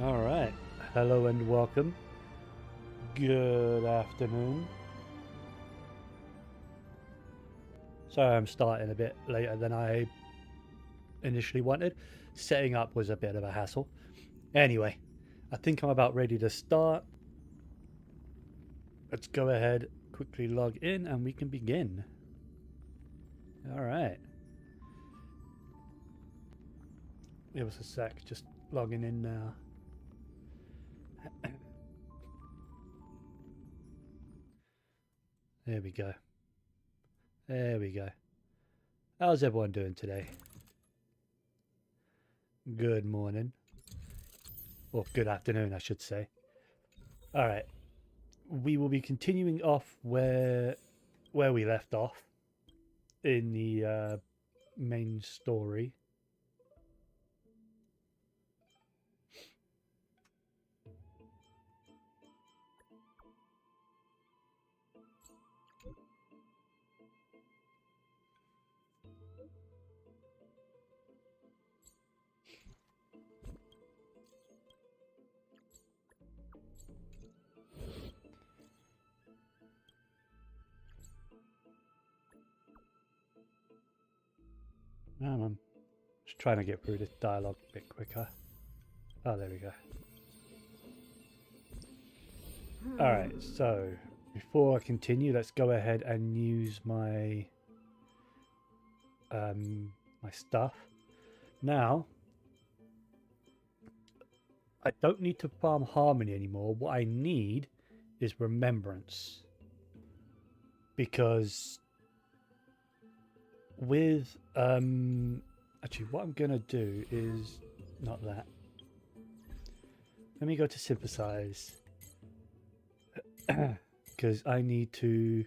All right. Hello and welcome. Good afternoon. Sorry, I'm starting a bit later than I initially wanted. Setting up was a bit of a hassle. Anyway, I think I'm about ready to start. Let's go ahead, quickly log in, and we can begin. All right. Give us a sec, just logging in now. There we go. There we go. How's everyone doing today? Good morning. Or good afternoon, I should say. All right. We will be continuing off where we left off in the main story. I'm just trying to get through this dialogue a bit quicker. Oh, there we go. All right, so before I continue, let's go ahead and use my my stuff. Now, I don't need to farm harmony anymore. What I need is remembrance, because with actually what I'm gonna do is not that. Let me go to synthesize because I need to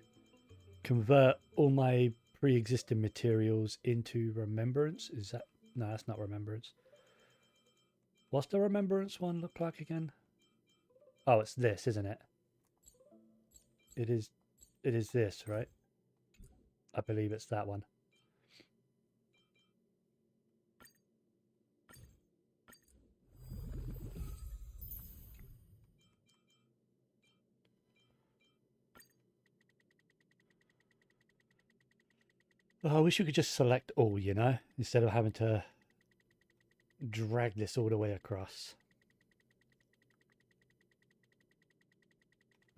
convert all my pre-existing materials into remembrance. Is that no, that's not remembrance. What's the remembrance one look like again? Oh, it's this, isn't it? It is this, right? I believe it's that one. Oh, I wish you could just select all, you know, instead of having to drag this all the way across.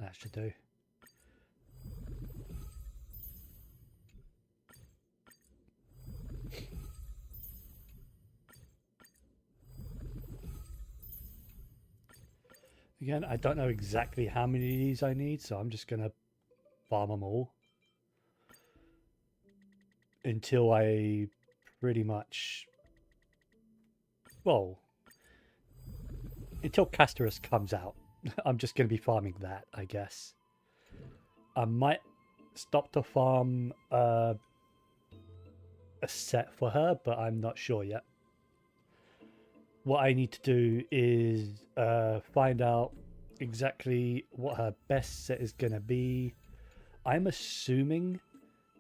That should do. Again, I don't know exactly how many of these I need, so I'm just going to farm them all until I pretty much, well, until Castorus comes out. I'm just going to be farming that, I guess. I might stop to farm a set for her, but I'm not sure yet. What I need to do is find out exactly what her best set is going to be. I'm assuming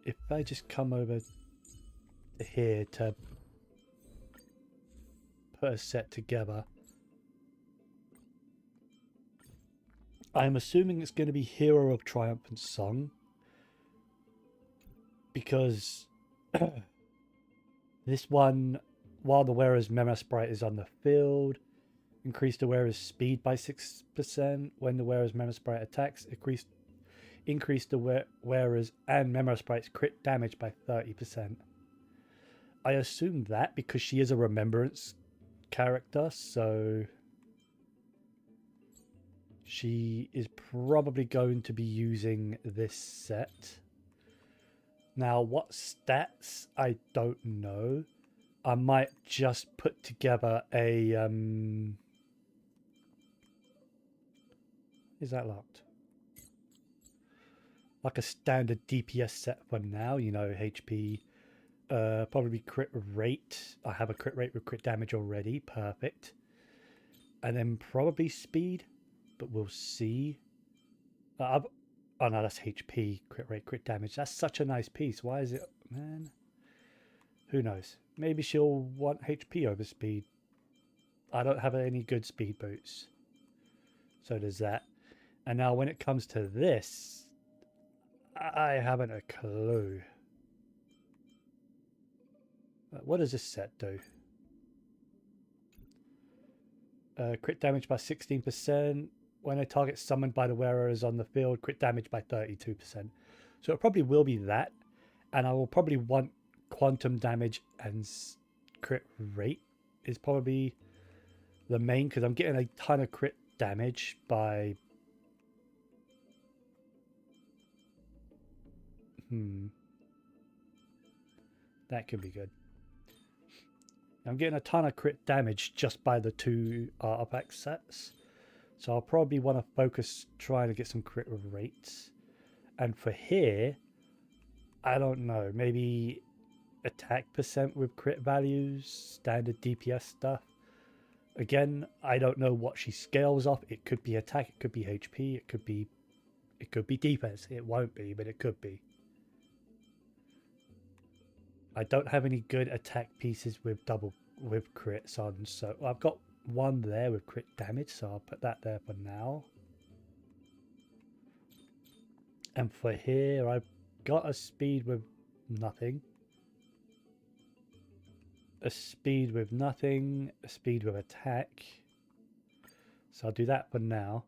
if I just come over to here to put a set together, I'm assuming it's going to be Hero of Triumphant Song, because this one, while the wearer's Memo Sprite is on the field, increase the wearer's speed by 6%. When the wearer's Memo Sprite attacks, increase the wearer's and Memo Sprite's crit damage by 30%. I assume that because she is a remembrance character, so she is probably going to be using this set. Now, what stats? I don't know. I might just put together a is that locked? Like a standard DPS set for now, you know, HP, probably crit rate. I have a crit rate with crit damage already, perfect. And then probably speed, but we'll see. Oh no, that's HP, crit rate, crit damage. That's such a nice piece. Why is it, man? Who knows? Maybe she'll want HP over speed. I don't have any good speed boots. So there's that. And now when it comes to this, I haven't a clue. What does this set do? Crit damage by 16%. When a target summoned by the wearer is on the field, crit damage by 32%. So it probably will be that. And I will probably want quantum damage and crit rate is probably the main, because I'm getting a ton of crit damage by... That could be good. I'm getting a ton of crit damage just by the 2 artifact sets. So I'll probably want to focus trying to get some crit rates. And for here, I don't know, maybe attack percent with crit values, standard DPS stuff. Again, I don't know what she scales off. It could be attack, it could be HP, it could be defense. It won't be, but it could be. I don't have any good attack pieces with crits on, so I've got one there with crit damage, so I'll put that there for now. And for here, I've got a speed with nothing. A speed with nothing, a speed with attack. So I'll do that for now.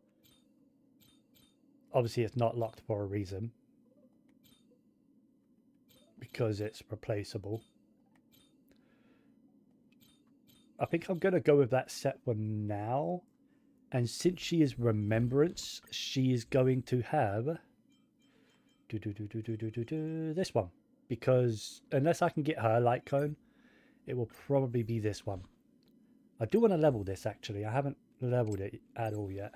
Obviously it's not locked for a reason, because it's replaceable. I think I'm going to go with that set for now. And since she is Remembrance, she is going to have this one. Because unless I can get her Light Cone, it will probably be this one. I do want to level this actually. I haven't leveled it at all yet.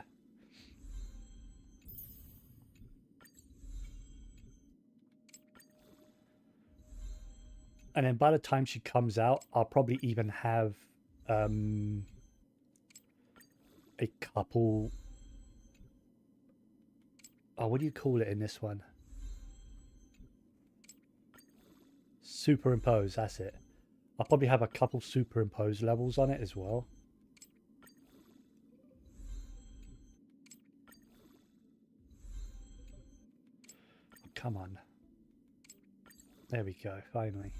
And then by the time she comes out, I'll probably even have a couple... Oh, what do you call it in this one? Superimpose, that's it. I'll probably have a couple superimpose levels on it as well. Oh, come on. There we go, finally.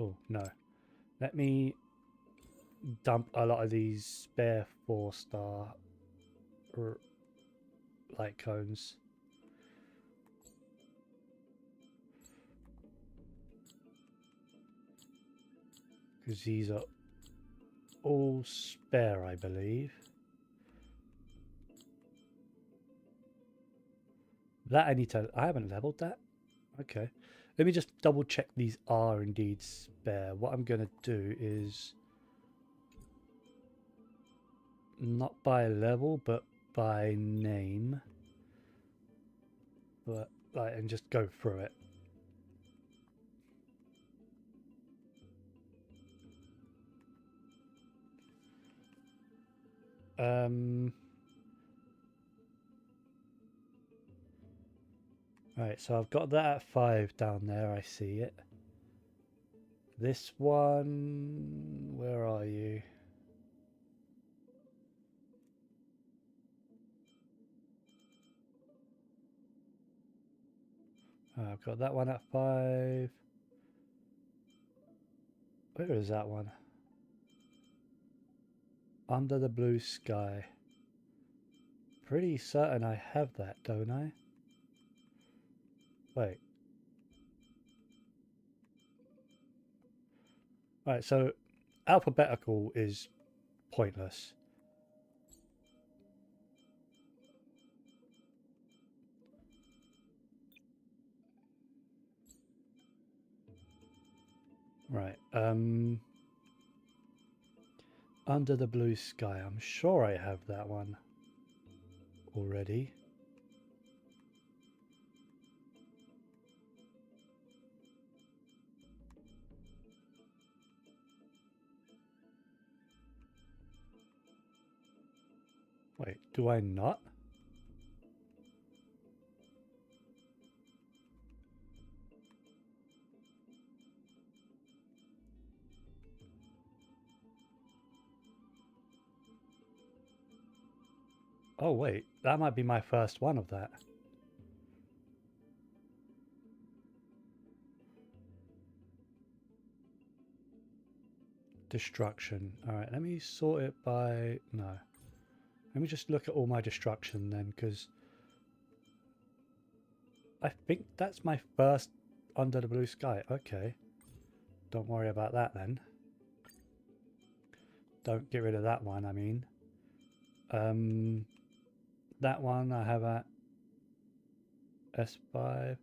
Oh, no. Let me dump a lot of these spare 4-star light cones. Because these are all spare, I believe. That I need to... I haven't leveled that. Okay. Let me just double check these are indeed spare. What I'm going to do is... not by level, but by name. But, like, and just go through it. Right, so I've got that at 5 down there, I see it. This one, where are you? I've got that one at 5. Where is that one? Under the Blue Sky. Pretty certain I have that, don't I? Wait. Right, so alphabetical is pointless. Right, Under the Blue Sky. I'm sure I have that one already. Wait, do I not? Oh wait, that might be my first one of that. Destruction. Alright, let me sort it by... No. Let me just look at all my destruction then, because I think that's my first Under the Blue Sky. Okay. Don't worry about that then. Don't get rid of that one, I mean. That one I have at S5.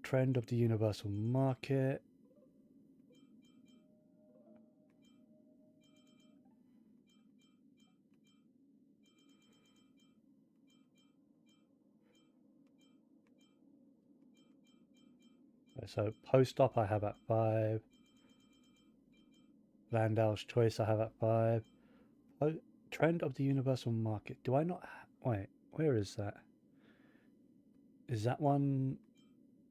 Trend of the Universal Market. So post-op I have at 5. Landau's Choice I have at 5. Trend of the Universal Market. Do I not... Wait, where is that? Is that one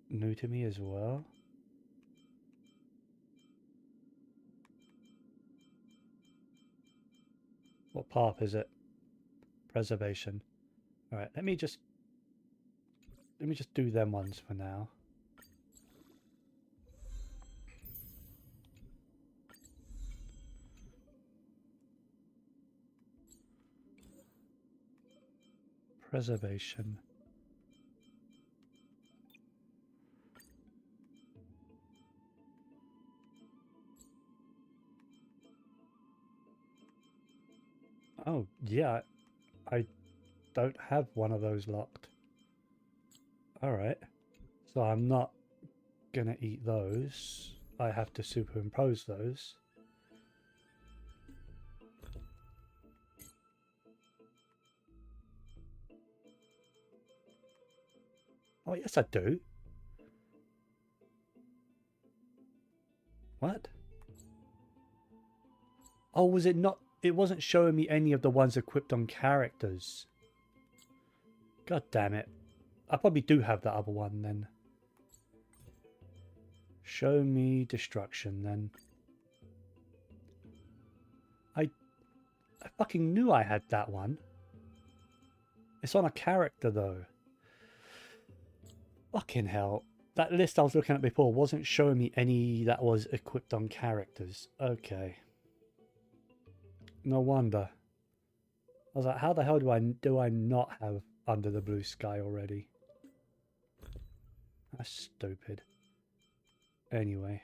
new to me as well? What path is it? Preservation. Alright, let me just do them ones for now. Preservation. Oh, yeah. I don't have one of those locked. Alright. So I'm not gonna eat those. I have to superimpose those. Oh, yes, I do. What? Oh, was it not? It wasn't showing me any of the ones equipped on characters. God damn it. I probably do have that other one then. Show me destruction then. I fucking knew I had that one. It's on a character though. Fucking hell. That list I was looking at before wasn't showing me any that was equipped on characters. Okay. No wonder. I was like, how the hell do I not have Under the Blue Sky already? That's stupid. Anyway.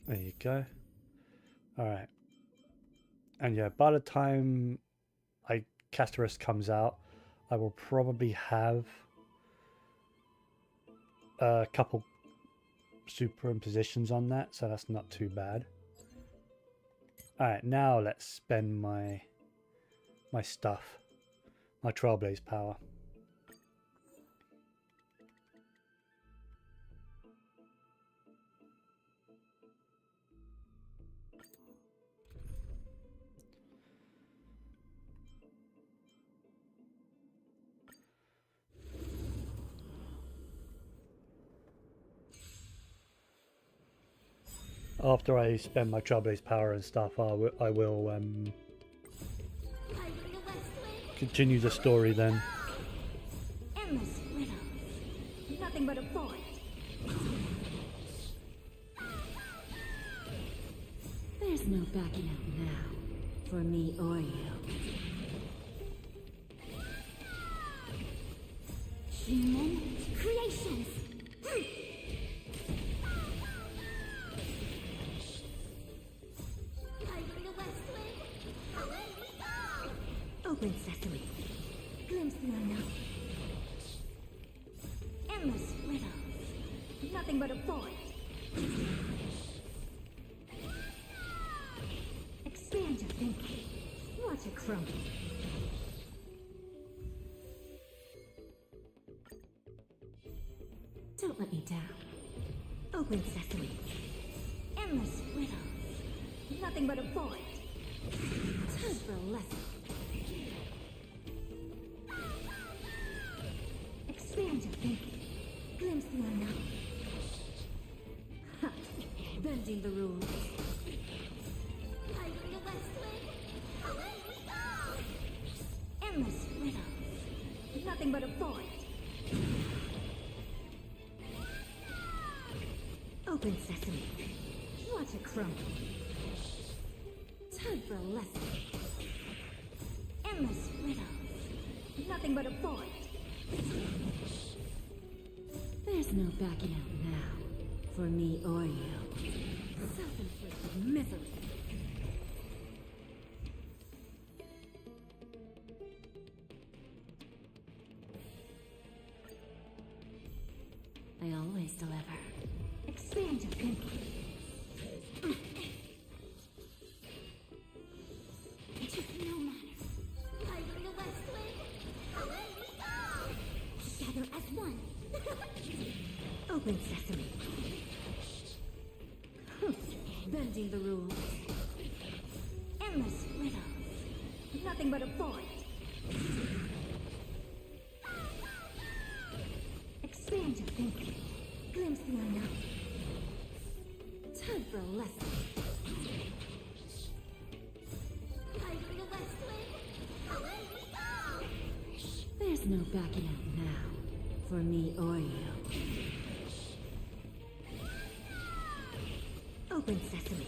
There you go. Alright. And yeah, by the time Casterus comes out, I will probably have a couple superimpositions on that, so that's not too bad. Alright, now let's spend my stuff. My Trailblaze power. After I spend my Trailblaze power and stuff, I will continue the story then. Endless riddles. Nothing but a void. There's no backing out now, for me or you. Human creations. Open sesame. Glimpse the unknown. Endless riddles. Nothing but a void. Expand your thinking. Watch it crumble. Don't let me down. Open sesame. Endless riddles. Nothing but a void. Time for a lesson. Expand your thinking. Glimpse the unknown. Ha! Bending the rules. Hiding the west wind. Away we go! Endless riddles. Nothing but a void. Open sesame. Watch it crumble. Time for a lesson. Endless riddles. Nothing but a void. There's no backing out now. For me or you. Self-inflicted misery. I always deliver. Expand your thinking. It took no matter. Hiding the west wind. Away we go! Together as one. Open sesame. Bending the rules. Endless riddles. Nothing but a void. Expand your thinking. Glimpse the unknown. Time for a lesson. Hiding the west wind. Away we go! There's no backing out now. For me or you. Open sesame.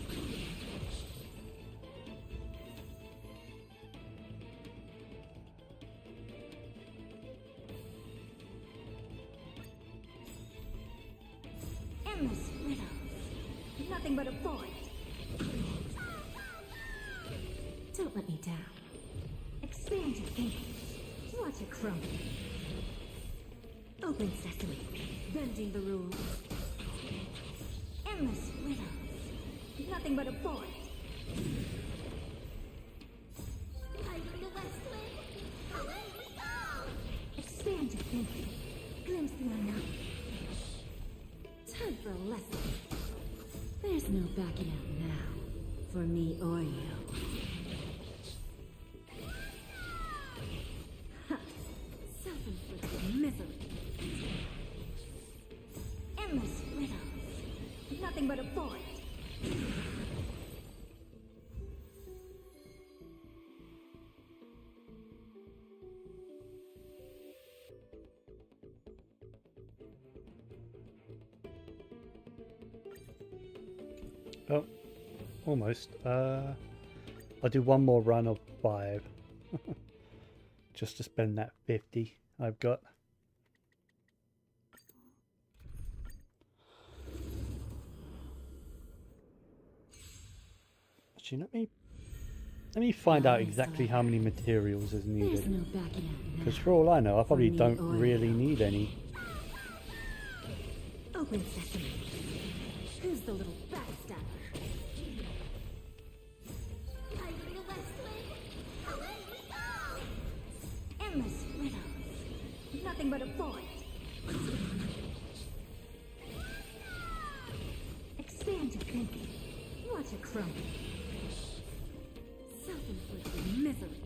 Endless riddles. Nothing but a void. Don't let me down. Expand your thinking. Watch it crumble. Open sesame. Bending the rules. Endless riddles. Nothing but a void. Hiding the west wind. Away we go! Expand your thinking. Glimpse the unknown. Time for a lesson. There's no backing out now. For me or you. Ha! Self-inflicted misery. Endless riddles. Nothing but a void. Oh, almost. I'll do one more run of 5. Just to spend that 50 I've got. Actually, let me find out exactly how many materials is needed. Because for all I know, I probably don't really need any. Open sesame. Who's the little backstabber? Hiding the west wind. Away we go! Endless riddles. Nothing but a void. Expand your thinking. Watch it crumble. Self-inflicted misery.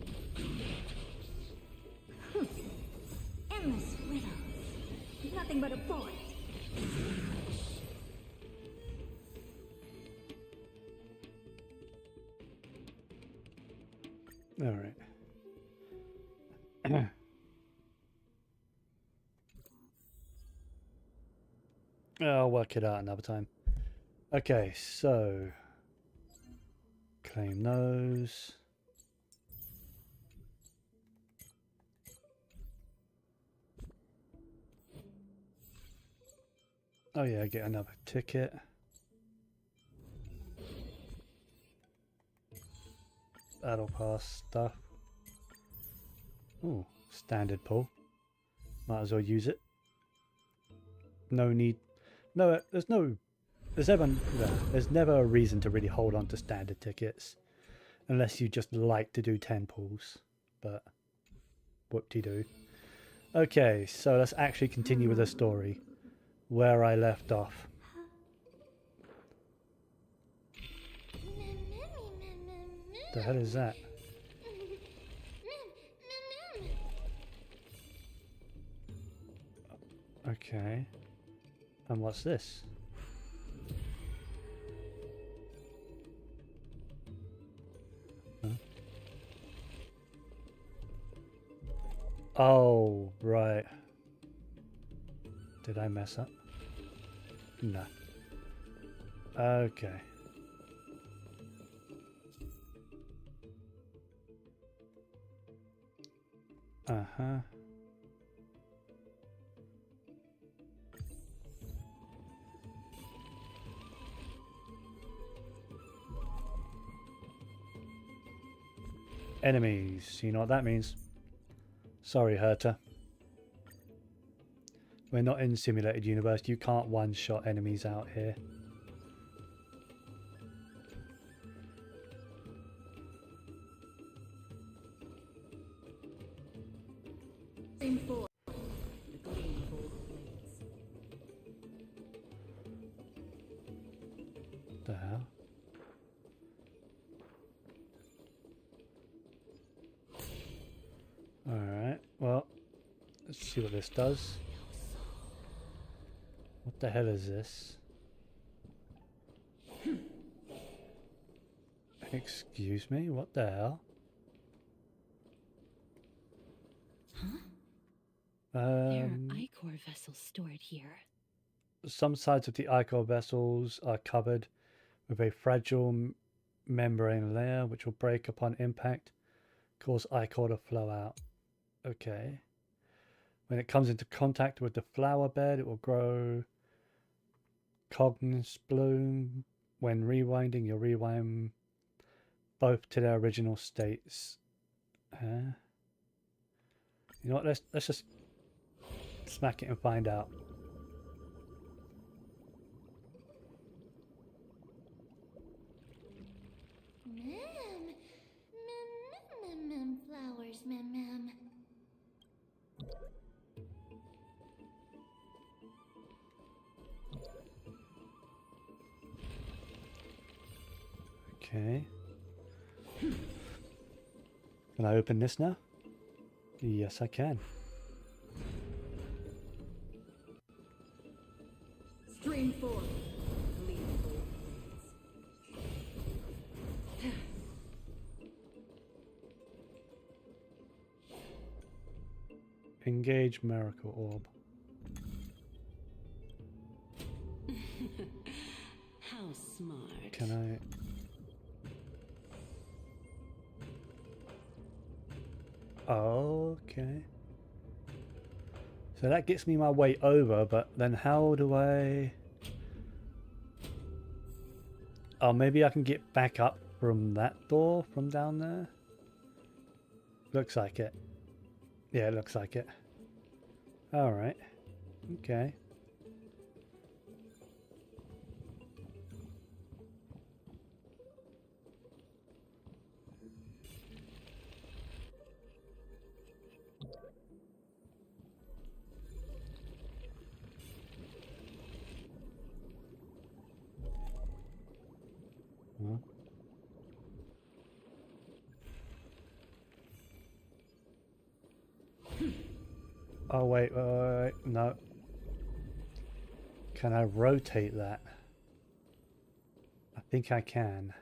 Endless riddles. Nothing but a void. All right. I'll work it out another time. Okay, so claim those. Oh yeah, get another ticket. Battle pass stuff. Oh, standard pull. Might as well use it. No No, there's never a reason to really hold on to standard tickets, unless you just like to do 10 pulls. But whoop-de-doo. Okay, so let's actually continue with the story where I left off. The hell is that? Okay. And what's this? Huh? Oh, right. Did I mess up? No. Okay. Uh-huh. Enemies. You know what that means? Sorry, Herta. We're not in simulated universe. You can't one-shot enemies out here. The hell? Alright, well, let's see what this does. What the hell is this? Excuse me, what the hell? Huh? There are ichor vessels stored here. Some sides of the ichor vessels are covered with a fragile membrane layer which will break upon impact, cause ichor to flow out. Okay. When it comes into contact with the flower bed, it will grow cognos bloom. When rewinding, you'll rewind both to their original states. You know what? Let's just smack it and find out. Flowers, mem. Okay. Can I open this now? Yes, I can. Stream 4. Engage Miracle Orb. How smart. Can I... Okay. So that gets me my way over, but then how do I... Oh, maybe I can get back up from that door from down there? Looks like it. Yeah, it looks like it. Alright. Okay. Huh? Oh, wait, no. Can I rotate that? I think I can.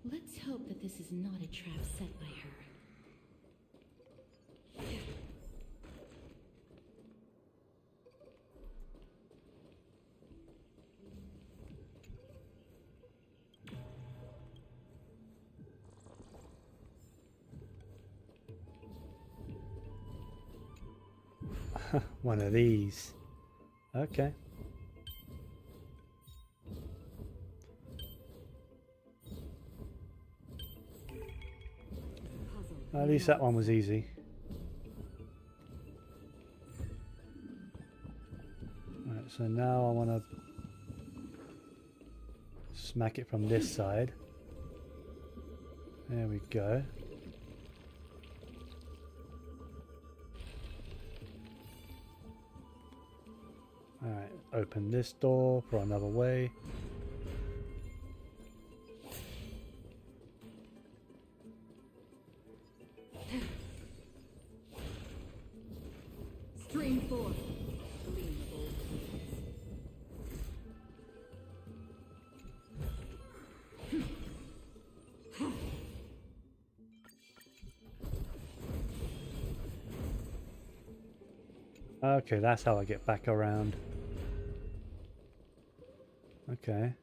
Let's hope that this is not a trap set by her. One of these. Okay. At least that one was easy. Right, so now I want to smack it from this side. There we go. Alright, open this door for another way. Stream forth. Okay, that's how I get back around. Okay.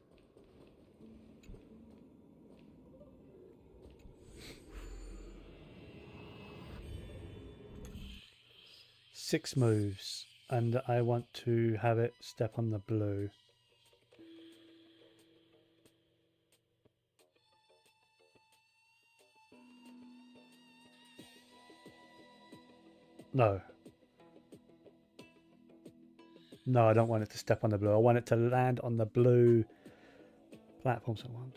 Six moves, and I want to have it step on the blue. No. No, I don't want it to step on the blue. I want it to land on the blue platform. So 1,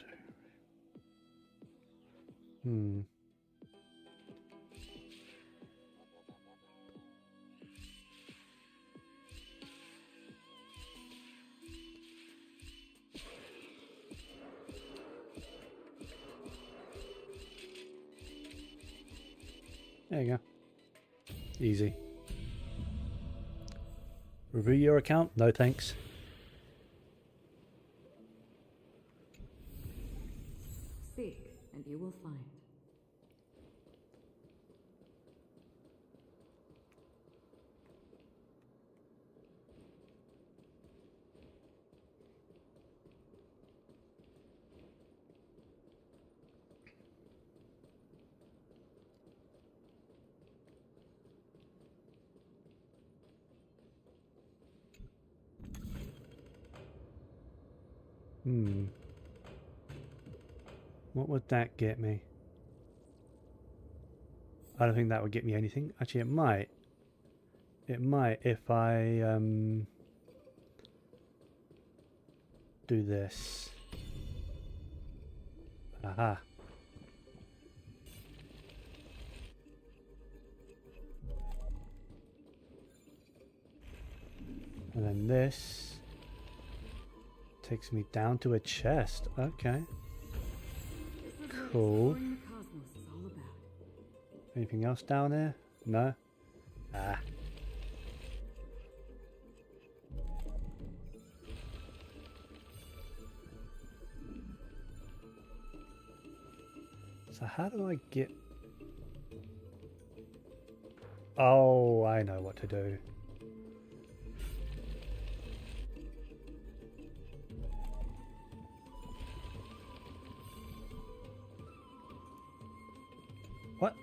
2. There you go. Easy. Review your account? No thanks. Seek, and you will find. What would that get me? I don't think that would get me anything. Actually, it might. It might if I do this. Aha. And then this takes me down to a chest. Okay. Cool. Anything else down there? No? Ah. So how do I get... Oh, I know what to do. What?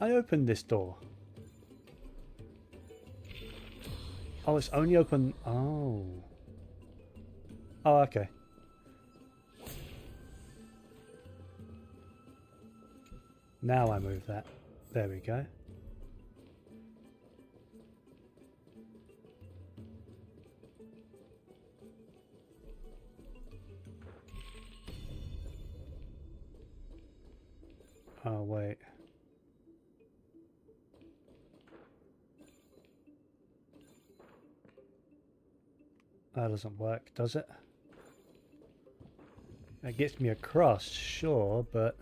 I opened this door. Oh, it's only open... Oh. Oh, okay. Now I move that. There we go. Oh, wait. That doesn't work, does it? It gets me across, sure, but...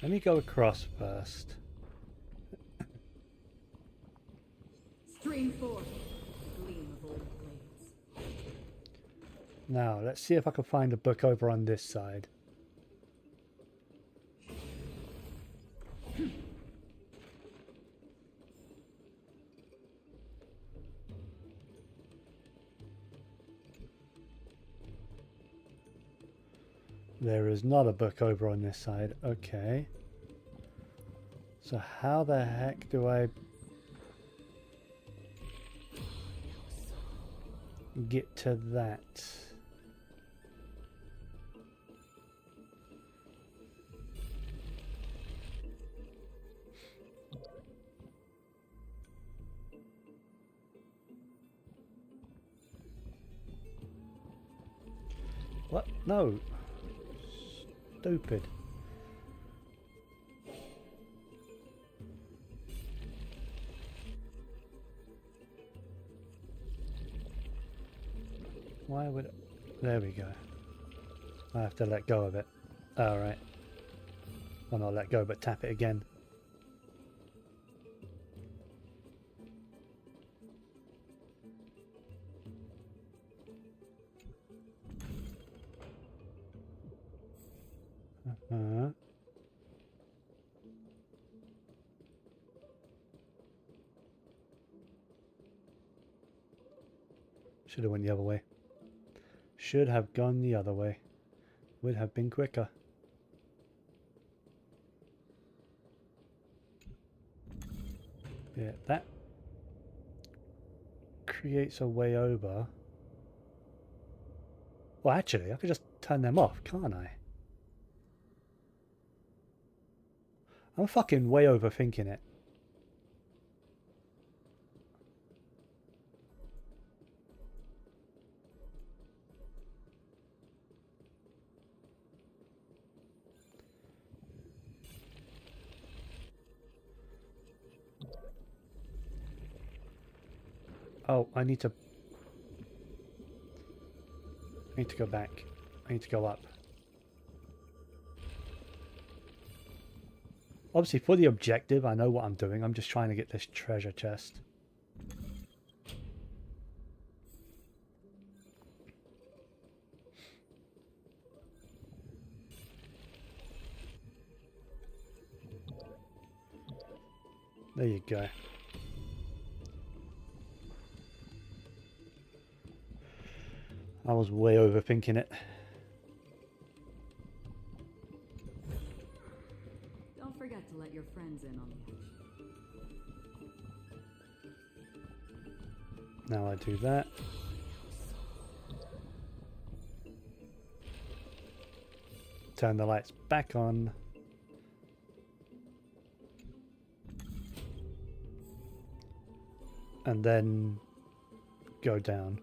Let me go across first. Stream forth, gleam of old blades. Now, let's see if I can find a book over on this side. There is not a book over on this side. Okay. So how the heck do I get to that? What? No. Stupid. Why would it... There we go. I have to let go of it. Alright. Well, not let go, but tap it again. Should have went the other way. Should have gone the other way. Would have been quicker. Yeah, that creates a way over. Well, actually, I could just turn them off, can't I? I'm fucking way overthinking it. Oh, I need to go back. I need to go up. Obviously, for the objective, I know what I'm doing. I'm just trying to get this treasure chest. There you go. I was way overthinking it. Don't forget to let your friends in on the action. Now I do that. Turn the lights back on. And then go down.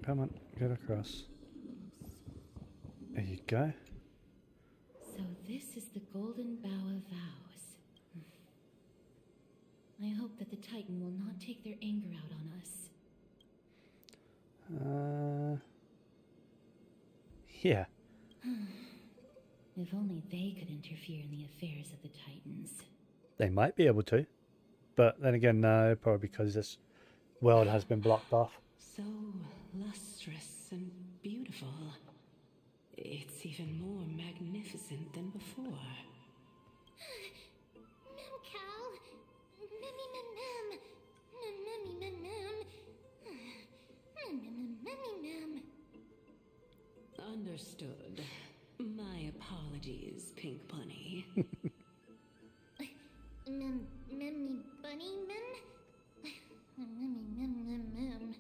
Come on, get across. There you go. So this is the Golden Bough of Vows. I hope that the Titan will not take their anger out on us. Yeah. If only they could interfere in the affairs of the Titans. They might be able to. But then again, no, probably because this world has been blocked off. So lustrous and beautiful. It's even more magnificent than before. Mem cow. Memmy mem mem. Memmy mem mem. Memmy mem. Understood. My apologies, Pink Bunny. Memmy bunny mem. Memmy mem mem mem.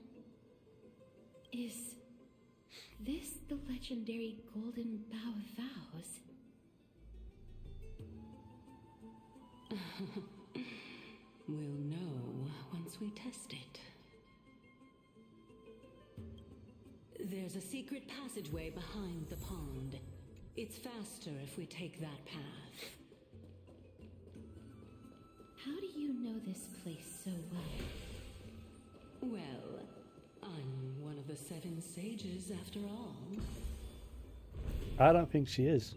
Is this the legendary Golden Bough of Vows? We'll know once we test it. There's a secret passageway behind the pond. It's faster if we take that path. How do you know this place so well? Well, I'm one of the 7 sages after all. I don't think she is.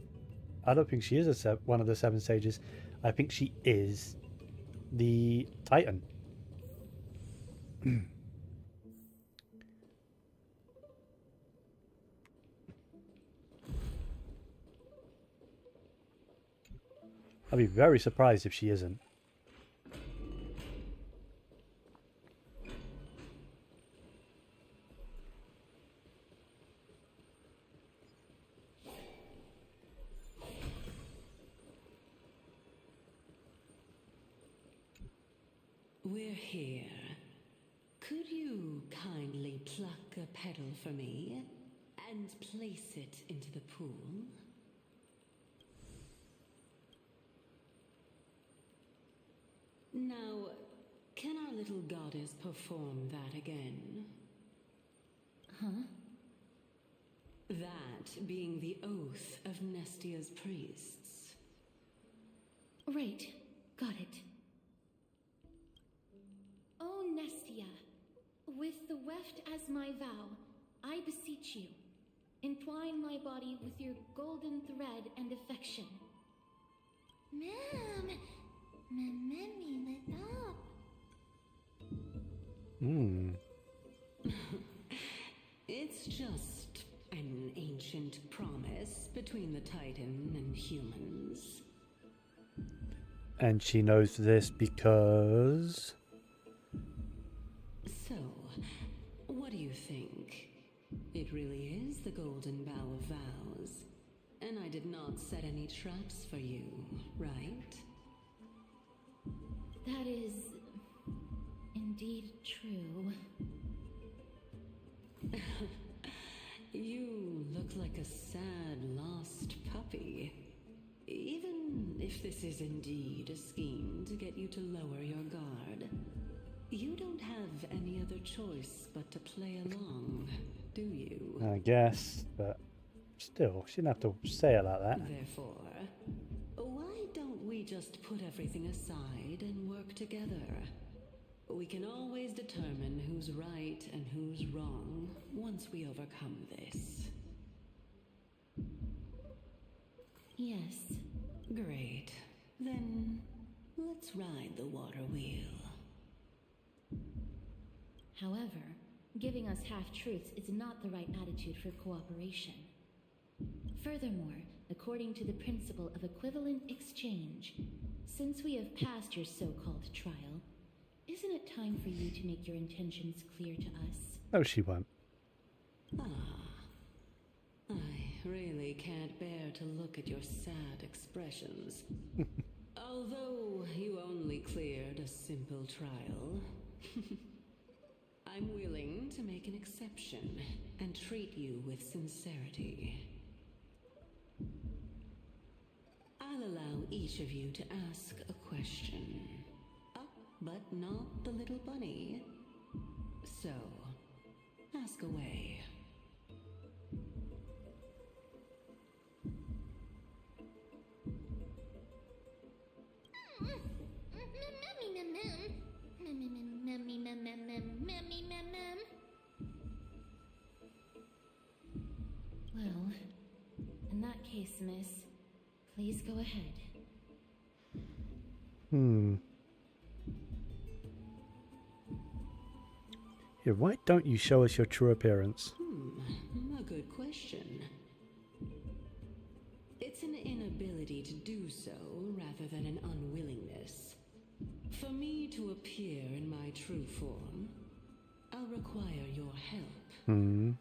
I don't think she is one of the 7 sages. I think she is the Titan. I'd be very surprised if she isn't. We're here. Could you kindly pluck a petal for me and place it into the pool? Now, can our little goddess perform that again? Huh? That being the oath of Nestia's priests. Right. Got it. O Nestia, with the weft as my vow, I beseech you, entwine my body with your golden thread and affection. Ma'am, Mammy, let up. Hmm. It's just an ancient promise between the Titan and humans. And she knows this because... So, what do you think? It really is the Golden Bough of Vows. And I did not set any traps for you, right? That is indeed true. You look like a sad, lost puppy. Even if this is indeed a scheme to get you to lower your guard, you don't have any other choice but to play along, do you? I guess, but still, she didn't have to say it like that. Therefore, why don't we just put everything aside and work together? We can always determine who's right and who's wrong once we overcome this. Yes. Great. Then, let's ride the water wheel. However, giving us half-truths is not the right attitude for cooperation. Furthermore, according to the principle of equivalent exchange, since we have passed your so-called trial, isn't it time for you to make your intentions clear to us? No, she won't. I really can't bear to look at your sad expressions. Although you only cleared a simple trial, I'm willing to make an exception and treat you with sincerity. I'll allow each of you to ask a question. But not the little bunny. So, ask away. Well, in that case, miss, please go ahead. Yeah, why don't you show us your true appearance? A good question. It's an inability to do so rather than an unwillingness. For me to appear in my true form, I'll require your help.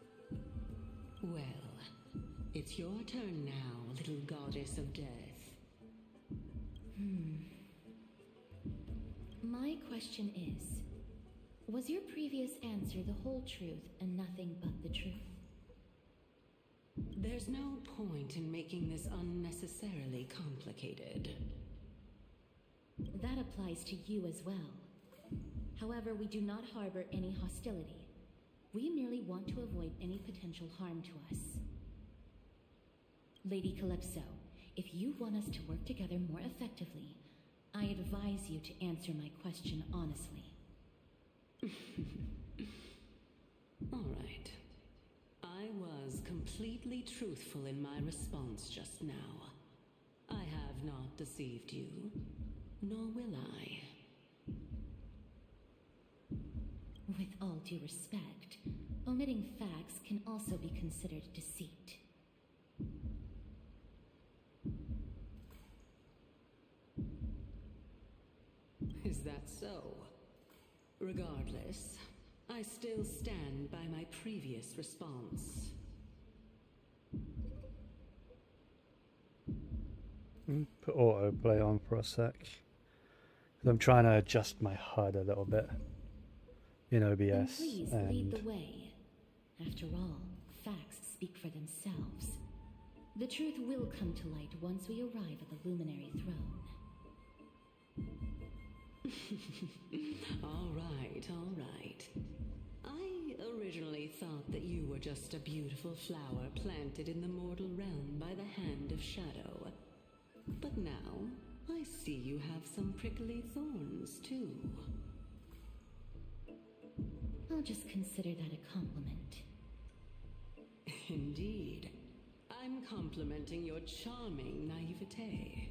Well, it's your turn now, little goddess of death. My question is, was your previous answer the whole truth and nothing but the truth? There's no point in making this unnecessarily complicated. That applies to you as well. However, we do not harbor any hostility. We merely want to avoid any potential harm to us. Lady Calypso, if you want us to work together more effectively, I advise you to answer my question honestly. All right. I was completely truthful in my response just now. I have not deceived you, nor will I. With all due respect, omitting facts can also be considered deceit. Is that so? Regardless, I still stand by my previous response. Put autoplay on for a sec. 'Cause I'm trying to adjust my HUD a little bit in Then OBS. please lead the way. After all, facts speak for themselves. The truth will come to light once we arrive at the Luminary Throne. All right. I originally thought that you were just a beautiful flower planted in the mortal realm by the hand of shadow. But now, I see you have some prickly thorns, too. I'll just consider that a compliment. Indeed. I'm complimenting your charming naivete.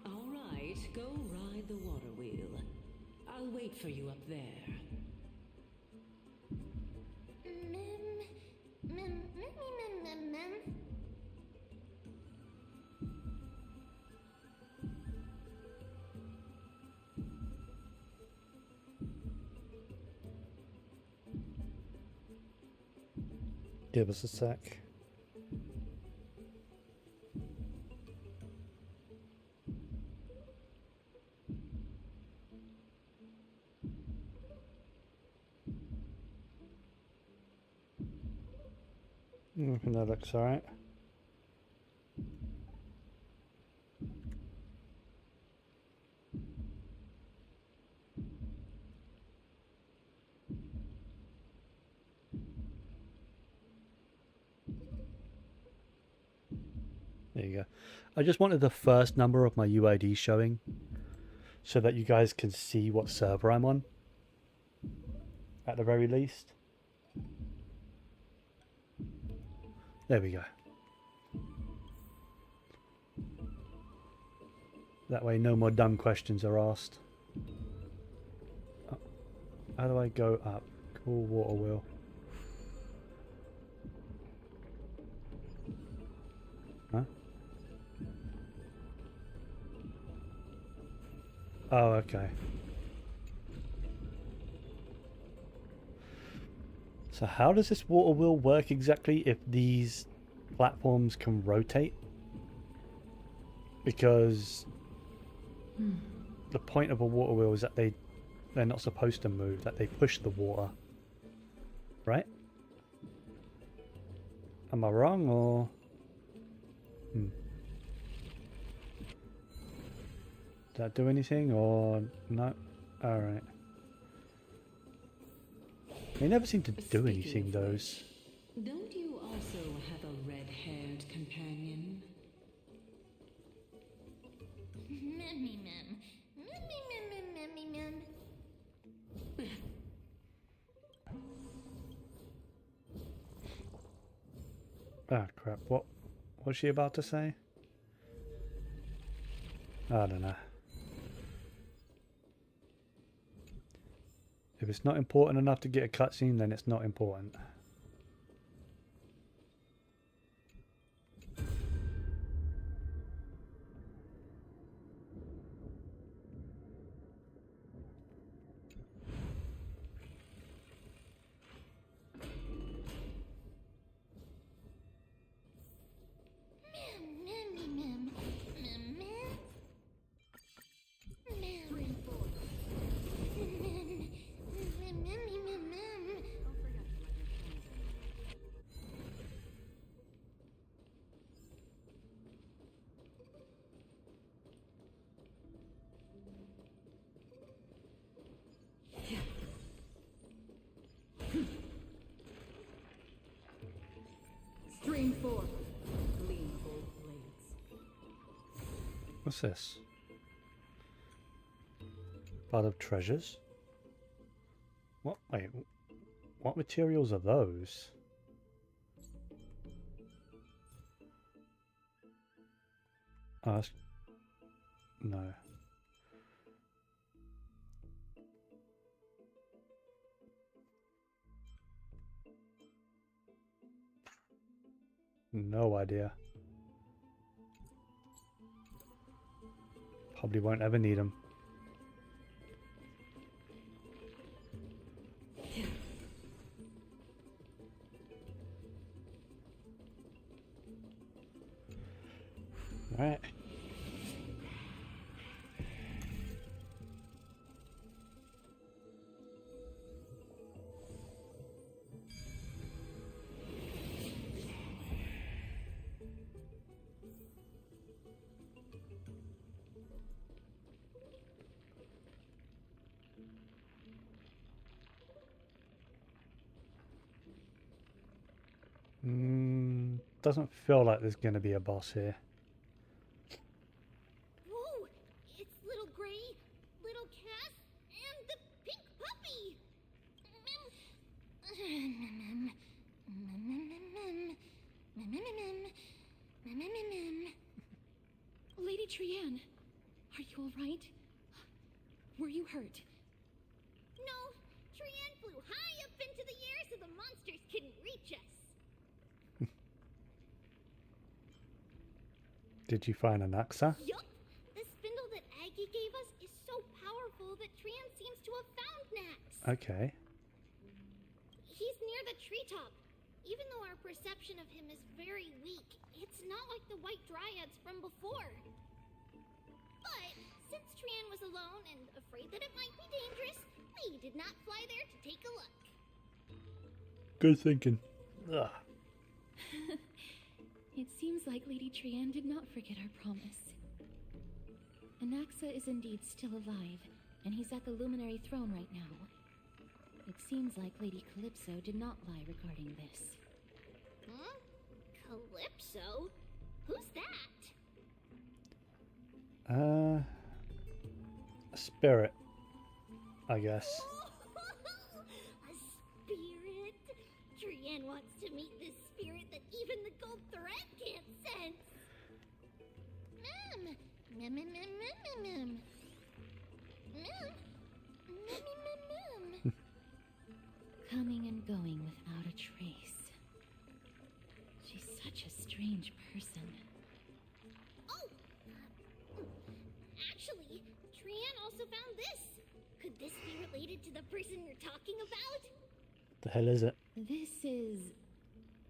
All right, go ride the water wheel. I'll wait for you up there. Give us a sec. I think that looks alright. There you go. I just wanted the first number of my UID showing so that you guys can see what server I'm on at the very least. There we go. That way no more dumb questions are asked. Oh, how do I go up? Cool water wheel. Huh? Oh, okay. So how does this water wheel work exactly if these platforms can rotate? Because the point of a water wheel is that they're not supposed to move, that they push the water. Right? Am I wrong or... Does that do anything or no? Alright. They never seem to do Speaking anything, of those. which, don't you also have a red-haired companion? Memmy mem. Memmy mem memmy mem. Ah, crap. What was she about to say? I don't know. If it's not important enough to get a cutscene, then it's not important. Memmy mem. Mem mem. Mem. 3-4. Memmy mem mem. Don't forget to let your friends in. Stream 4. Clean gold blades. What's this? Part of treasures? What? Wait, what materials are those? Oh, that's... No. No idea. Probably won't ever need them. Right. Doesn't feel like there's going to be a boss here. Whoa! It's little Gray, little Cass, and the pink puppy! Lady Trianne, are you alright? Were you hurt? No, Trianne flew high up into the air so the monsters couldn't reach us. Did you find an Axa? Yup! The spindle that Aggie gave us is so powerful that Trianne seems to have found Nax. Okay. He's near the treetop. Even though our perception of him is very weak, it's not like the white dryads from before. But since Trianne was alone and afraid that it might be dangerous, we did not fly there to take a look. Good thinking. Ugh. It seems like Lady Trianne did not forget our promise. Anaxa is indeed still alive, and he's at the Luminary Throne right now. It seems like Lady Calypso did not lie regarding this. Huh? Calypso? Who's that? A spirit, I guess. A spirit? Trianne wants to meet this spirit that even the gold thread can't sense. Mem! Mem, mem, mem, mem, mem. Mem! Mem, mem, mem. Coming and going without a trace. She's such a strange person. Oh! Actually, Trianne also found this. Could this be related to the person you're talking about? The hell is it? This is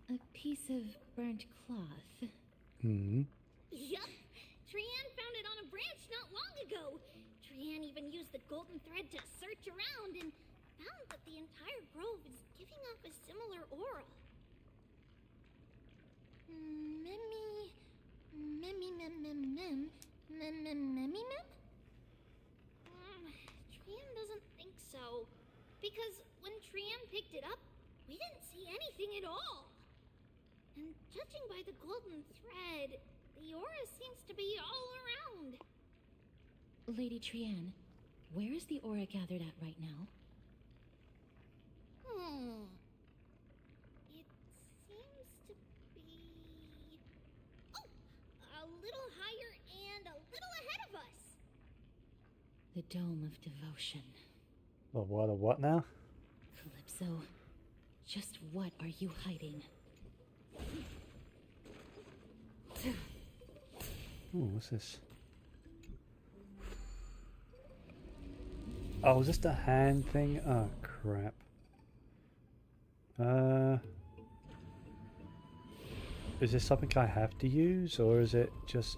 a piece of burnt cloth. Hmm. Yup! Trianne found it on a branch not long ago. Trianne even used the golden thread to search around and found that the entire grove is giving off a similar aura. Memmy... Memmy mem mem mem... Mem mem memmy mem? Trianne doesn't think so. Because when Trianne picked it up, we didn't see anything at all. And judging by the golden thread, the aura seems to be all around. Lady Trianne, where is the aura gathered at right now? It seems to be... Oh! A little higher and a little ahead of us. The Dome of Devotion. Oh, what now? Calypso, just what are you hiding? Oh, what's this? Oh, is this the hand thing? Oh, crap. Is this something I have to use, or is it just...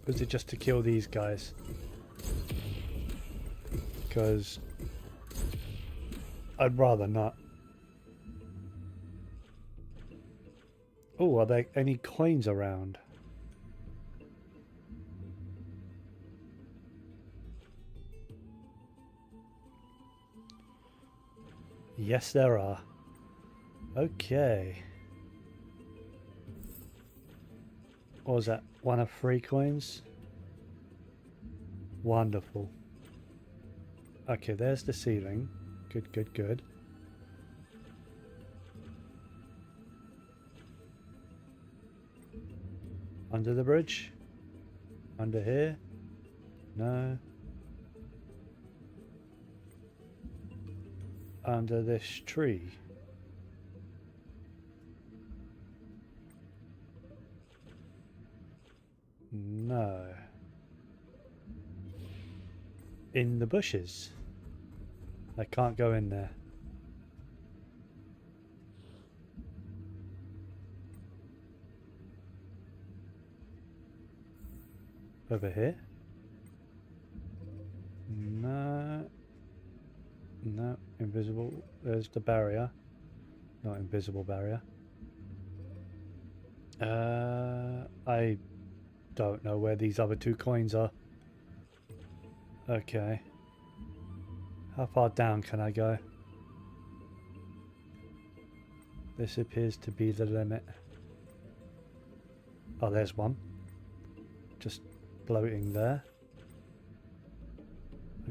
Or is it just to kill these guys? Because I'd rather not. Oh, are there any coins around? Yes, there are. Okay. What was that? 1 of 3 coins? Wonderful. Okay, there's the ceiling. Good, good, good. Under the bridge? Under here? No. Under this tree? No. In the bushes? I can't go in there. Over here? No. No. Invisible. There's the barrier. Not invisible barrier. I don't know where these other 2 coins are. Okay. How far down can I go? This appears to be the limit. Oh, there's one. Just floating there.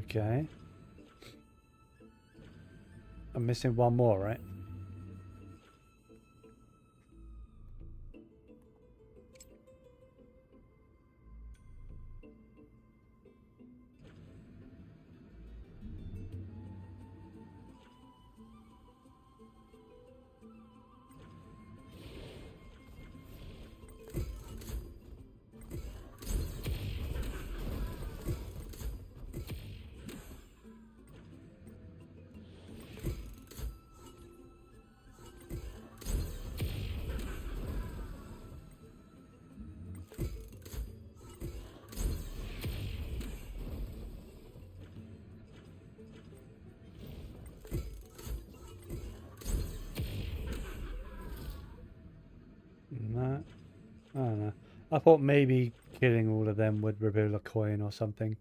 Okay. I'm missing one more, right? No. I don't know. I thought maybe killing all of them would reveal a coin or something.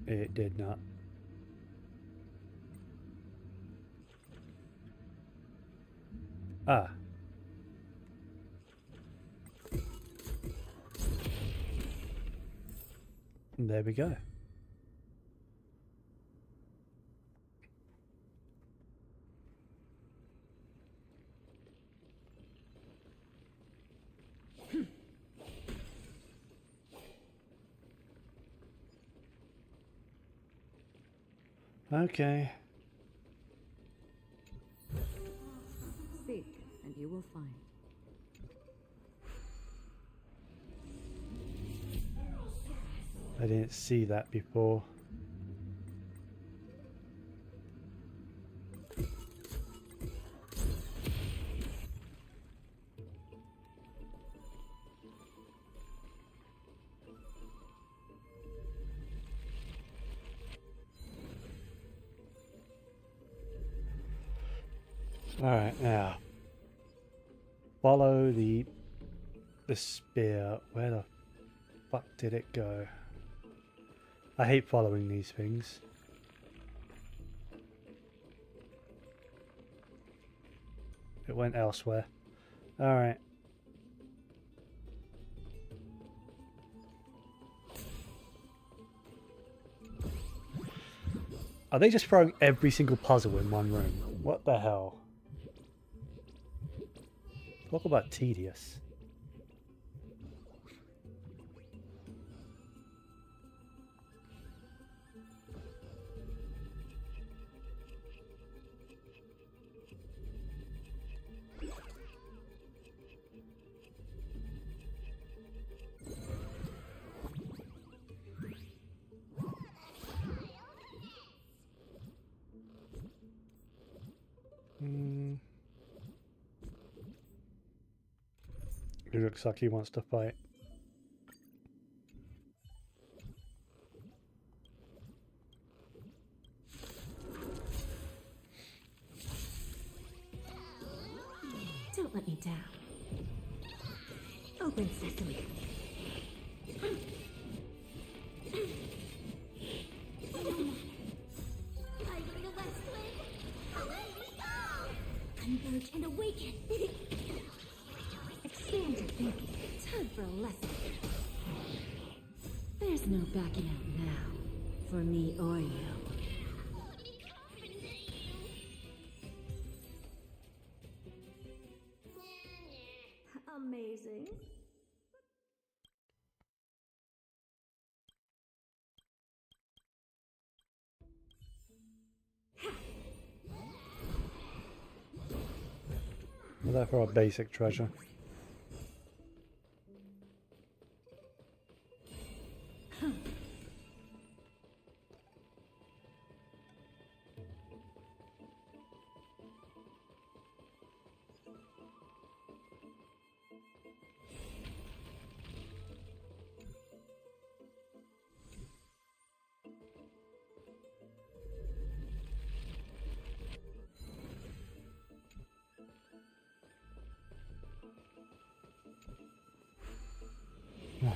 It did not. Ah. And there we go. Okay. Seek, and you will find. I didn't see that before. Alright, now. Follow the spear. Where the fuck did it go? I hate following these things. It went elsewhere. Alright. Are they just throwing every single puzzle in one room? What the hell? Talk about tedious. He looks like he wants to fight. Don't let me down. Open sesame. I bring the West Wind. Away we go! There's no backing out now, for me or you. Amazing. Well, that for our basic treasure. The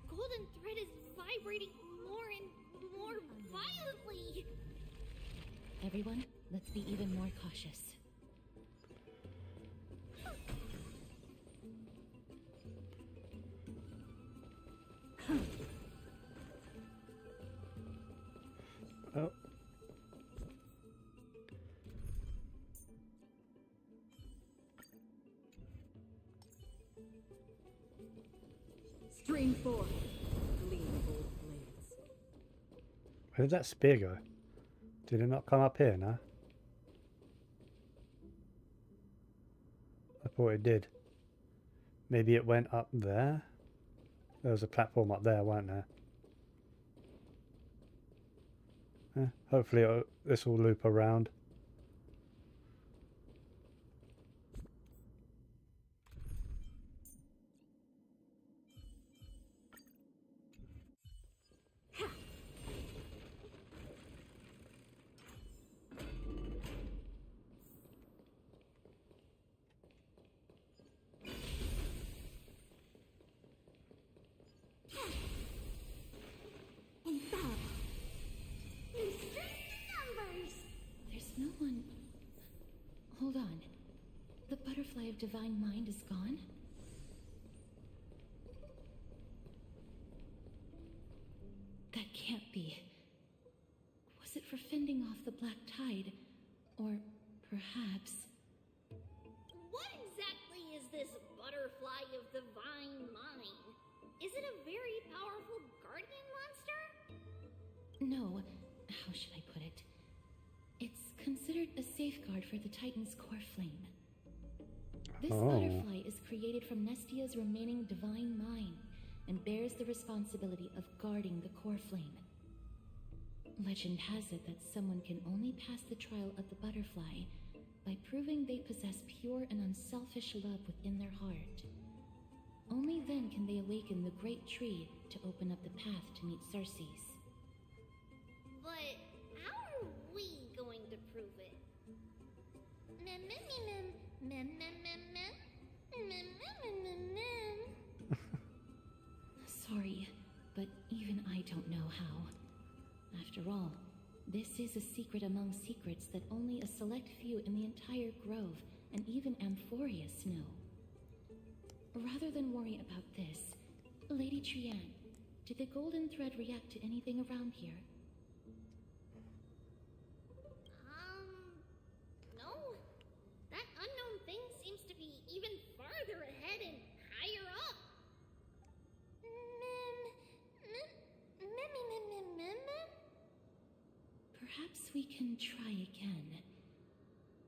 golden thread is vibrating more and more violently. Everyone, let's be even more cautious. Oh. Stream 4. Gleam bold blades. Where did that spear go? Did it not come up here, no? I thought it did. Maybe it went up there? There was a platform up there, weren't there? Hopefully this will loop around. There's no one... Hold on. The butterfly of divine mind is gone? That can't be. Was it for fending off the black tide? Or perhaps... What exactly is this butterfly of divine mind? Is it a very powerful guardian monster? No, how should I put it? It's considered a safeguard for the Titan's core flame. This butterfly is created from Nestia's remaining divine mind and bears the responsibility of guarding the core flame. Legend has it that someone can only pass the trial of the butterfly by proving they possess pure and unselfish love within their heart. Only then can they awaken the great tree to open up the path to meet Circes. But how are we going to prove it? Mem mem mem mem mem mem mem mem mem mem mem. Sorry, but even I don't know how. After all, this is a secret among secrets that only a select few in the entire grove and even Amphorius know. Rather than worry about this, Lady Trianne, did the golden thread react to anything around here? No. That unknown thing seems to be even farther ahead and higher up. Mem. Perhaps we can try again.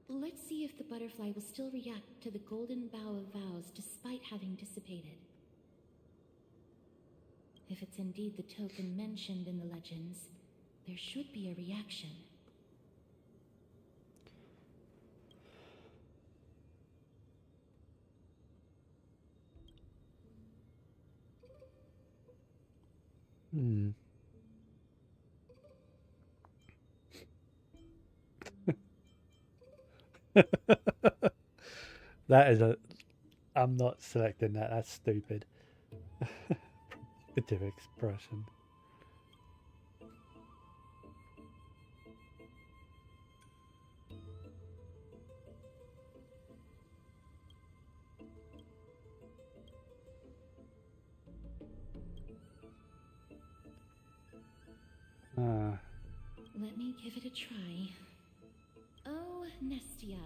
Let's see if the butterfly will still react to the golden bough of vows despite having dissipated. If it's indeed the token mentioned in the legends, there should be a reaction. That is a... I'm not selecting that. That's stupid. Provocative expression. Ah, Let me give it a try. Oh, Nestia,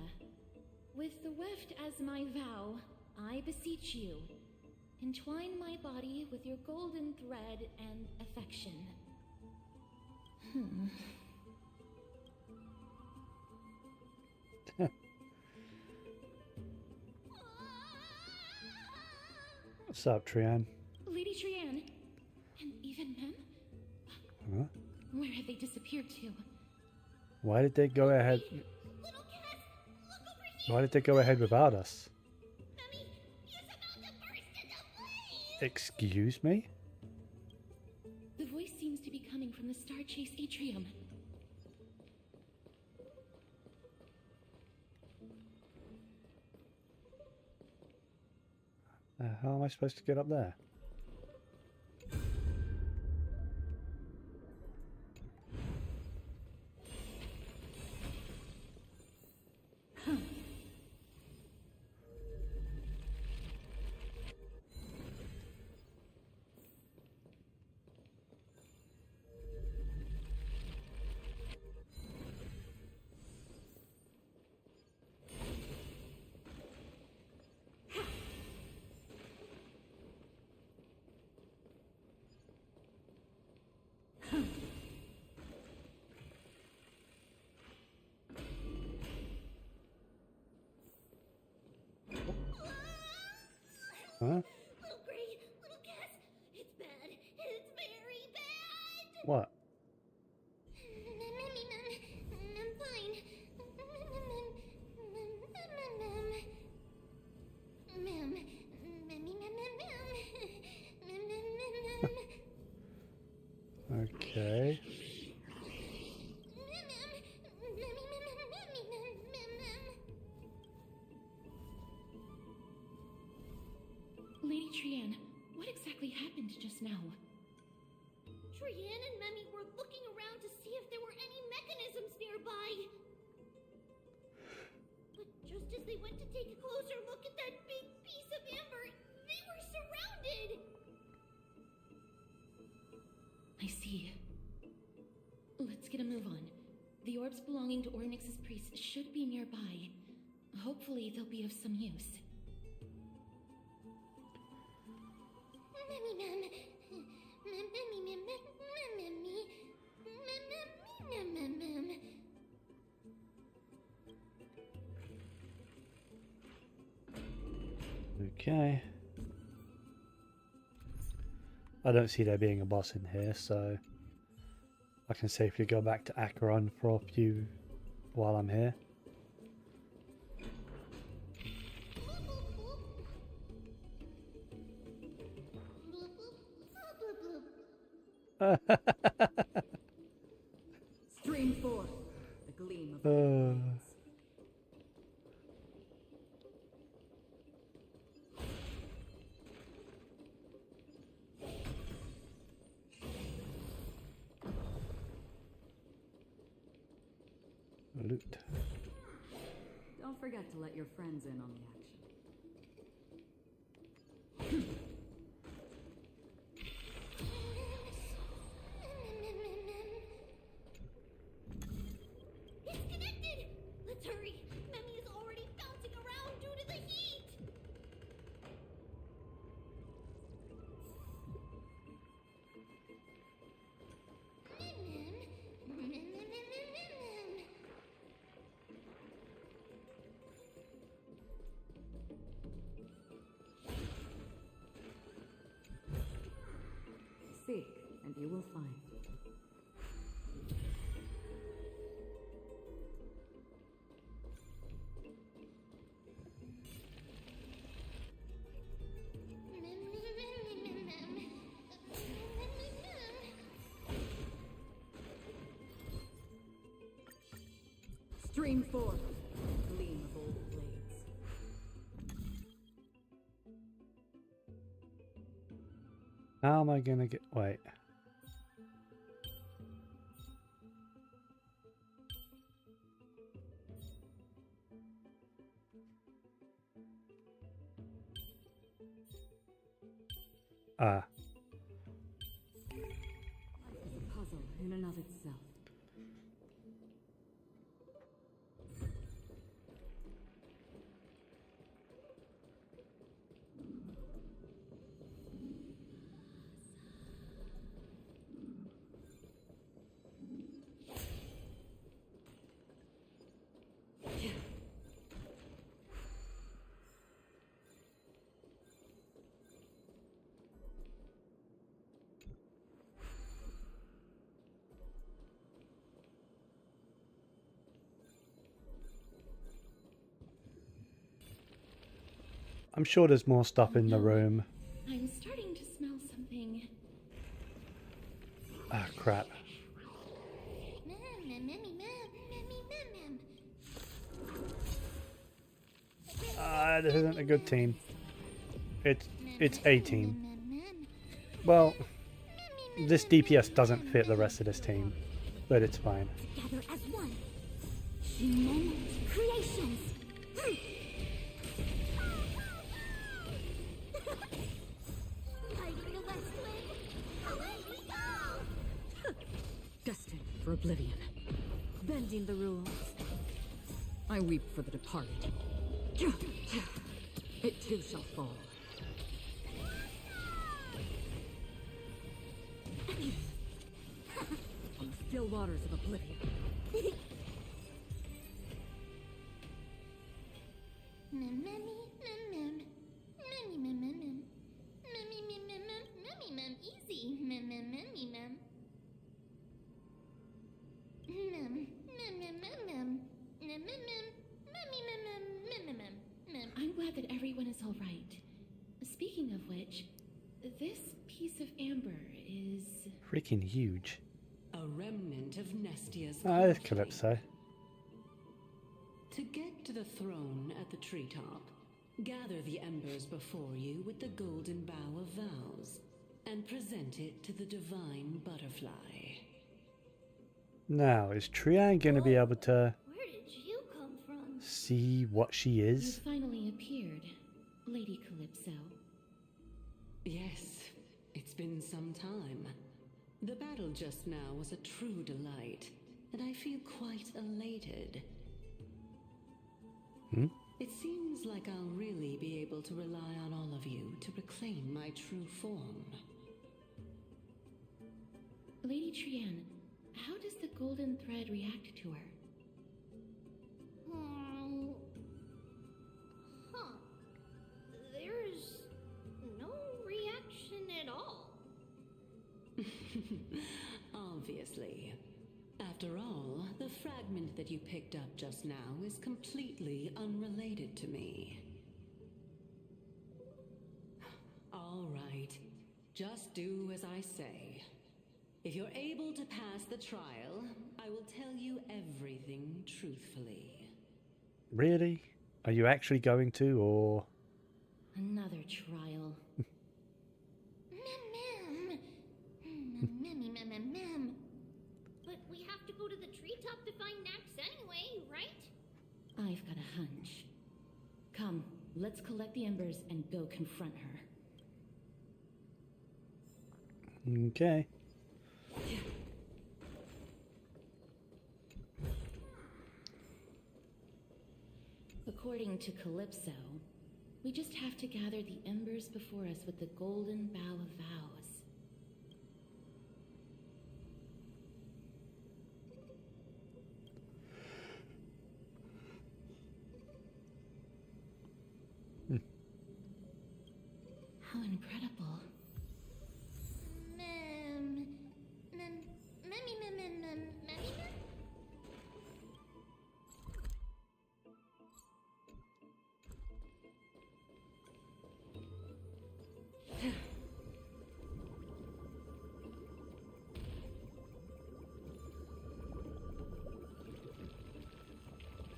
with the weft as my vow, I beseech you, entwine my body with your golden thread and affection. what's up, Trian? Lady Trian, and even Mem? Huh? Where have they disappeared to? Why did they go ahead? Little Cass, look over here! Why did they go ahead without us? Mummy, he's about to burst into flames! Excuse me? The voice seems to be coming from the Star Chase atrium. How am I supposed to get up there? Huh? Little Gray, little Cass, it's bad. It's very bad. What? Mummy, I'm fine. Okay. Lady Trian, what exactly happened just now? Trian and Memmy were looking around to see if there were any mechanisms nearby. But just as they went to take a closer look at that big piece of amber, they were surrounded. I see. Let's get a move on. The orbs belonging to Ornyx's priests should be nearby. Hopefully they'll be of some use. Okay. I don't see there being a boss in here, so I can safely go back to Acheron for a few while I'm here. Stream forth the gleam of blades. Loot. Don't forget to let your friends in on the action. It's connected! Let's hurry! Memmy is already bouncing around due to the heat! Seek, and you will find. Stream forth the gleam of old blades. How am I gonna get... Wait. Life is a puzzle, in and of itself. I'm sure there's more stuff in the room. I'm starting to smell something. Ah, crap. This isn't a good team. It's a team. Well, this DPS doesn't fit the rest of this team, but it's fine. Together as one. Human creations. Lighting the west wing. Away we go. Destined for oblivion. Bending the rules. I weep for the departed. It too shall fall. On the still waters of oblivion. Easy. I'm glad that everyone is all right. Speaking of which, this piece of amber is... Freaking huge. A remnant of Nestia's Ah, there's conflict. Calypso. To get to the throne at the treetop, gather the embers before you with the golden bough of vows, and present it to the divine butterfly. Now, is Trian going to be able to Where did you come from? see what she You is? finally appeared, Lady Calypso. Yes, it's been some time. The battle just now was a true delight, and I feel quite elated. It seems like I'll really be able to rely on all of you to reclaim my true form. Lady Trian, how does the golden thread react to her? Huh. There's no reaction at all. Obviously. After all, the fragment that you picked up just now is completely unrelated to me. All right. Just do as I say. If you're able to pass the trial, I will tell you everything truthfully. Really? Are you actually going to, or... Another trial. Mem. But we have to go to the treetop to find Nax anyway, right? I've got a hunch. Come, let's collect the embers and go confront her. Okay. According to Calypso, we just have to gather the embers before us with the golden bough of vows. How incredible.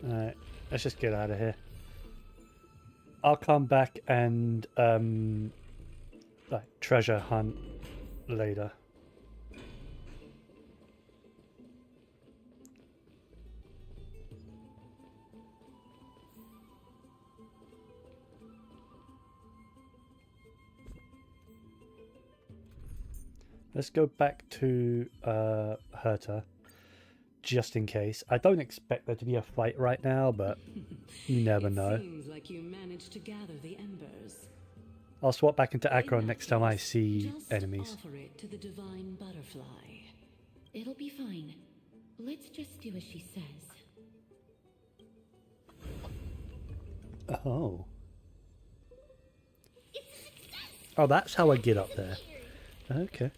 Alright, let's just get out of here. I'll come back and like treasure hunt later. Let's go back to hurt her, just in case. I don't expect there to be a fight right now, but you never know. It seems like you managed to gather the embers. I'll swap back into In Akron that next time I case, see just enemies. offer it to the divine butterfly. It'll be fine. Let's just do as she says. Oh. Oh, that's how I get up there. Okay.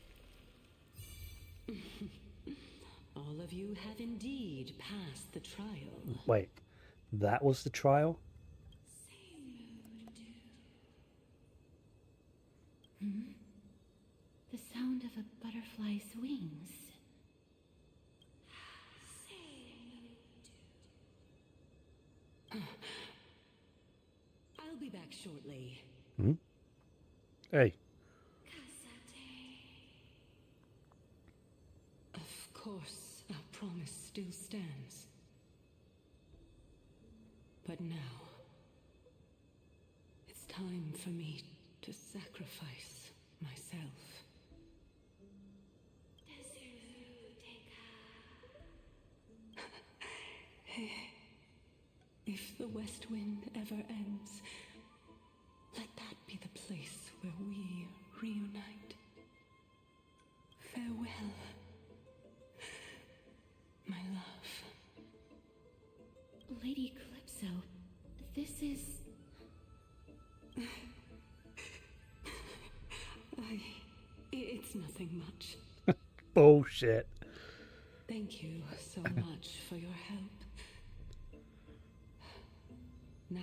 All of you have indeed passed the trial. Wait, that was the trial? The sound of a butterfly's wings. I'll be back shortly. Hmm? Hey. Of course, our promise still stands. But now, it's time for me to sacrifice myself. If the West Wind ever ends, let that be the place where we reunite. Farewell, my love. Lady Calypso, this is... It's nothing much. Bullshit. Thank you so much for your help. Now,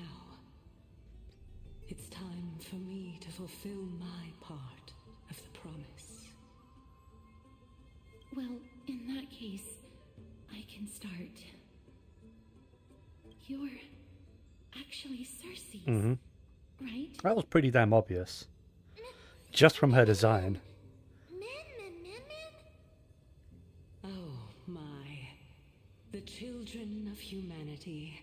it's time for me to fulfill my part of the promise. Well, in that case, I can start. You're actually Cersei's, right? That was pretty damn obvious. Just from her design. Oh my. The children of humanity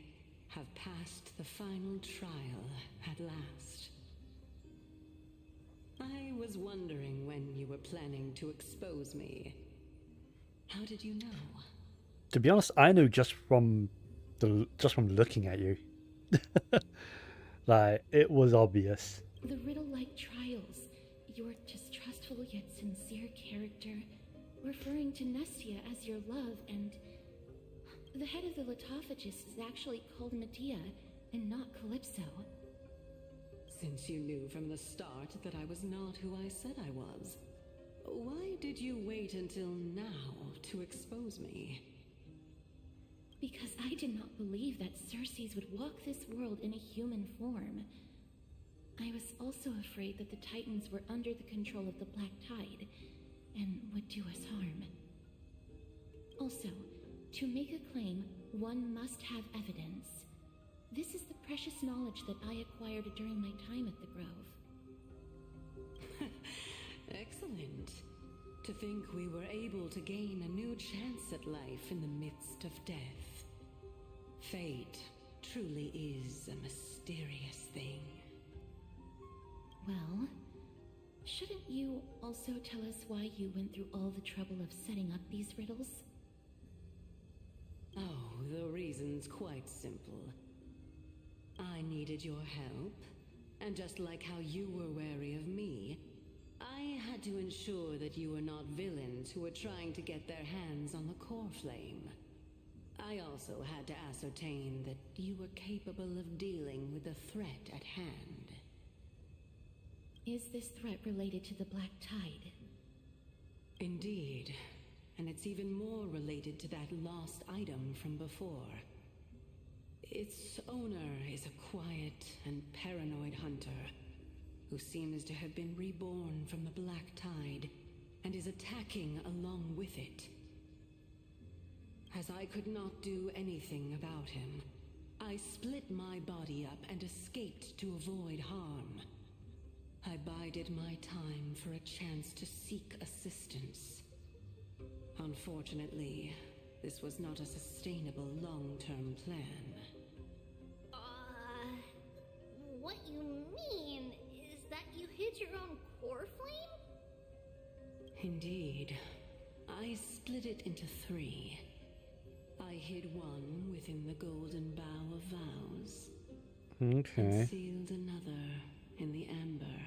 have passed the final trial at last. I was wondering when you were planning to expose me. How did you know? To be honest, I knew just from looking at you. Like, it was obvious. The riddle-like trials, your distrustful yet sincere character, referring to Nestia as your love, and the head of the Litophagists is actually called Medea and not Calypso. Since you knew from the start that I was not who I said I was, why did you wait until now to expose me? Because I did not believe that Cersei's would walk this world in a human form. I was also afraid that the Titans were under the control of the Black Tide and would do us harm. Also, to make a claim, one must have evidence. This is the precious knowledge that I acquired during my time at the Grove. Excellent. To think we were able to gain a new chance at life in the midst of death. Fate truly is a mysterious thing. Well, shouldn't you also tell us why you went through all the trouble of setting up these riddles? Oh, the reason's quite simple. I needed your help, and just like how you were wary of me, I had to ensure that you were not villains who were trying to get their hands on the core flame. I also had to ascertain that you were capable of dealing with the threat at hand. Is this threat related to the Black Tide? Indeed, and it's even more related to that lost item from before. Its owner is a quiet and paranoid hunter who seems to have been reborn from the Black Tide and is attacking along with it. As I could not do anything about him, I split my body up and escaped to avoid harm. I bided my time for a chance to seek assistance. Unfortunately, this was not a sustainable long-term plan. What you mean is that you hid your own core flame? Indeed. I split it into 3. I hid one within the golden bough of vows, Okay. and sealed another in the amber,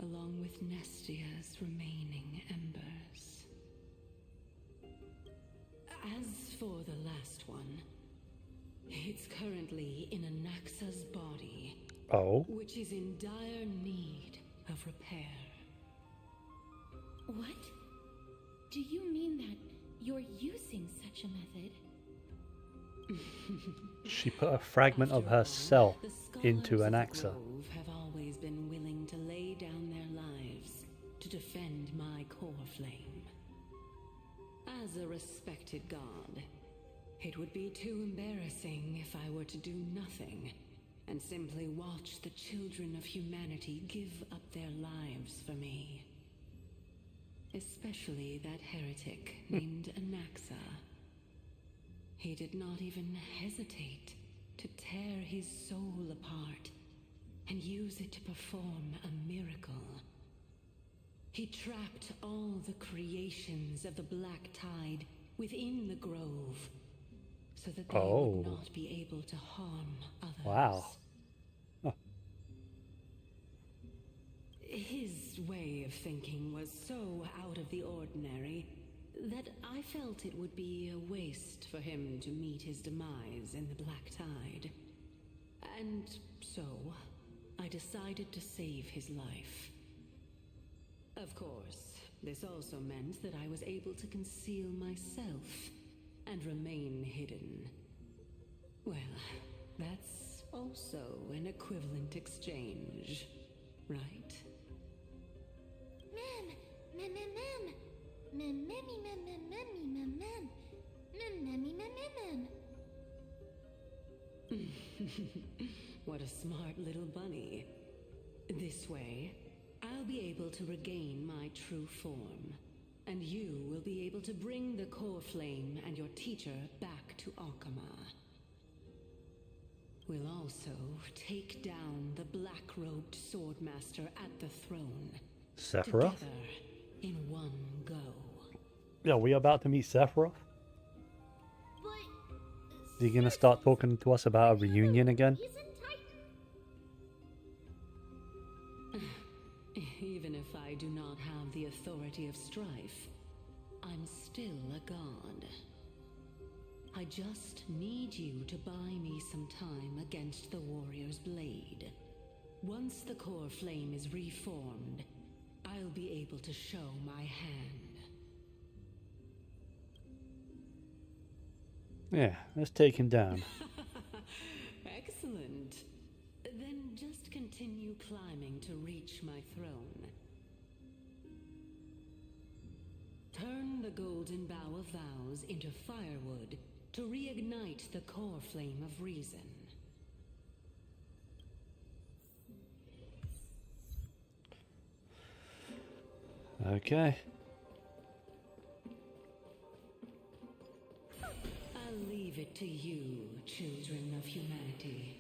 along with Nestia's remaining embers. As for the last one, it's currently in Anaxa's body, Oh. which is in dire need of repair. What? Do you mean that you're using such a method? She put a fragment of After all, herself the into scholars an of the axa. Grove have always been willing to lay down their lives to defend my core flame. As a respected god, it would be too embarrassing if I were to do nothing and simply watch the children of humanity give up their lives for me. Especially that heretic named Anaxa. He did not even hesitate to tear his soul apart and use it to perform a miracle. He trapped all the creations of the Black Tide within the Grove so that they would not be able to harm others. Wow. His way of thinking was so out of the ordinary that I felt it would be a waste for him to meet his demise in the Black Tide. And so, I decided to save his life. Of course, this also meant that I was able to conceal myself and remain hidden. Well, that's also an equivalent exchange, right? Mem, mem, mem, mem, mem, mem, mem, mem, mem, mem, mem, mem, mem, mem. What a smart little bunny. This way, I'll be able to regain my true form, and you will be able to bring the core flame and your teacher back to Arkama. We'll also take down the black-robed swordmaster at the throne. Sephiroth? Together in one go. Yeah, we about to meet Sephiroth? But Is he gonna start talking to us about a reunion again? he's in Titan. Even if I do not have the authority of strife, I'm still a god. I just need you to buy me some time against the warrior's blade. Once the core flame is reformed, I'll be able to show my hand. Yeah, let's take him down. Excellent. Then just continue climbing to reach my throne. Turn the golden bough of vows into firewood to reignite the core flame of reason. Okay. I'll leave it to you, children of humanity.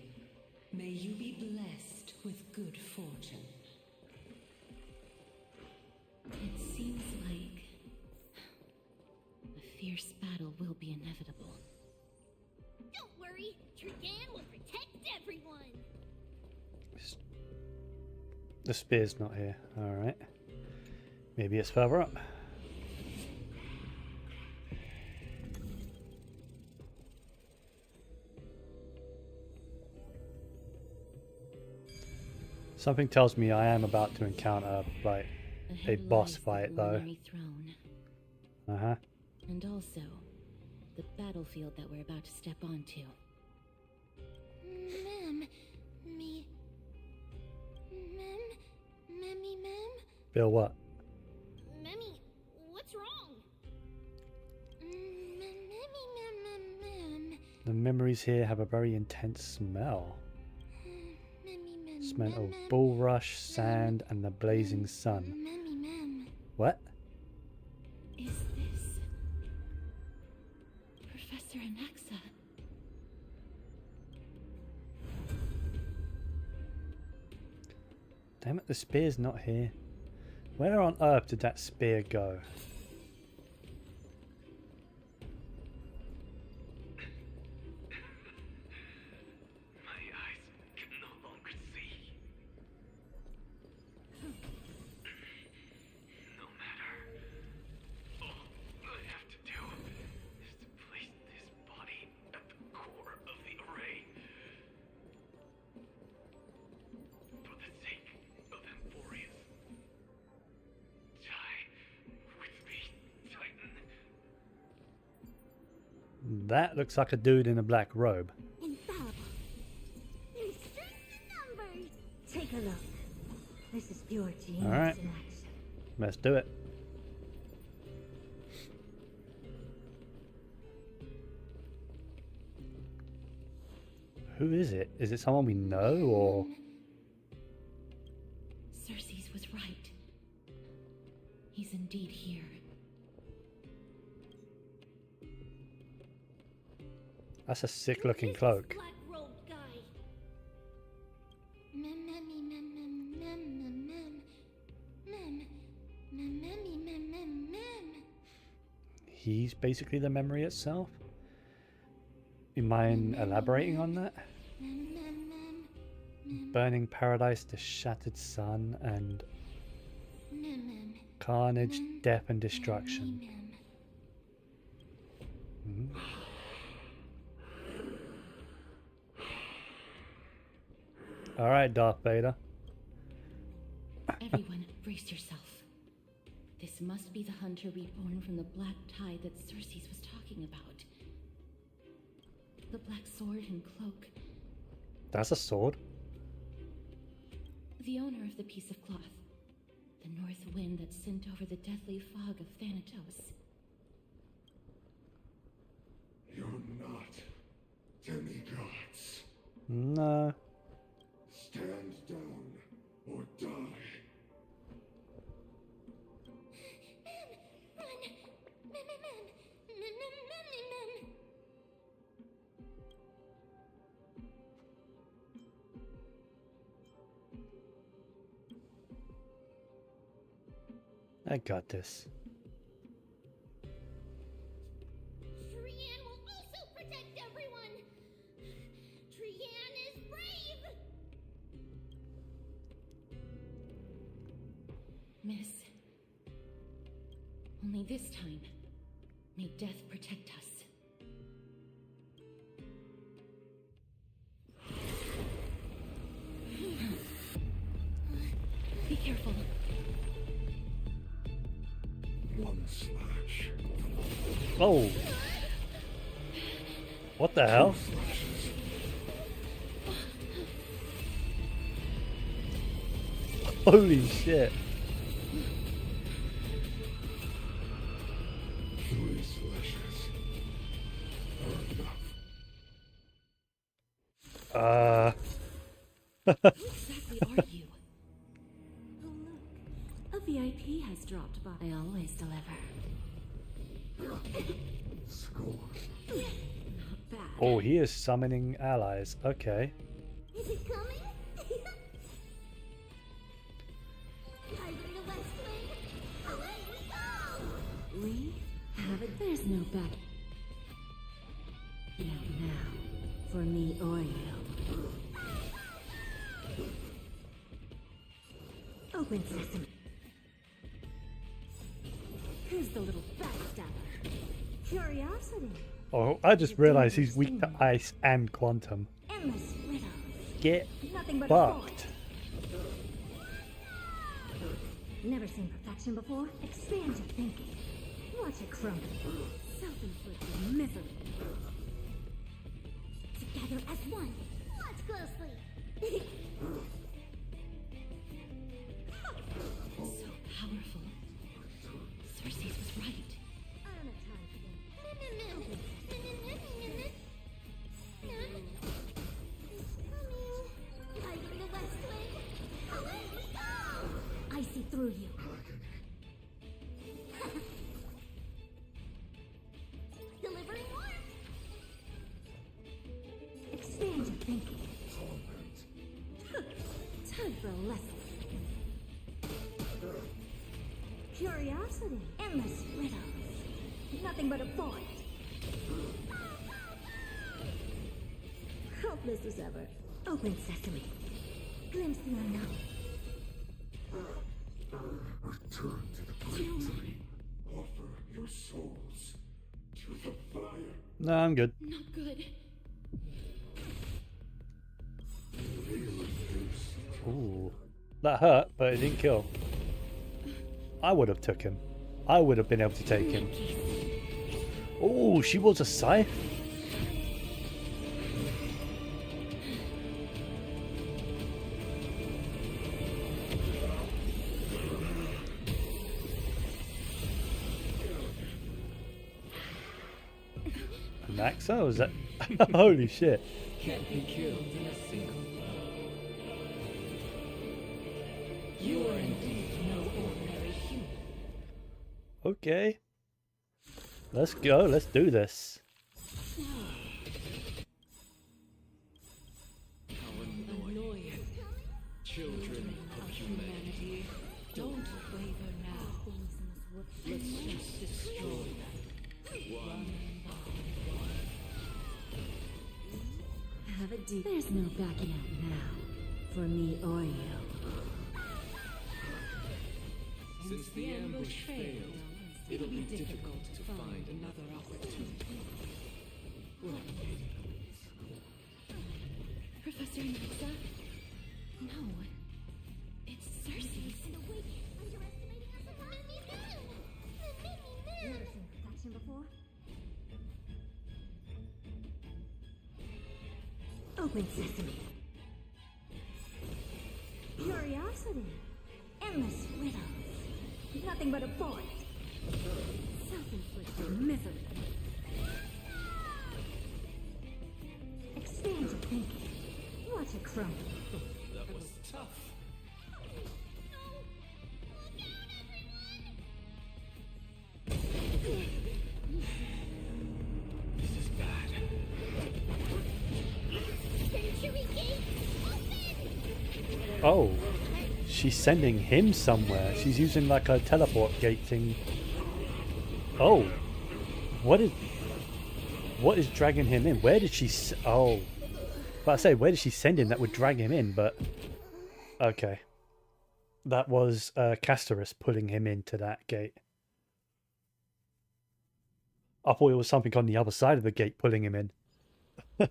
May you be blessed with good fortune. It seems like a fierce battle will be inevitable. Don't worry, Trigan will protect everyone. The spear's not here. Alright. Maybe it's further up. Something tells me I am about to encounter, like, a Ahead boss lies the fight, though. preliminary throne, Uh-huh. and also the battlefield that we're about to step onto. Mem, me, mem, memmy, mem, Bill, what? memmy, what's wrong? Memmy, mem, mem, mem, The memories here have a very intense smell. memmy, mem, Smell mem, of mem, bulrush, sand, and the blazing sun. memmy, mem. What? Is this Professor Anaxa? Damn it, the spear's not here. Where on earth did that spear go? That looks like a dude in a black robe. Infallible. There's strength in numbers. Take a look. This is pure genius All right. in action. Let's do it. Who is it? Is it someone we know or? Cersei's was right. He's indeed here. That's a sick looking Who is cloak. this black-robed guy? Mem, memmy, mem, mem, mem, mem, mem. Mem, mem, memmy, mem, mem, mem. He's basically the memory itself. You mind elaborating on that? Mem, mem, mem, mem, Burning paradise, the shattered sun, and mem, mem, carnage, mem, death, and destruction. mem, Mhm. All right, Darth Vader. Everyone, brace yourself. This must be the hunter reborn from the black tide that Cersei's was talking about. The black sword and cloak. That's a sword. The owner of the piece of cloth. The north wind that sent over the deathly fog of Thanatos. You're not demigods. No. Stand down or die. Run! Mem, mem, mem, mem, mem, mem, mem. I got this. Trian will also protect everyone. Trian is brave. Miss. Only this time, may death protect us. Be careful. One slash. Oh. What the hell? Slashes. Holy shit. 3 slashes are enough. Who exactly are you? Oh look, a VIP has dropped by. I always deliver. Score. Not bad. Oh, he is summoning allies. Okay. Is it coming? Hide in the west wing. Away we go! We have it. There's no back. Now, for me or you. Open sesame. Who's the little backstabber? Curiosity. Oh, I just realized he's weak to ice and quantum. Endless riddles. Get Nothing but fucked. Never seen perfection before? Expand your thinking. Watch it crumble. Self-inflicted misery. Together as one. Watch closely. So powerful. Cersei's was right. I don't have time for that. Mem, mem, mem. Mem, mem, mem, mem, mem. Mem. It's coming. Hide in the west wing. Away we go! I see through you. Delivering more. Expand your thinking. Time for a lesson. Curiosity. Endless riddles. Nothing but a point. Hopeless as ever. Open sesame. Glimpse the unknown. Return to the great tree. Offer your souls to the fire. No, I'm good. Not good. Ooh. That hurt, but it didn't kill. I would have took him. I would have been able to take him. Oh, she was a scythe? Naxa? Was that? Holy shit! Can't be killed in a single blow. You are indeed no ordinary human. Okay, let's go. Let's do this. How annoying. Children of humanity. Don't waver now. Let's just destroy them. One Have a deep. There's no backing out now. For me or you. Since the ambush failed, it'll be difficult to find another opportunity. What a pity. Professor Naxa? No. It's Cersei. Never seen perfection before? Open sesame. Curiosity. Endless riddles. Nothing but a void. Self-inflicted misery. Expand your thinking. Watch it crumble. That was tough. This is bad. Century Gate, open! Oh, she's sending him somewhere. She's using like a teleport gate thing. Oh, what is dragging him in? Where did she? Oh, but I say, where did she send him that would drag him in? But okay, that was Castorus pulling him into that gate. I thought it was something on the other side of the gate pulling him in. Phew.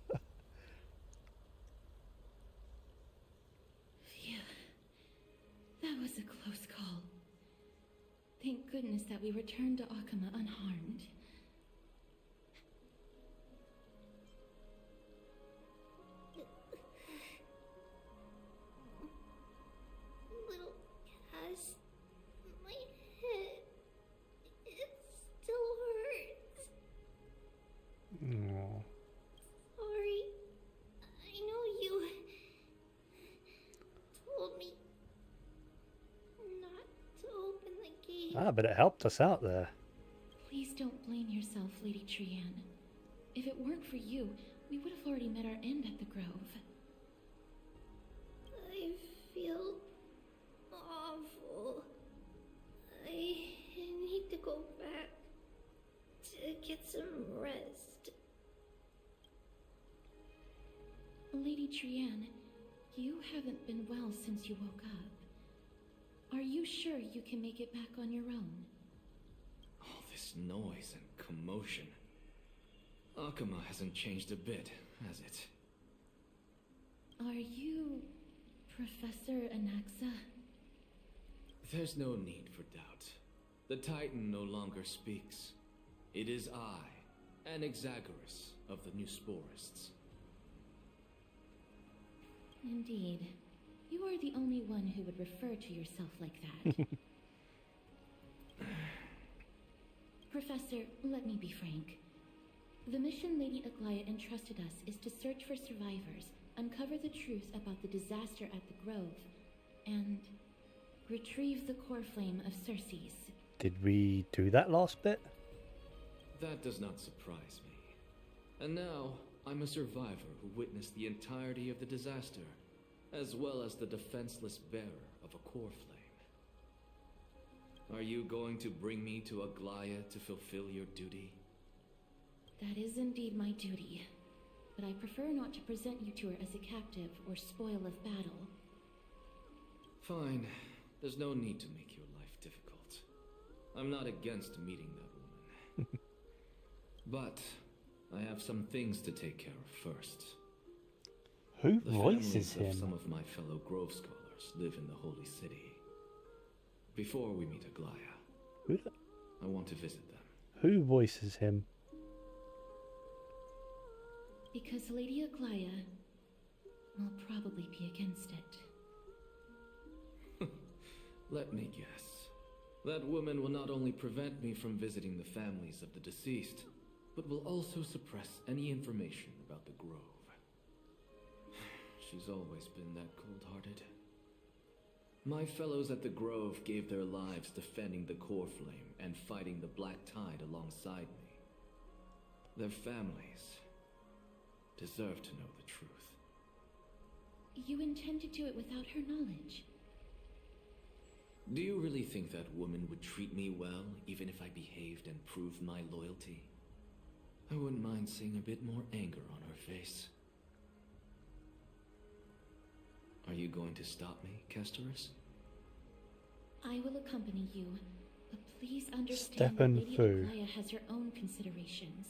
That was a close call. Thank goodness that we returned to Akama unharmed. Little Cass, my head, it still hurts. Oh. Sorry, I know you told me not to open the gate. Ah, but it helped us out there. Please don't blame yourself, Lady Trianne. If it weren't for you, we would have already met our end at the Grove. I feel awful. I need to go back to get some rest. Lady Trianne, you haven't been well since you woke up. Are you sure you can make it back on your own? All this noise and commotion. Akama hasn't changed a bit, has it? Are you Professor Anaxa? There's no need for doubt. The Titan no longer speaks. It is I, Anaxagoras of the New Sporists. Indeed. You are the only one who would refer to yourself like that. Professor, let me be frank. The mission Lady Aglaya entrusted us is to search for survivors, uncover the truth about the disaster at the Grove, and retrieve the core flame of Cersei's. Did we do that last bit? That does not surprise me. And now, I'm a survivor who witnessed the entirety of the disaster, as well as the defenseless bearer of a core flame. Are you going to bring me to Aglaya to fulfill your duty? That is indeed my duty, but I prefer not to present you to her as a captive or spoil of battle. Fine. There's no need to make your life difficult. I'm not against meeting that woman. But I have some things to take care of first. Who The voices families of him? some of my fellow Grove scholars live in the Holy City. Before we meet Aglaya, Who, the- I want to visit them. who voices him? Because Lady Aglaya will probably be against it. Let me guess. That woman will not only prevent me from visiting the families of the deceased, but will also suppress any information about the Grove. She's always been that cold-hearted. My fellows at the Grove gave their lives defending the Core Flame and fighting the Black Tide alongside me. Their families deserve to know the truth. You intend to do it without her knowledge? Do you really think that woman would treat me well, even if I behaved and proved my loyalty? I wouldn't mind seeing a bit more anger on her face. Are you going to stop me, Kesterus? I will accompany you, but please understand Stefan that Lady Fu. Aglaya has her own considerations.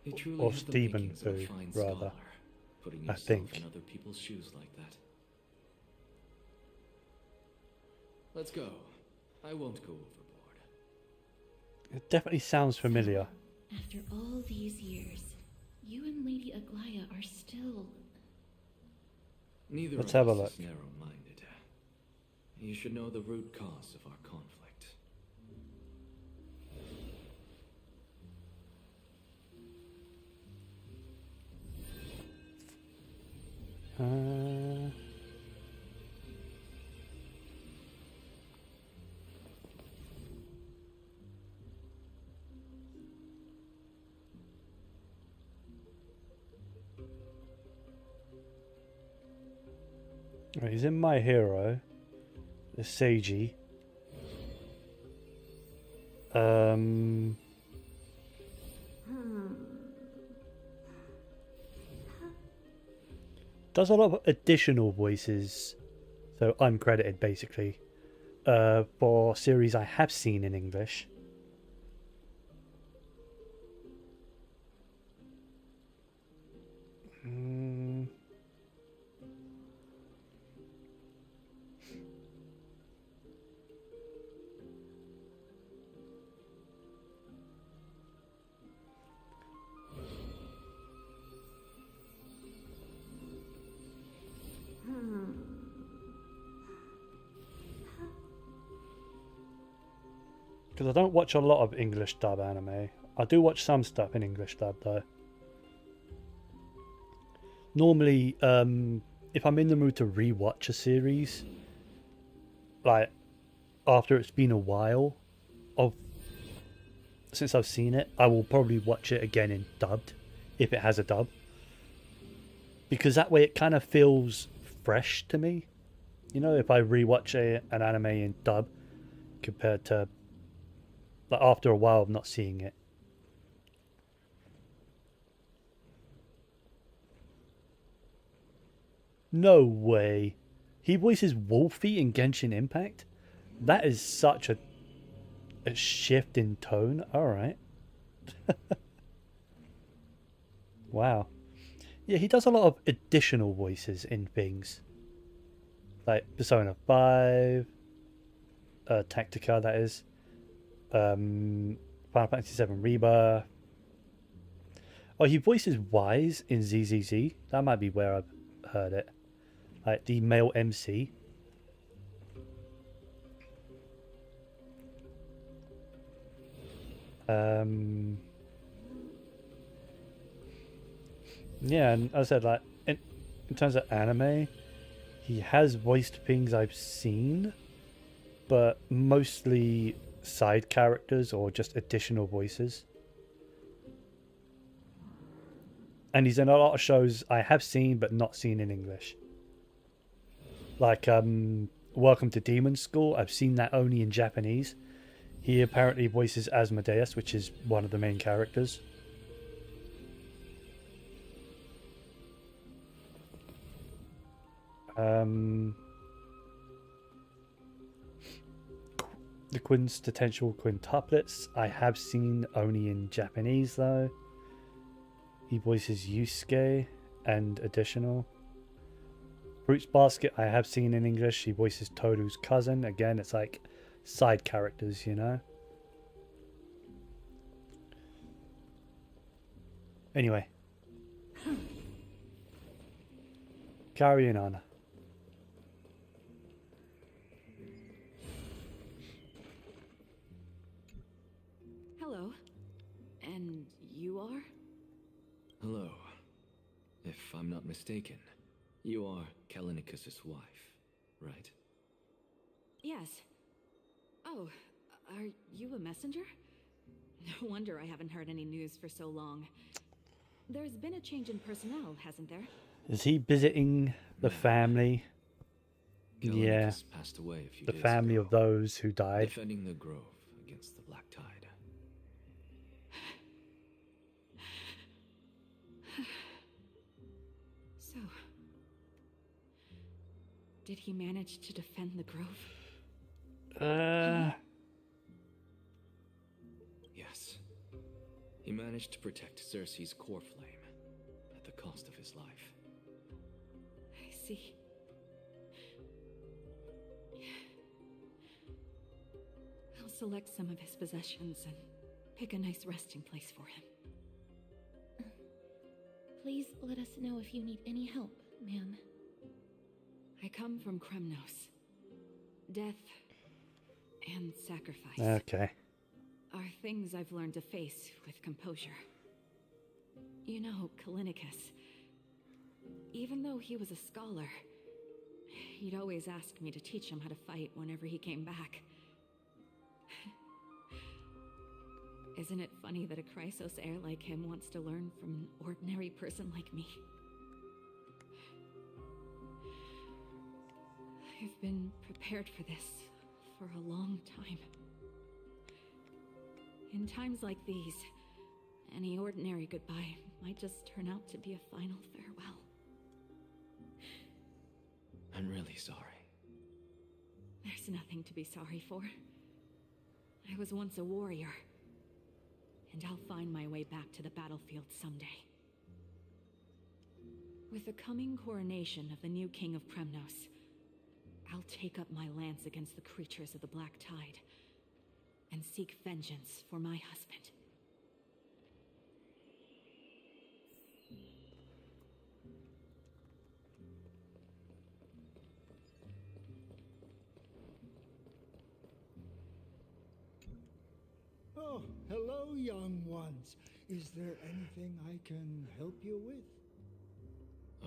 He truly Or has the Stephen makings of a Fu, fine rather. scholar, putting I yourself think. in other people's shoes like that. Let's go. I won't go overboard. It definitely sounds familiar. So, after all these years, you and Lady Aglaya are still... Neither Let's of have a us look. is narrow-minded. You should know the root cause of our conflict. Right, he's in My Hero. The Seiji. Does a lot of additional voices, so uncredited basically, for series I have seen in English. Because I don't watch a lot of English dub anime. I do watch some stuff in English dub though. Normally, if I'm in the mood to rewatch a series, like after it's been a while since I've seen it, I will probably watch it again in dubbed, if it has a dub. Because that way it kind of feels fresh to me. You know, if I rewatch an anime in dub compared to like after a while of not seeing it. No way. He voices Wolfie in Genshin Impact? That is such a shift in tone. Alright. Wow. Yeah, he does a lot of additional voices in things. Like Persona 5, Tactica, that is. Final Fantasy VII Rebirth. Oh, he voices Wise in ZZZ. That might be where I've heard it. Like the male MC. Yeah, and as I said, like in terms of anime, he has voiced things I've seen, but mostly side characters or just additional voices. And he's in a lot of shows I have seen but not seen in English. Like Welcome to Demon School, I've seen that only in Japanese. He apparently voices Asmodeus, which is one of the main characters. The Quintessential Quintuplets I have seen only in Japanese though. He voices Yusuke and additional. Fruits Basket I have seen in English. He voices Toru's cousin. Again, it's like side characters, you know. Anyway. Carrying on. Hello. If I'm not mistaken, you are Kalinicus's wife, right? Yes. Oh, are you a messenger? No wonder I haven't heard any news for so long. There's been a change in personnel, hasn't there? Is he visiting the family? Yeah, Kalinicus passed away a few the days family ago, of those who died. defending the grove against the Black Tide. So, did he manage to defend the grove? Yes. He managed to protect Cersei's core flame at the cost of his life. I see. I'll select some of his possessions and pick a nice resting place for him. Please let us know if you need any help, ma'am. I come from Kremnos. Death and sacrifice Okay. are things I've learned to face with composure. You know, Kalinicus, even though he was a scholar, he'd always ask me to teach him how to fight whenever he came back. Isn't it funny that a Chrysos heir like him wants to learn from an ordinary person like me? I've been prepared for this for a long time. In times like these, any ordinary goodbye might just turn out to be a final farewell. I'm really sorry. There's nothing to be sorry for. I was once a warrior, and I'll find my way back to the battlefield someday. With the coming coronation of the new king of Kremnos, I'll take up my lance against the creatures of the Black Tide and seek vengeance for my husband. Oh, hello, young ones. Is there anything I can help you with?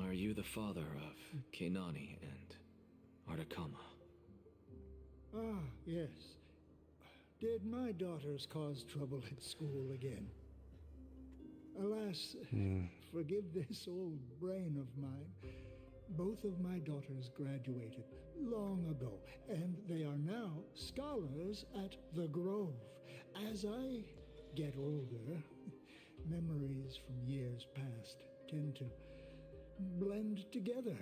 Are you the father of Kenani and Artakama? Ah, yes. Did my daughters cause trouble at school again? Alas, forgive this old brain of mine. Both of my daughters graduated long ago, and they are now scholars at the Grove. As I get older, memories from years past tend to blend together.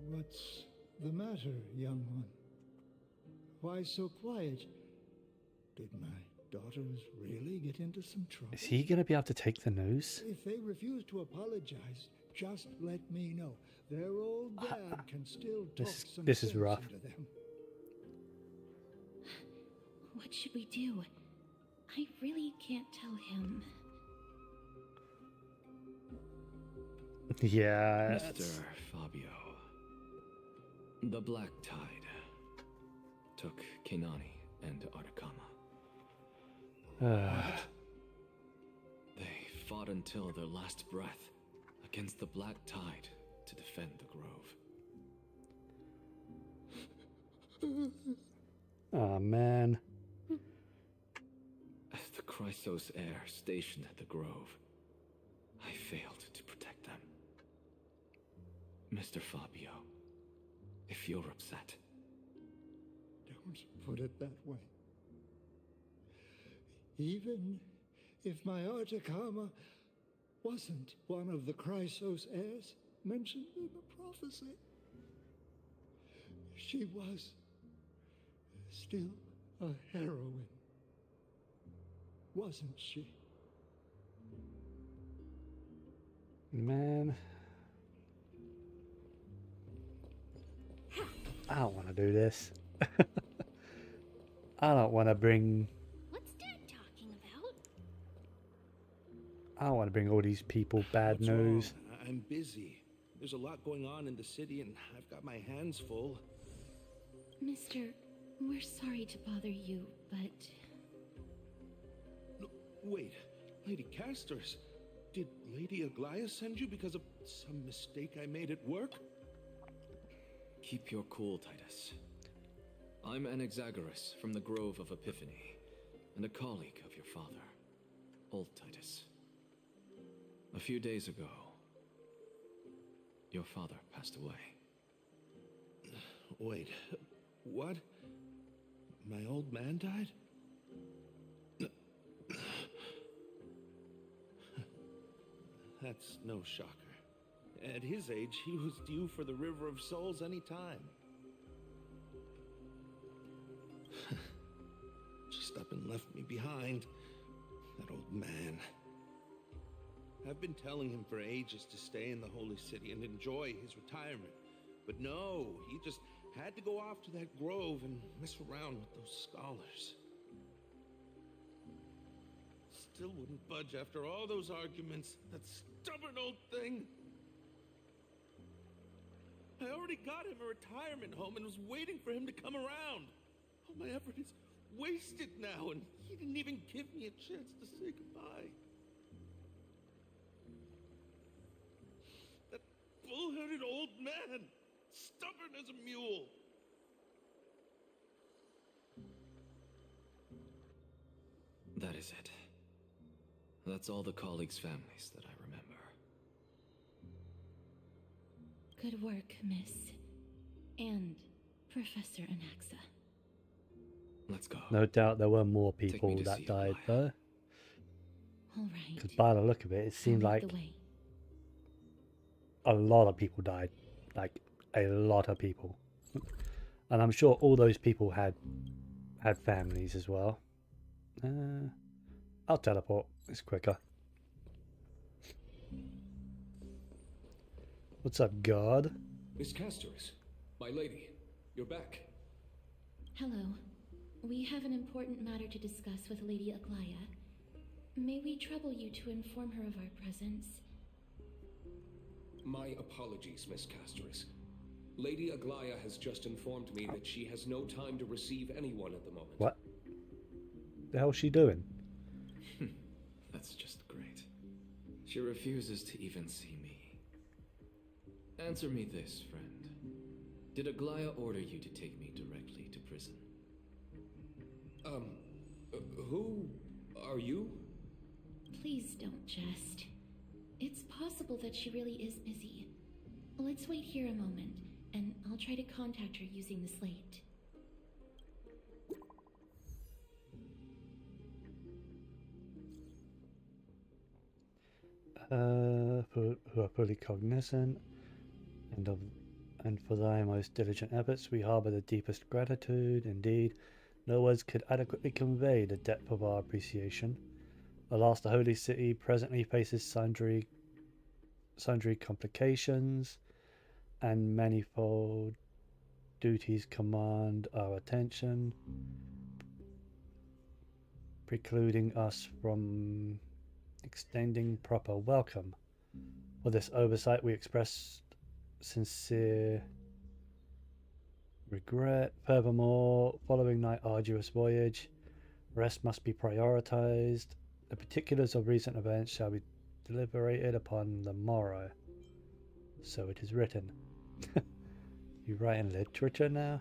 What's the matter, young one? Why so quiet? Did my daughters really get into some trouble? Is he going to be able to take the news? If they refuse to apologize, just let me know. Their old dad can still talk some this is sense rough. into them. What should we do? I really can't tell him. Yeah. Mr. Fabio. The Black Tide took Kenani and Artakama. They fought until their last breath against the Black Tide to defend the Grove. Oh, man. As the Chrysos heir stationed at the Grove, I failed to protect them. Mr. Fabio, if you're upset. Don't put it that way. Even if my Artakama wasn't one of the Chrysos heirs mentioned in the prophecy, she was still a heroine, wasn't she? Man. I don't want to do this. I don't want to bring... What's Dad talking about? I don't want to bring all these people bad What's news. wrong? I'm busy. There's a lot going on in the city, and I've got my hands full. Mister, we're sorry to bother you, but... Wait, Lady Castor's. Did Lady Aglaia send you because of some mistake I made at work? Keep your cool, Titus. I'm Anaxagoras from the Grove of Epiphany, and a colleague of your father, Old Titus. A few days ago, your father passed away. Wait, what? My old man died? That's no shocker. At his age, he was due for the River of Souls any time. Just up and left me behind. That old man. I've been telling him for ages to stay in the Holy City and enjoy his retirement. But no, he just had to go off to that grove and mess around with those scholars. Still wouldn't budge after all those arguments. That stubborn old thing. I already got him a retirement home and was waiting for him to come around. All my effort is wasted now, and he didn't even give me a chance to say goodbye. That bull-headed old man, stubborn as a mule. That is it. That's all the colleagues' families that I remember. Good work, Miss. And Professor Anaxa. Let's go. No doubt there were more me people to that see died, Aglaia. though. All right. Because by the look of it, it seemed I'll lead like the way. a lot of people died. Like, a lot of people. And I'm sure all those people had families as well. I'll teleport. It's quicker. What's up, God? Miss Castor's, my lady, you're back. Hello. We have an important matter to discuss with Lady Aglaia. May we trouble you to inform her of our presence? My apologies, Miss Castor's. Lady Aglaia has just informed me that she has no time to receive anyone at the moment. What the hell's she doing? That's just great. She refuses to even see me. Answer me this, friend. Did Aglaia order you to take me directly to prison? Who are you? Please don't jest. It's possible that she really is busy. Let's wait here a moment, and I'll try to contact her using the slate. Who are fully cognizant, and for thy most diligent efforts we harbour the deepest gratitude. Indeed, no words could adequately convey the depth of our appreciation. Alas, the Holy City presently faces sundry complications, and manifold duties command our attention, precluding us from extending proper welcome. For this oversight we express sincere regret. Furthermore, following thy arduous voyage, rest must be prioritized. The particulars of recent events shall be deliberated upon the morrow. So it is written. You writing literature now?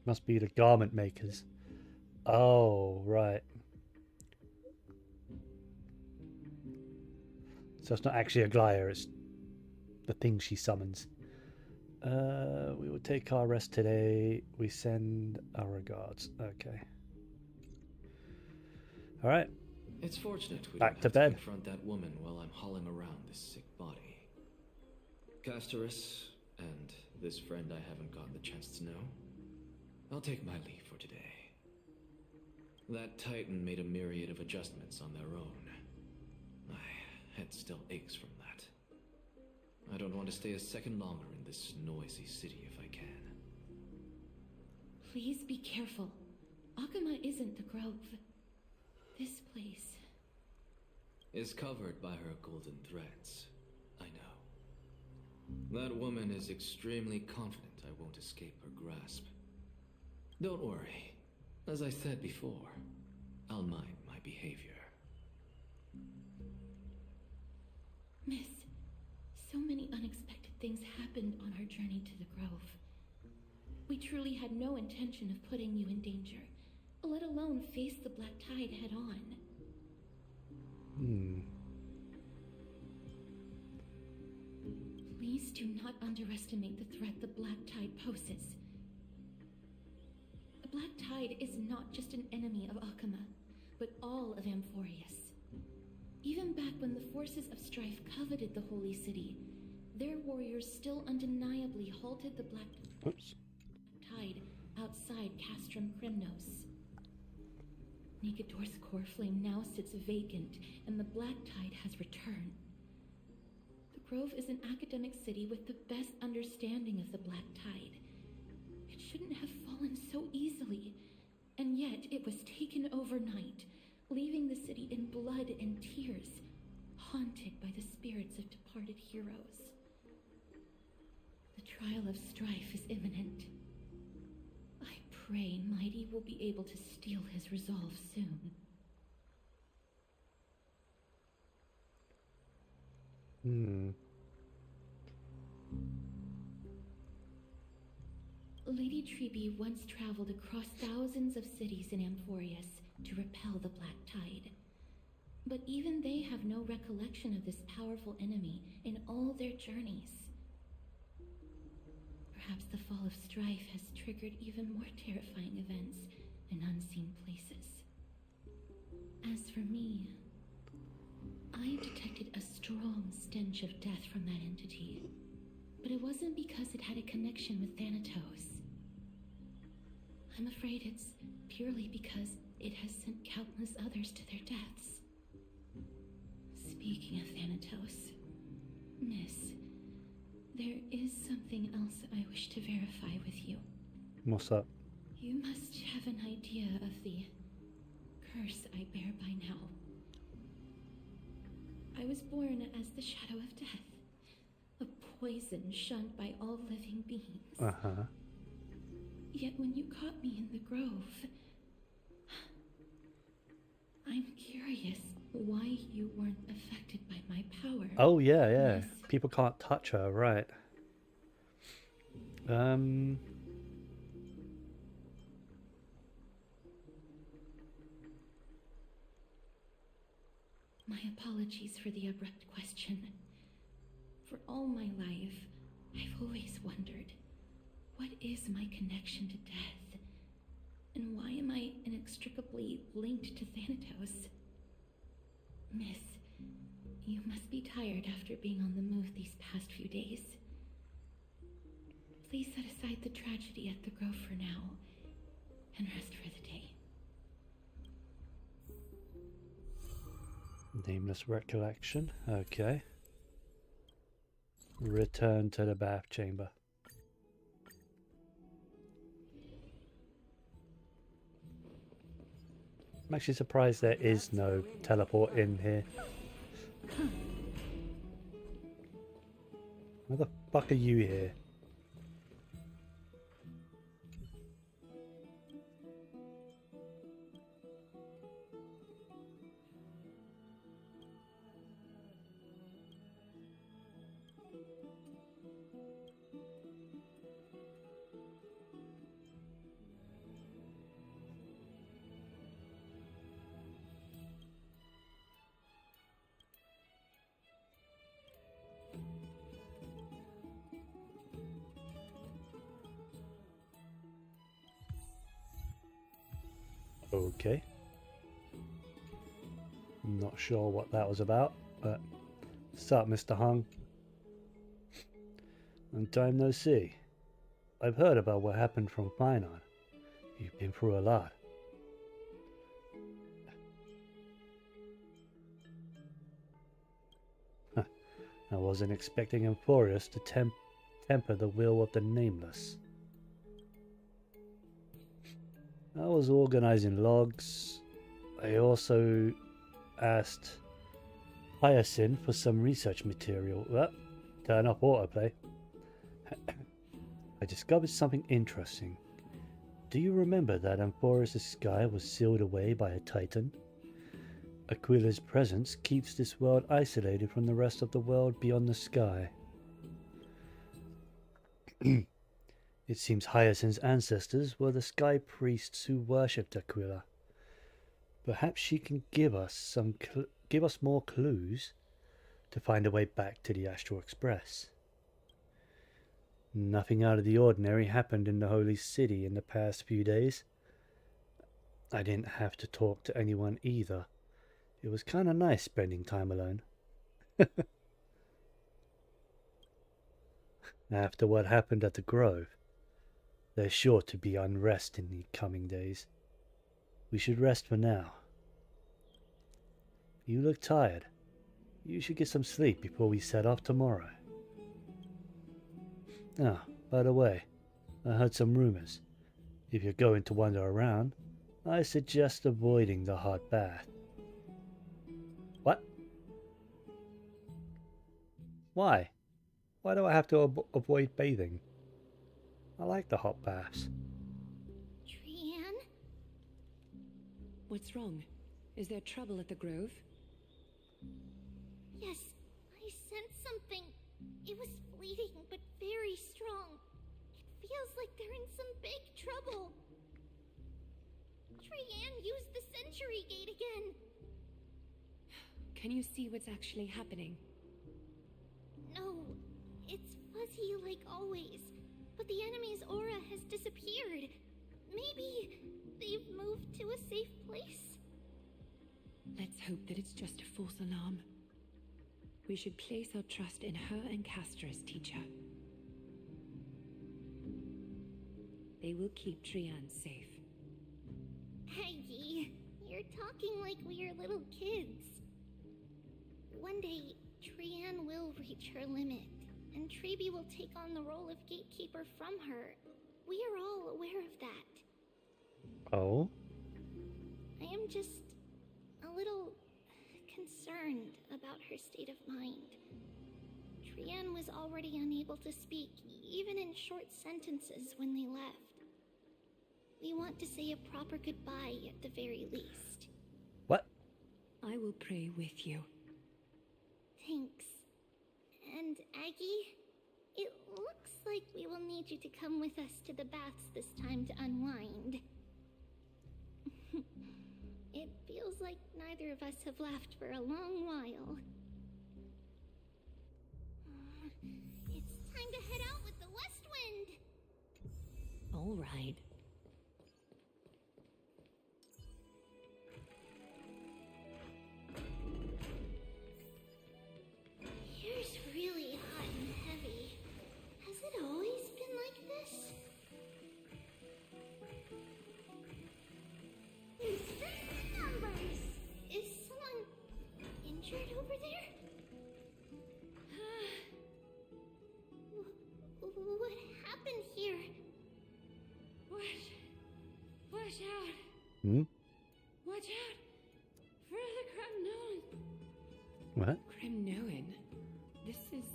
Must be the garment makers. Oh, right. So it's not actually Aglaia, it's the thing she summons. We will take our rest today. We send our regards. Okay. Alright. It's fortunate we Back don't to have bed. to confront that woman while I'm hauling around this sick body. Castorus, and this friend I haven't gotten the chance to know, I'll take my leave for today. That Titan made a myriad of adjustments on their own. My head still aches from that. I don't want to stay a second longer in this noisy city if I can. Please be careful. Akuma isn't the grove. This place is covered by her golden threads. I know. That woman is extremely confident I won't escape her grasp. Don't worry. As I said before, I'll mind my behavior. Miss, so many unexpected things happened on our journey to the Grove. We truly had no intention of putting you in danger, let alone face the Black Tide head on. Please do not underestimate the threat the Black Tide poses. The Black Tide is not just an enemy of Akama, but all of Amphorius. Even back when the forces of strife coveted the Holy City, their warriors still undeniably halted the Black Tide outside Castrum Krymnos. Nigador's core flame now sits vacant, and the Black Tide has returned. The Grove is an academic city with the best understanding of the Black Tide. It shouldn't have fallen so easily, and yet it was taken overnight, leaving the city in blood and tears, haunted by the spirits of departed heroes. The trial of strife is imminent. I pray Mighty will be able to steal his resolve soon. Lady Treeby once traveled across thousands of cities in Amphorius to repel the Black Tide. But even they have no recollection of this powerful enemy in all their journeys. Perhaps the fall of strife has triggered even more terrifying events in unseen places. As for me, I detected a strong stench of death from that entity, but it wasn't because it had a connection with Thanatos. I'm afraid it's purely because it has sent countless others to their deaths. Speaking of Thanatos, Miss, there is something else I wish to verify with you. What's that? You must have an idea of the curse I bear by now. I was born as the shadow of death, a poison shunned by all living beings. Yet when you caught me in the grove, I'm curious why you weren't affected by my power. Oh yeah, yeah. Yes. People can't touch her, right? My apologies for the abrupt question. For all my life, I've always wondered, what is my connection to death? And why am I inextricably linked to Thanatos? Miss, you must be tired after being on the move these past few days. Please set aside the tragedy at the Grove for now, and rest for the day. Nameless recollection. Okay. Return to the bath chamber. I'm actually surprised there is no teleport in here. Why the fuck are you here? Okay. Not sure what that was about, but what's up, Mr. Hung? Long time no see. I've heard about what happened from Kleinon. You've been through a lot. I wasn't expecting Amphorius to temper the will of the Nameless. I was organizing logs. I also asked Hyacinth for some research material. Turn off autoplay. I discovered something interesting. do you remember that Amphoris' sky was sealed away by a titan? Aquila's presence keeps this world isolated from the rest of the world beyond the sky. It seems Hyacinth's ancestors were the sky priests who worshipped Aquila. Perhaps she can give us more clues to find a way back to the Astral Express. Nothing out of the ordinary happened in the Holy City in the past few days. I didn't have to talk to anyone either. It was kind of nice spending time alone. After what happened at the Grove, there's sure to be unrest in the coming days. We should rest for now. You look tired. You should get some sleep before we set off tomorrow. Ah, by the way, I heard some rumors. If you're going to wander around, I suggest avoiding the hot bath. What? Why? Why do I have to avoid bathing? I like the hot baths. Trianne? What's wrong? Is there trouble at the Grove? Yes, I sensed something. It was fleeting, but very strong. It feels like they're in some big trouble. Trianne used the Century Gate again. Can you see what's actually happening? No, it's fuzzy like always. But the enemy's aura has disappeared. Maybe they've moved to a safe place? Let's hope that it's just a false alarm. We should place our trust in her and Castra's teacher. They will keep Trianne safe. Aggie, you're talking like we are little kids. One day, Trianne will reach her limit, and Treeby will take on the role of gatekeeper from her. We are all aware of that. Oh? I am just a little concerned about her state of mind. Trianne was already unable to speak, even in short sentences when they left. We want to say a proper goodbye at the very least. What? I will pray with you. Thanks. And Aggie, it looks like we will need you to come with us to the baths this time to unwind. It feels like neither of us have laughed for a long while. It's time to head out with the west wind! All right. Here's really hot and heavy. Has it always been like this? Strange numbers! Is someone injured over there? What happened here? Watch out! Hmm? Watch out! For the Kremnoan! What? Kremnoan? This is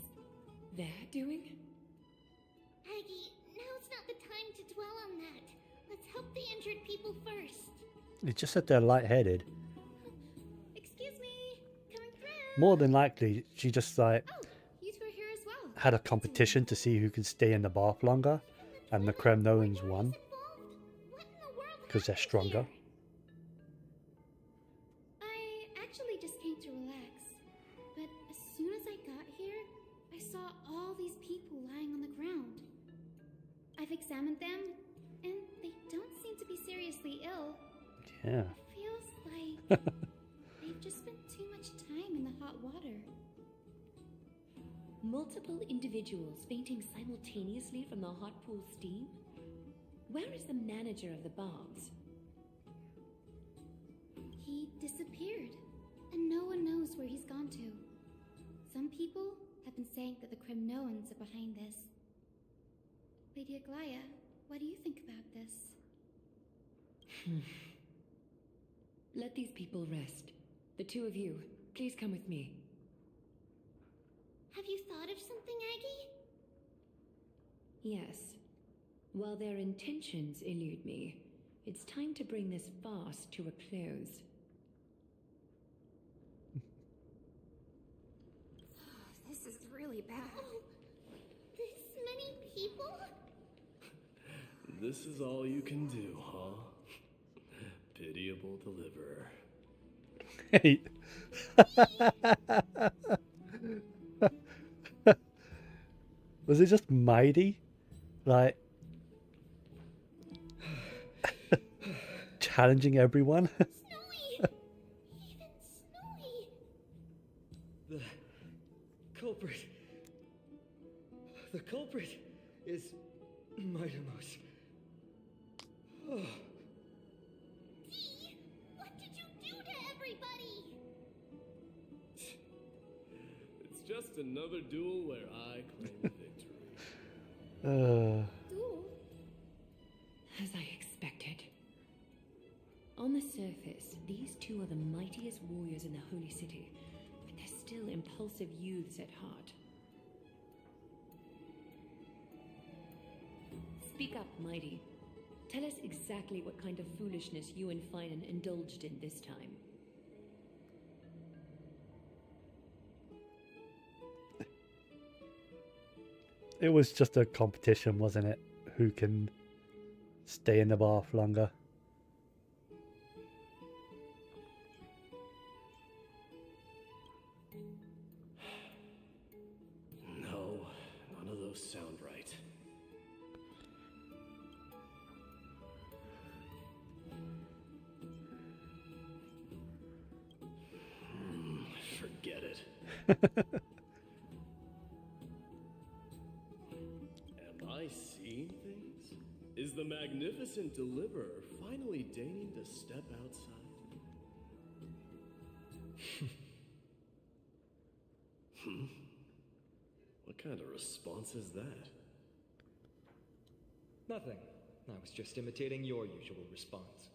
their doing? Aggie, now's not the time to dwell on that. Let's help the injured people first. It's just that they're lightheaded. Excuse me, coming through. More than likely, she just like Oh, you two are here as well. had a competition to see who could stay in the bath longer, and the Kremnoans won What in the world because they're happened stronger. here? I actually just came to relax, but as soon as I got here, I saw all these people lying on the ground. I've examined them, and they don't seem to be seriously ill. Yeah. It feels like they've just spent too much time in the hot water. Multiple individuals fainting simultaneously from the hot pool steam? Where is the manager of the baths? He disappeared, and no one knows where he's gone to. Some people have been saying that the Kremnoans are behind this. Lady Aglaya, what do you think about this? Let these people rest. The two of you, please come with me. Have you thought of something, Aggie? Yes. While their intentions elude me, it's time to bring this farce to a close. This is really bad. Oh, this many people? This is all you can do, huh? Pitiable deliverer. Hey. Was it just mighty? Like challenging everyone? Snowy! Even Snowy! The culprit. The culprit is Mightimos. Oh. Dee, what did you do to everybody? It's just another duel where I claim victory. Duel? As I expected. On the surface, these two are the mightiest warriors in the Holy City, but they're still impulsive youths at heart. Speak up, Mighty. Tell us exactly what kind of foolishness you and Finan indulged in this time. It was just a competition, wasn't it? Who can stay in the bath longer? No, none of those sound right. Forget it. Am I seeing things? Is the magnificent deliverer finally deigning to step outside? What kind of response is that? Nothing. I was just imitating your usual response.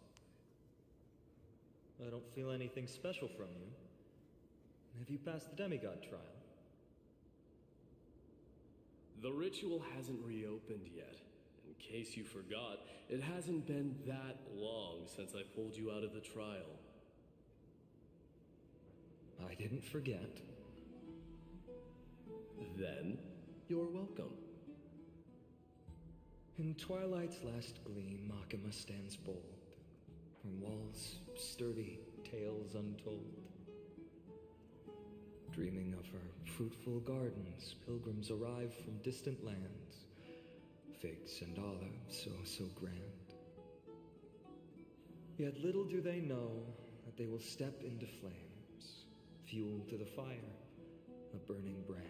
I don't feel anything special from you. Have you passed the demigod trial? The ritual hasn't reopened yet. In case you forgot, it hasn't been that long since I pulled you out of the trial. I didn't forget. Then, you're welcome. In twilight's last gleam, Makima stands bold. Her walls sturdy, tales untold. Dreaming of her fruitful gardens, pilgrims arrive from distant lands. Figs and olives, so grand. Yet little do they know that they will step into flames, fuel to the fire, a burning brand.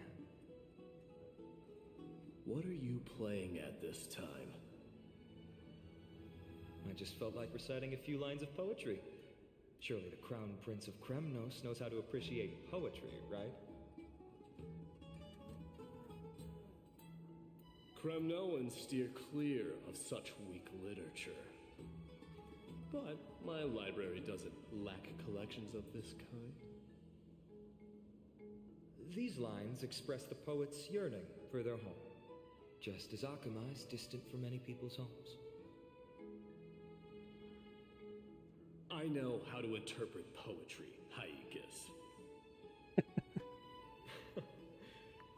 What are you playing at this time? I just felt like reciting a few lines of poetry. Surely the Crown Prince of Kremnos knows how to appreciate poetry, right? Kremnoans steer clear of such weak literature. But my library doesn't lack collections of this kind. These lines express the poet's yearning for their home, just as Akuma is distant from many people's homes. I know how to interpret poetry, Haikis.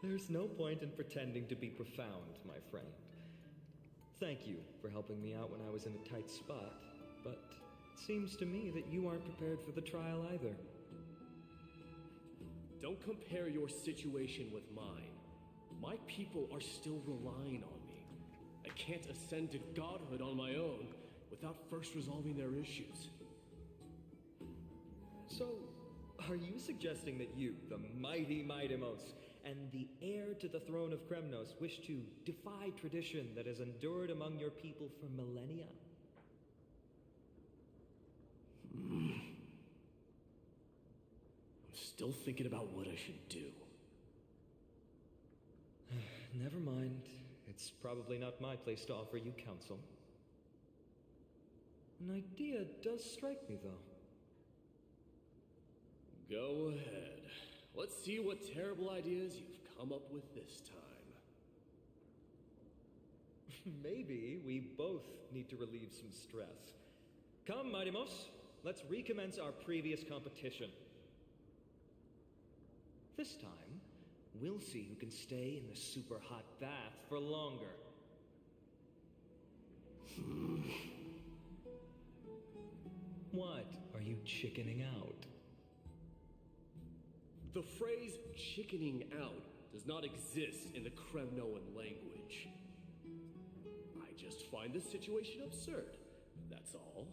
There's no point in pretending to be profound, my friend. Thank you for helping me out when I was in a tight spot, but it seems to me that you aren't prepared for the trial either. Don't compare your situation with mine. My people are still relying on me. I can't ascend to godhood on my own without first resolving their issues. So, are you suggesting that you, the mighty Mightimos, and the heir to the throne of Kremnos wish to defy tradition that has endured among your people for millennia? I'm still thinking about what I should do. Never mind. It's probably not my place to offer you counsel. An idea does strike me, though. Go ahead. Let's see what terrible ideas you've come up with this time. Maybe we both need to relieve some stress. Come, Mightimos, let's recommence our previous competition. This time, we'll see who can stay in the super hot bath for longer. What? Are you chickening out? The phrase chickening out does not exist in the Kremnoan language. I just find this situation absurd, that's all.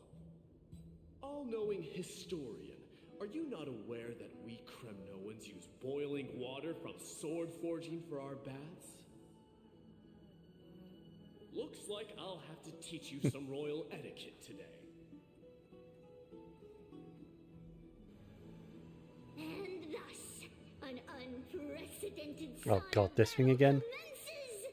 All-knowing historian, are you not aware that we Kremnoans use boiling water from sword forging for our baths? Looks like I'll have to teach you some royal etiquette today. And thus, an unprecedented Oh god, this thing again? commences!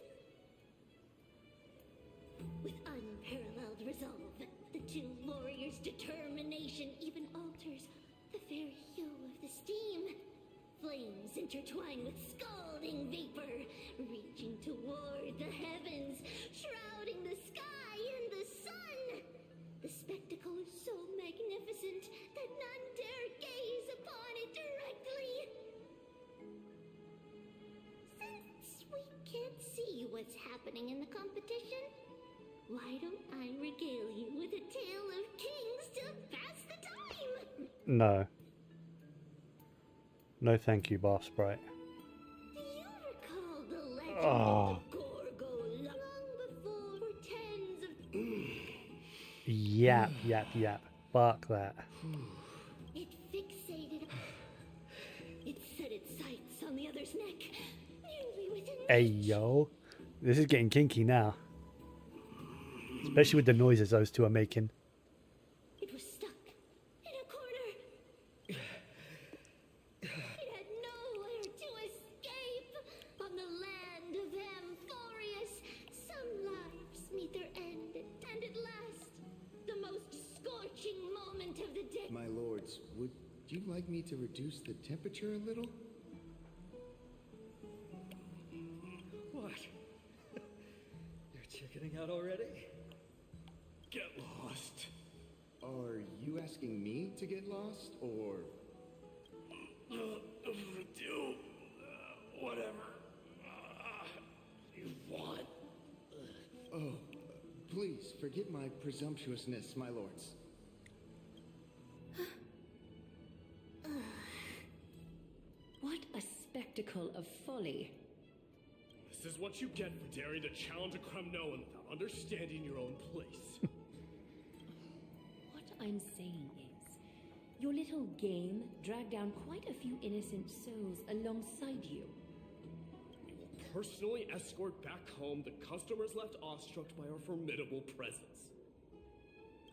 With unparalleled resolve, the two warriors' determination even alters the very hue of the steam. Flames intertwine with scalding vapor, reaching toward the heavens, shrouding the sky and the sun. The spectacle is so magnificent that none dare gaze upon it directly. Since we can't see what's happening in the competition, why don't I regale you with a tale of kings to pass the time? No. No thank you, Bar Sprite. Do you recall the legend Oh. of the Gorgo long before for tens of... Yap, yap, yap. Bark that. It fixated... It set its sights on the other's neck, nearly within Hey, yo. This is getting kinky now. Especially with the noises those two are making. It was stuck in a corner. It had nowhere to escape. On the land of Amphorius, some lives meet their end, and at last, the most scorching moment of the day. My lords, would you like me to reduce the temperature a little? What? You're chickening out already? Get lost. Are you asking me to get lost, or... Do whatever you want. Oh, please, forgive my presumptuousness, my lords. What a spectacle of folly. This is what you get for daring to challenge a Kremnoan without understanding your own place. What I'm saying is, your little game dragged down quite a few innocent souls alongside you. We will personally escort back home the customers left awestruck by our formidable presence.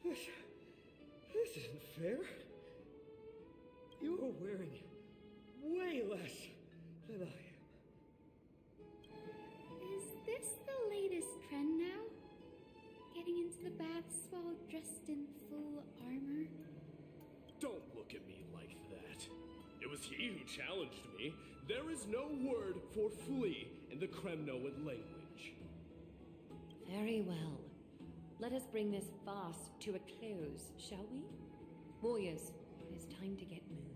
This isn't fair. You are wearing way less than I am. Is this the latest trend now? Getting into the baths while dressed in full armor? Don't look at me like that. It was he who challenged me. There is no word for flee in the Kremnoan language. Very well. Let us bring this farce to a close, shall we? Warriors, it is time to get moving.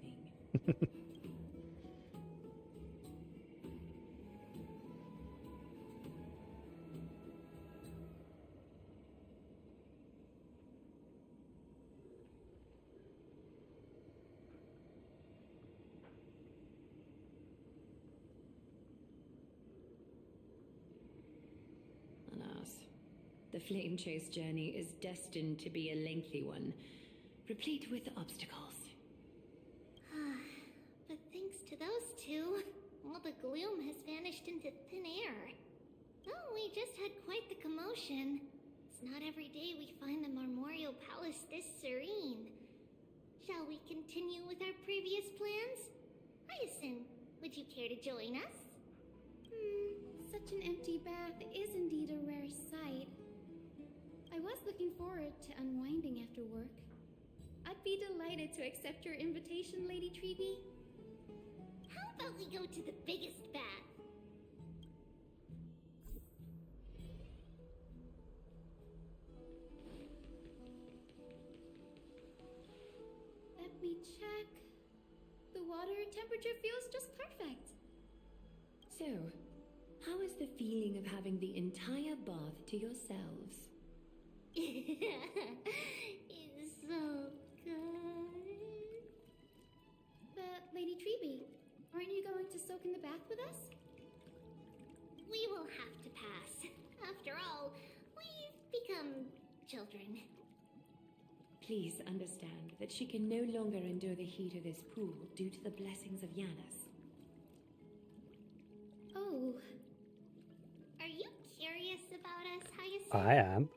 Alas, the flame chase journey is destined to be a lengthy one, replete with obstacles. But thanks to those two, all the gloom has vanished into thin air. Oh, we just had quite the commotion. It's not every day we find the Marmoreal Palace this serene. Shall we continue with our previous plans? Hyacinth, would you care to join us? Such an empty bath is indeed a rare sight. I was looking forward to unwinding after work. I'd be delighted to accept your invitation, Lady Treeby. How about we go to the biggest bath? current temperature feels just perfect. So, how is the feeling of having the entire bath to yourselves? It's so good. But, Lady Treeby, aren't you going to soak in the bath with us? We will have to pass. After all, we've become children. Please understand that she can no longer endure the heat of this pool due to the blessings of Yanis. Oh. Are you curious about us, Hyacinth? I am.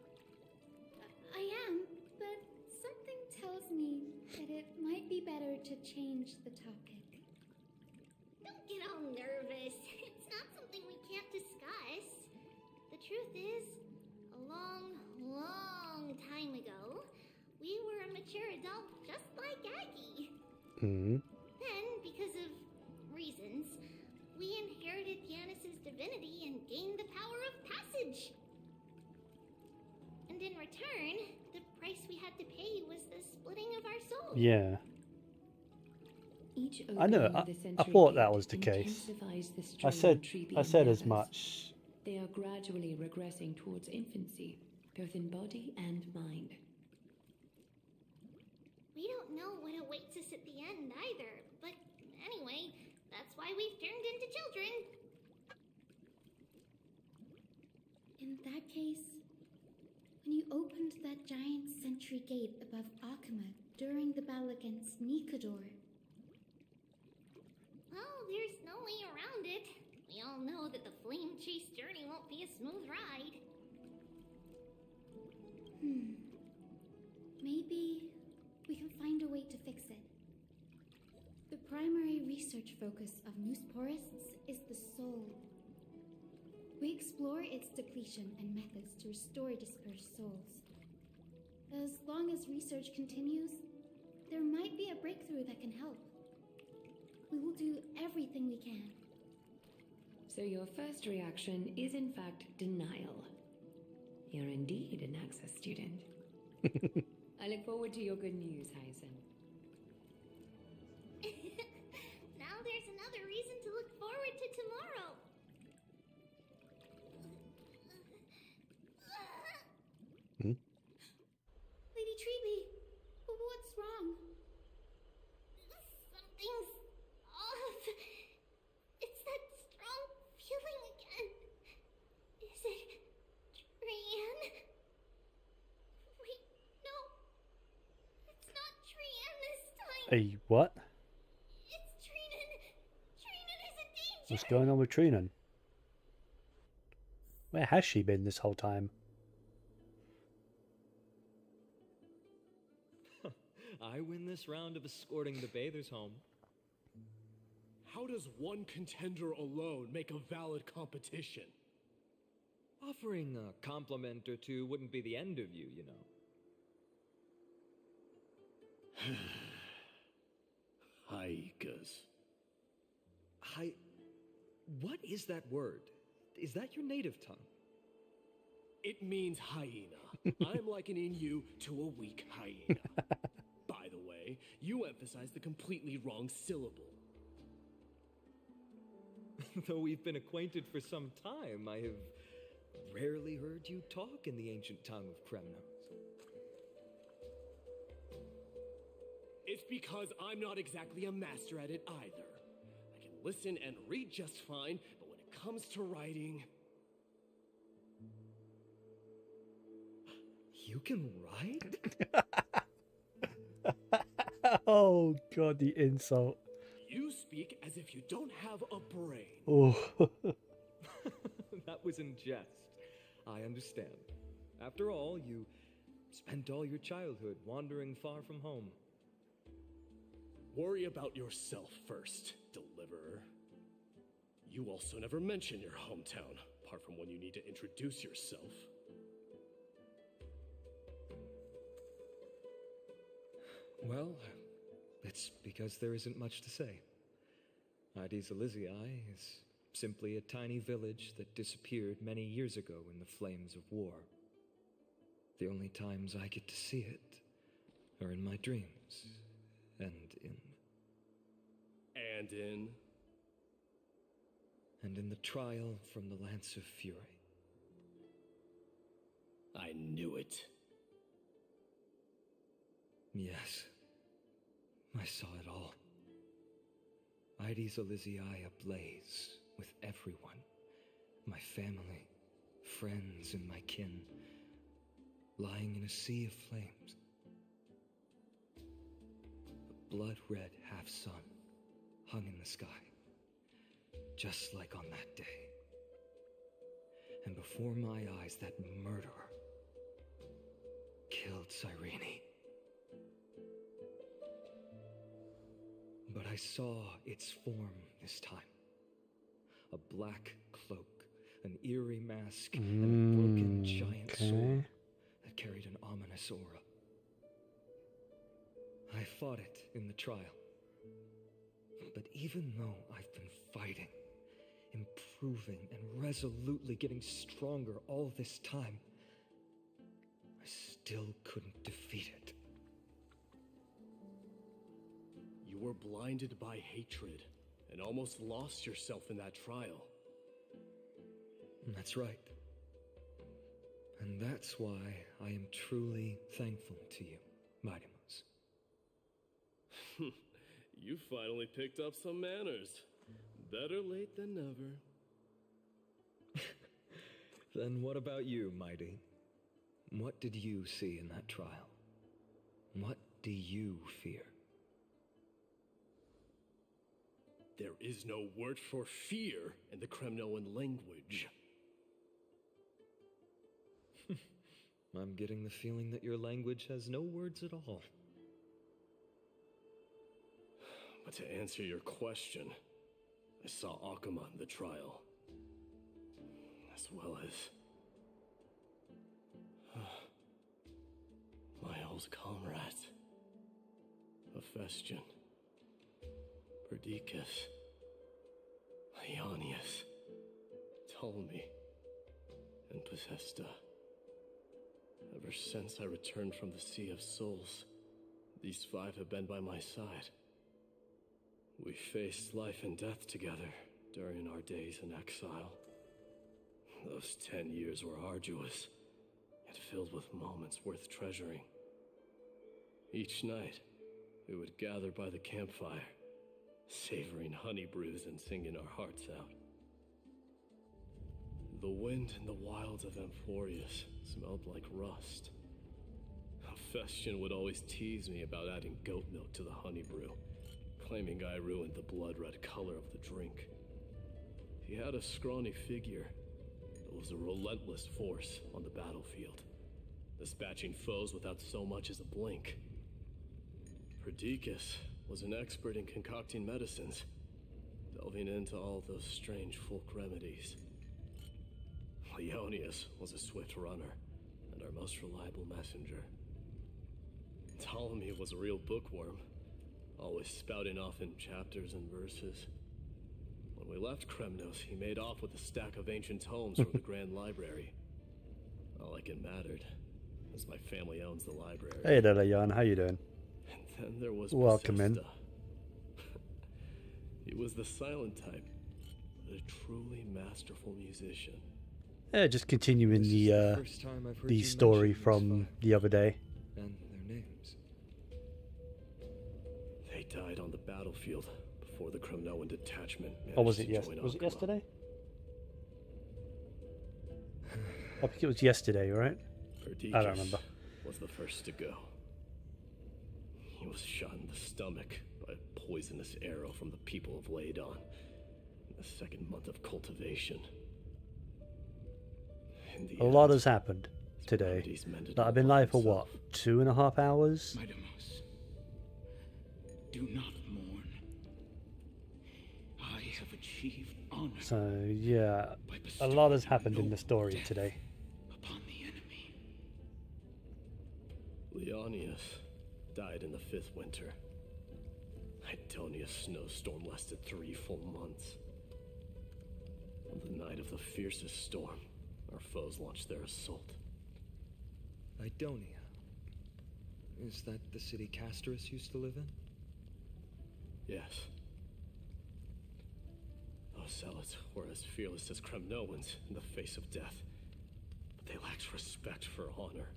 I am, but something tells me that it might be better to change the topic. Don't get all nervous. It's not something we can't discuss. The truth is, a long, long time ago, we were a mature adult just like Aggie. Hmm. Then, because of reasons, we inherited Yanis's divinity and gained the power of passage. And in return, the price we had to pay was the splitting of our souls. Yeah. Each I know. I thought that was the case. I said as much. They are gradually regressing towards infancy, both in body and mind. We don't know what awaits us at the end either, but anyway, that's why we've turned into children. In that case, when you opened that giant sentry gate above Akuma during the battle against Nikador. Well, there's no way around it. We all know that the flame chase journey won't be a smooth ride. Maybe we can find a way to fix it. The primary research focus of Noosporists is the soul. We explore its depletion and methods to restore dispersed souls. As long as research continues, there might be a breakthrough that can help. We will do everything we can. So your first reaction is in fact denial. You're indeed an Access student. I look forward to your good news, Hyacinth. Now there's another reason to look forward to tomorrow. Lady Treeby, what's wrong? Something's off. It's that strong feeling again. Is it Trian? Wait, no. It's not Trian this time. A what? It's Trinan. Trinan is in danger. What's going on with Trinan? Where has she been this whole time? I win this round of escorting the bathers home. How does one contender alone make a valid competition? Offering a compliment or two wouldn't be the end of you, you know. Haikas. What is that word? Is that your native tongue? It means hyena. I'm likening you to a weak hyena. By the way, you emphasize the completely wrong syllable. Though we've been acquainted for some time, I have rarely heard you talk in the ancient tongue of Kremnos. It's because I'm not exactly a master at it either. I can listen and read just fine, but when it comes to writing... You can write? Oh god, the insult. You speak as if you don't have a brain. Oh. That was in jest. I understand. After all, you spent all your childhood wandering far from home. Worry about yourself first, Deliverer. You also never mention your hometown, apart from when you need to introduce yourself. Well, it's because there isn't much to say. Addis Elysiae is simply a tiny village that disappeared many years ago in the flames of war. The only times I get to see it are in my dreams and in... And in? And in the trial from the Lance of Fury. I knew it. Yes. I saw it all. Ides Elysiae ablaze with everyone. My family, friends, and my kin, lying in a sea of flames. A blood-red half-sun hung in the sky, just like on that day. And before my eyes, that murderer killed Cyrene. But I saw its form this time. A black cloak, an eerie mask, and a broken giant sword that carried an ominous aura. I fought it in the trial. But even though I've been fighting, improving, and resolutely getting stronger all this time, I still couldn't defeat it. You were blinded by hatred and almost lost yourself in that trial. That's right. And that's why I am truly thankful to you, Mightymouse. You finally picked up some manners. Better late than never. Then what about you, Mighty? What did you see in that trial? What do you fear? There is no word for fear in the Kremnoan language. I'm getting the feeling that your language has no words at all. But to answer your question, I saw Akuma in the trial. As well as my old comrades. Hephaestion, Perdiccas, Ionius, Ptolemy, and Possesta. Ever since I returned from the Sea of Souls, these 5 have been by my side. We faced life and death together during our days in exile. Those 10 years were arduous, yet filled with moments worth treasuring. Each night, we would gather by the campfire, savoring honey brews and singing our hearts out. The wind in the wilds of Amphorius smelled like rust. Hephaestion would always tease me about adding goat milk to the honey brew, claiming I ruined the blood-red color of the drink. He had a scrawny figure, but was a relentless force on the battlefield, dispatching foes without so much as a blink. Perdiccas was an expert in concocting medicines, delving into all those strange folk remedies. Ionius was a swift runner, and our most reliable messenger. Ptolemy was a real bookworm, always spouting off in chapters and verses. When we left Kremnos, he made off with a stack of ancient tomes from the Grand Library. Not like it mattered, as my family owns the library. Hey there, Jan. How you doing? And then there was Welcome in. Possesta. He was the silent type, but a truly masterful musician. Yeah, just continuing the story from the other day. And their names. They died on the battlefield before the Kremnoan detachment managed Or was it to join was it Akuma. yesterday? I think it was yesterday, right? Perdiccas I don't remember. was the first to go. He was shot in the stomach by a poisonous arrow from the people of Laidon in the 2nd month of cultivation. A lot has happened today. I've been live for what, 2.5 hours? Mightymouse, do not mourn. I have achieved honor. So yeah, a lot has happened in the story today. Upon the enemy. Leonius died in the 5th winter. Idonia's snowstorm lasted 3 full months. On the night of the fiercest storm, our foes launched their assault. Idonia. Is that the city Castorus used to live in? Yes. Chaos Zealots were as fearless as Kremnoans in the face of death, but they lacked respect for honor.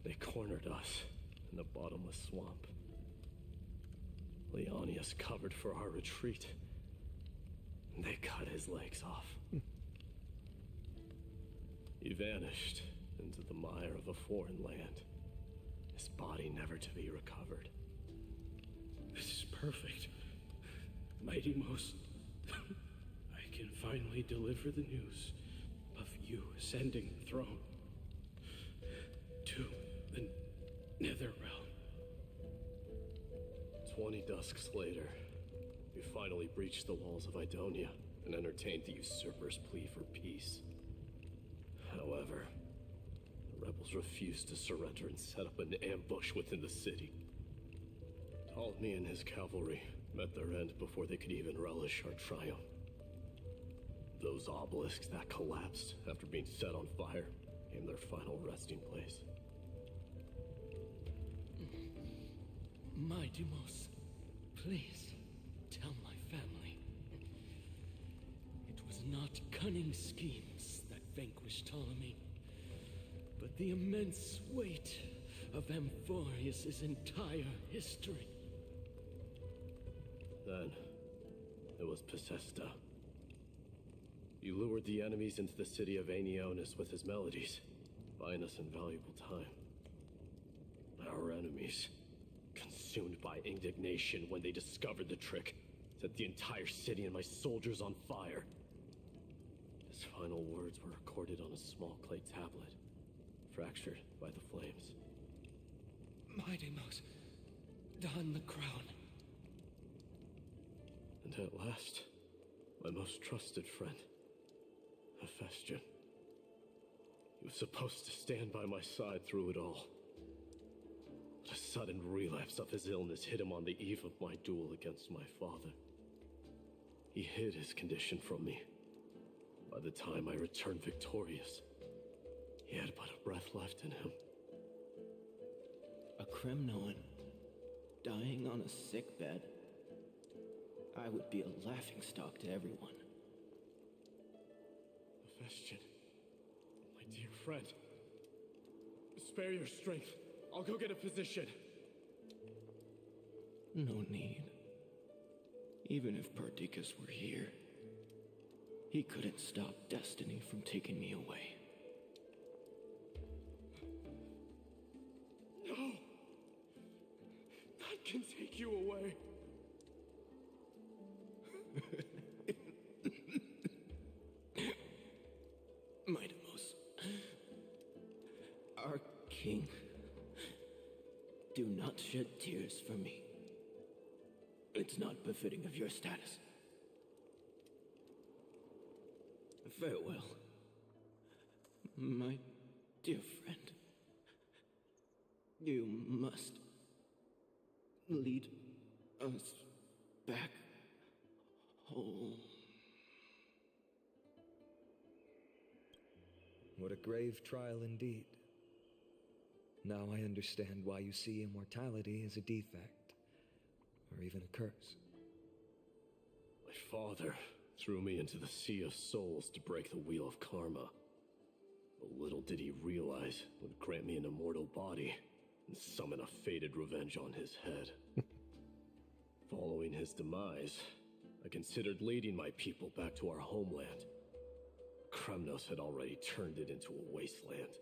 They cornered us in the bottomless swamp. Leonius covered for our retreat, and they cut his legs off. He vanished into the mire of a foreign land, his body never to be recovered. This is perfect. Mighty Most, I can finally deliver the news of you ascending the throne to the Netherrealm. 20 dusks later, we finally breached the walls of Idonia and entertained the usurper's plea for peace. However, the rebels refused to surrender and set up an ambush within the city. Ptolemy and his cavalry met their end before they could even relish our triumph. Those obelisks that collapsed after being set on fire became their final resting place. My Demos, please tell my family. It was not cunning schemes that vanquished Ptolemy, but the immense weight of Amphorius' entire history. Then, it was Pacesta. He lured the enemies into the city of Aenionis with his melodies, buying us invaluable time. Our enemies, consumed by indignation when they discovered the trick, set the entire city and my soldiers on fire. His final words were recorded on a small clay tablet, fractured by the flames. My Demos, don the crown. And at last, my most trusted friend, Hephaestion. He was supposed to stand by my side through it all. But a sudden relapse of his illness hit him on the eve of my duel against my father. He hid his condition from me. By the time I returned victorious, he had but a breath left in him. A Kremnoan dying on a sickbed. I would be a laughingstock to everyone. Hephaestion, my dear friend, spare your strength. I'll go get a physician. No need. Even if Perdiccas were here, he couldn't stop destiny from taking me away. No! None can take you away. Mightimos, our king, do not shed tears for me. It's not befitting of your status. Farewell, my dear friend. You must lead us back home. What a grave trial indeed. Now I understand why you see immortality as a defect, or even a curse. My father threw me into the sea of souls to break the wheel of karma. But little did he realize it would grant me an immortal body and summon a fated revenge on his head. Following his demise, I considered leading my people back to our homeland. Kremnos had already turned it into a wasteland.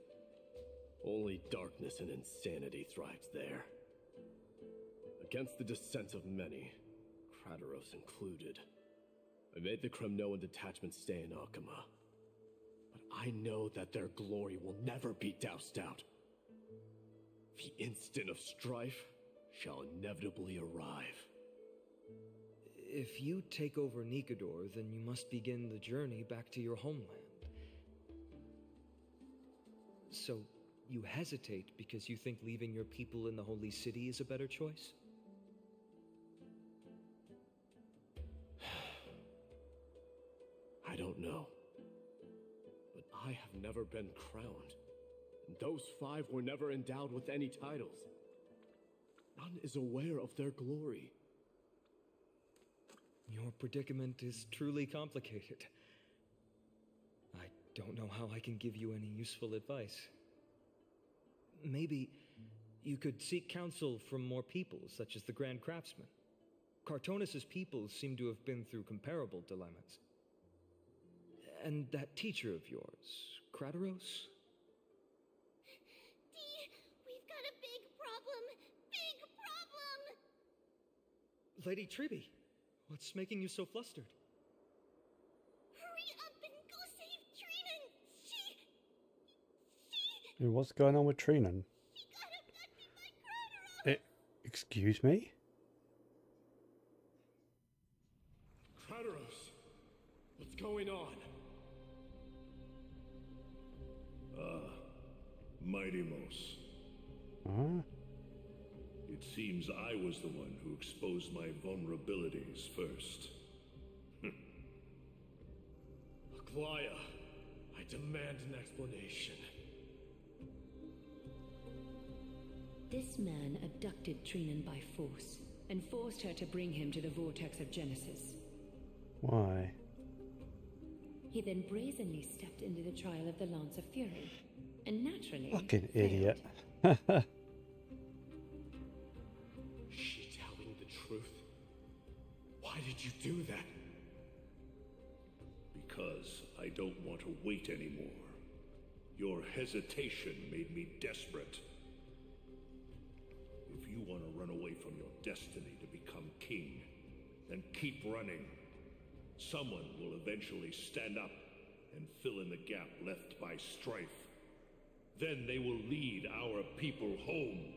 Only darkness and insanity thrived there. Against the dissent of many, Krateros included, I made the Kremnoan detachment stay in Akama. But I know that their glory will never be doused out. The instant of strife shall inevitably arrive. If you take over Nikodor, then you must begin the journey back to your homeland. So, you hesitate because you think leaving your people in the Holy City is a better choice? I don't know. But I have never been crowned. And those 5 were never endowed with any titles. None is aware of their glory. Your predicament is truly complicated. I don't know how I can give you any useful advice. Maybe you could seek counsel from more people, such as the Grand Craftsman. Cartonis' people seem to have been through comparable dilemmas. And that teacher of yours, Krateros? Dee, we've got a big problem! Big problem! Lady Tribby, what's making you so flustered? Hurry up and go save Trinan! What's going on with Trinan? She got abducted by Krateros! Excuse me? Krateros, what's going on? Mighty-Mos. Huh? It seems I was the one who exposed my vulnerabilities first. Aglaya, I demand an explanation. This man abducted Trinan by force and forced her to bring him to the vortex of Genesis. Why? He then brazenly stepped into the trial of the Lance of Fury, and naturally Fucking failed. idiot. She telling the truth? Why did you do that? Because I don't want to wait anymore. Your hesitation made me desperate. If you want to run away from your destiny to become king, then keep running. Someone will eventually stand up and fill in the gap left by strife. Then they will lead our people home.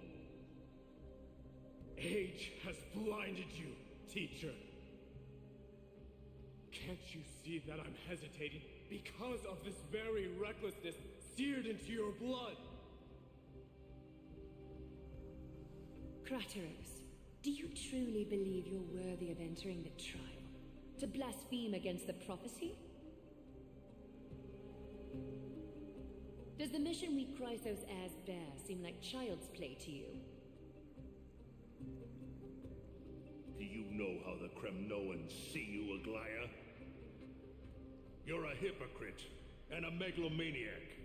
Age has blinded you, teacher. Can't you see that I'm hesitating because of this very recklessness seared into your blood? Krateros, do you truly believe you're worthy of entering the trial? To blaspheme against the prophecy? Does the mission we Chrysos heirs bear seem like child's play to you? Do you know how the Kremnoans see you, Aglaya? You're a hypocrite and a megalomaniac.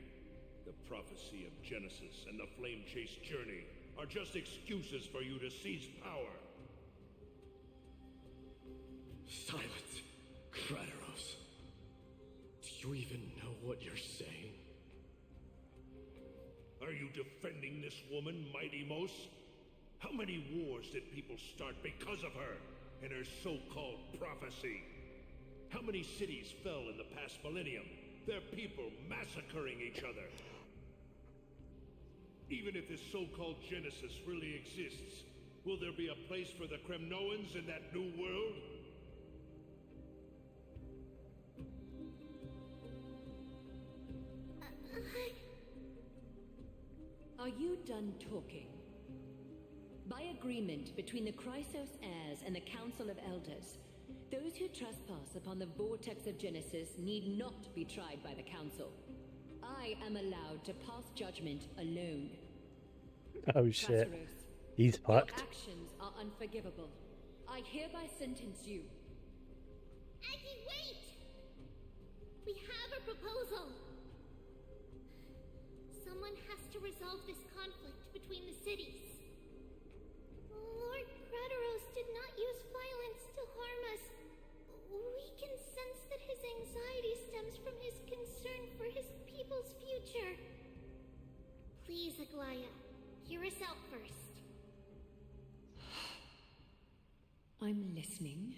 The prophecy of Genesis and the Flame Chase journey are just excuses for you to seize power. Silence, Krateros. Do you even know what you're saying? Are you defending this woman, Mighty-Mos? How many wars did people start because of her and her so-called prophecy? How many cities fell in the past millennium? Their people massacring each other. Even if this so-called Genesis really exists, will there be a place for the Kremnoans in that new world? Are you done talking? By agreement between the Chrysos heirs and the Council of Elders, those who trespass upon the vortex of Genesis need not be tried by the Council. I am allowed to pass judgment alone. Oh shit. Krateros, He's your fucked. actions are unforgivable. I hereby sentence you. Aggie, wait! We have a proposal. Someone has to resolve this conflict between the cities. Lord Krateros did not use violence to harm us. We can sense that his anxiety stems from his concern for his people's future. Please, Aglaya, hear us out first. I'm listening.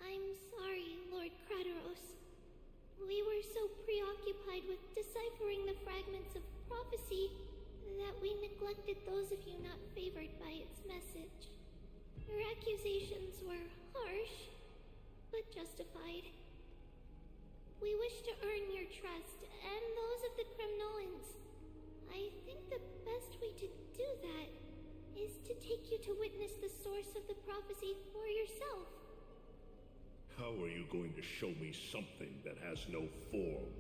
I'm sorry, Lord Krateros. We were so preoccupied with deciphering the fragments of prophecy that we neglected those of you not favored by its message. Your accusations were harsh, but justified. We wish to earn your trust and those of the Kremnoans. I think the best way to do that is to take you to witness the source of the prophecy for yourself. How are you going to show me something that has no form?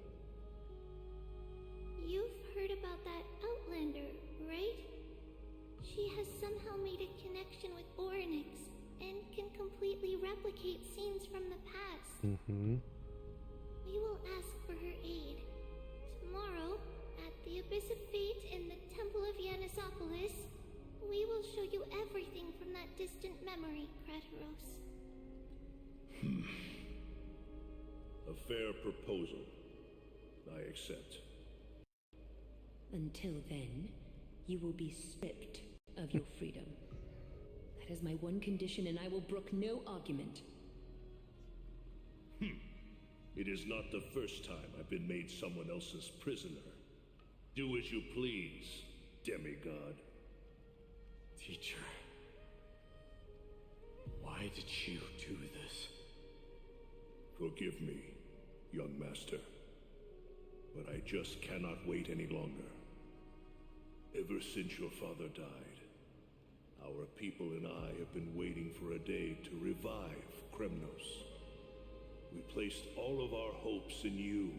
You've heard about that Outlander, right? She has somehow made a connection with Orynyx and can completely replicate replicate scenes from the past. Mm-hmm. We will ask for her aid. Tomorrow, at the Abyss of Fate in the Temple of Yanisopolis, we will show you everything from that distant memory, Krateros. A fair proposal. I accept. Until then, you will be stripped of your freedom. That is my one condition, and I will brook no argument. It is not the first time I've been made someone else's prisoner. Do as you please, demigod. Teacher, why did you do this? Forgive me, young master. But I just cannot wait any longer. Ever since your father died, our people and I have been waiting for a day to revive Kremnos. We placed all of our hopes in you,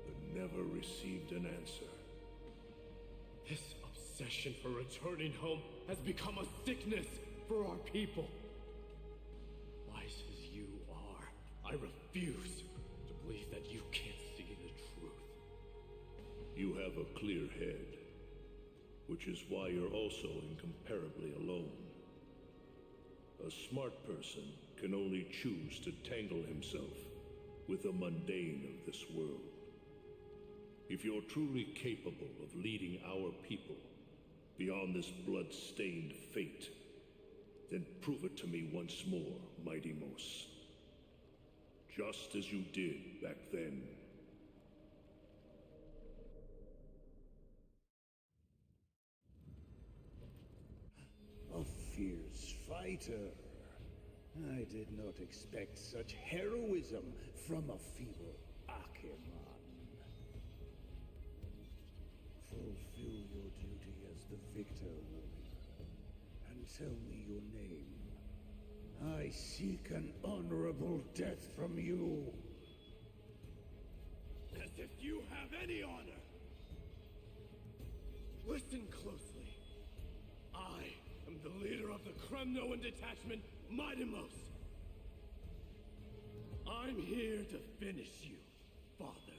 but never received an answer. This obsession for returning home has become a sickness for our people. Wise as you are, I refuse to believe that you can't see the truth. You have a clear head, which is why you're also incomparably alone. A smart person can only choose to tangle himself with the mundane of this world. If you're truly capable of leading our people beyond this blood-stained fate, then prove it to me once more, Mighty Mos. Just as you did back then. A fierce fighter. I did not expect such heroism from a feeble Acheron. Fulfill your duty as the victor, warrior, and tell me your name. I seek an honorable death from you. As if you have any honor! Listen closely. I am the leader of the Kremnoan detachment, Midimos. I'm here to finish you, Father.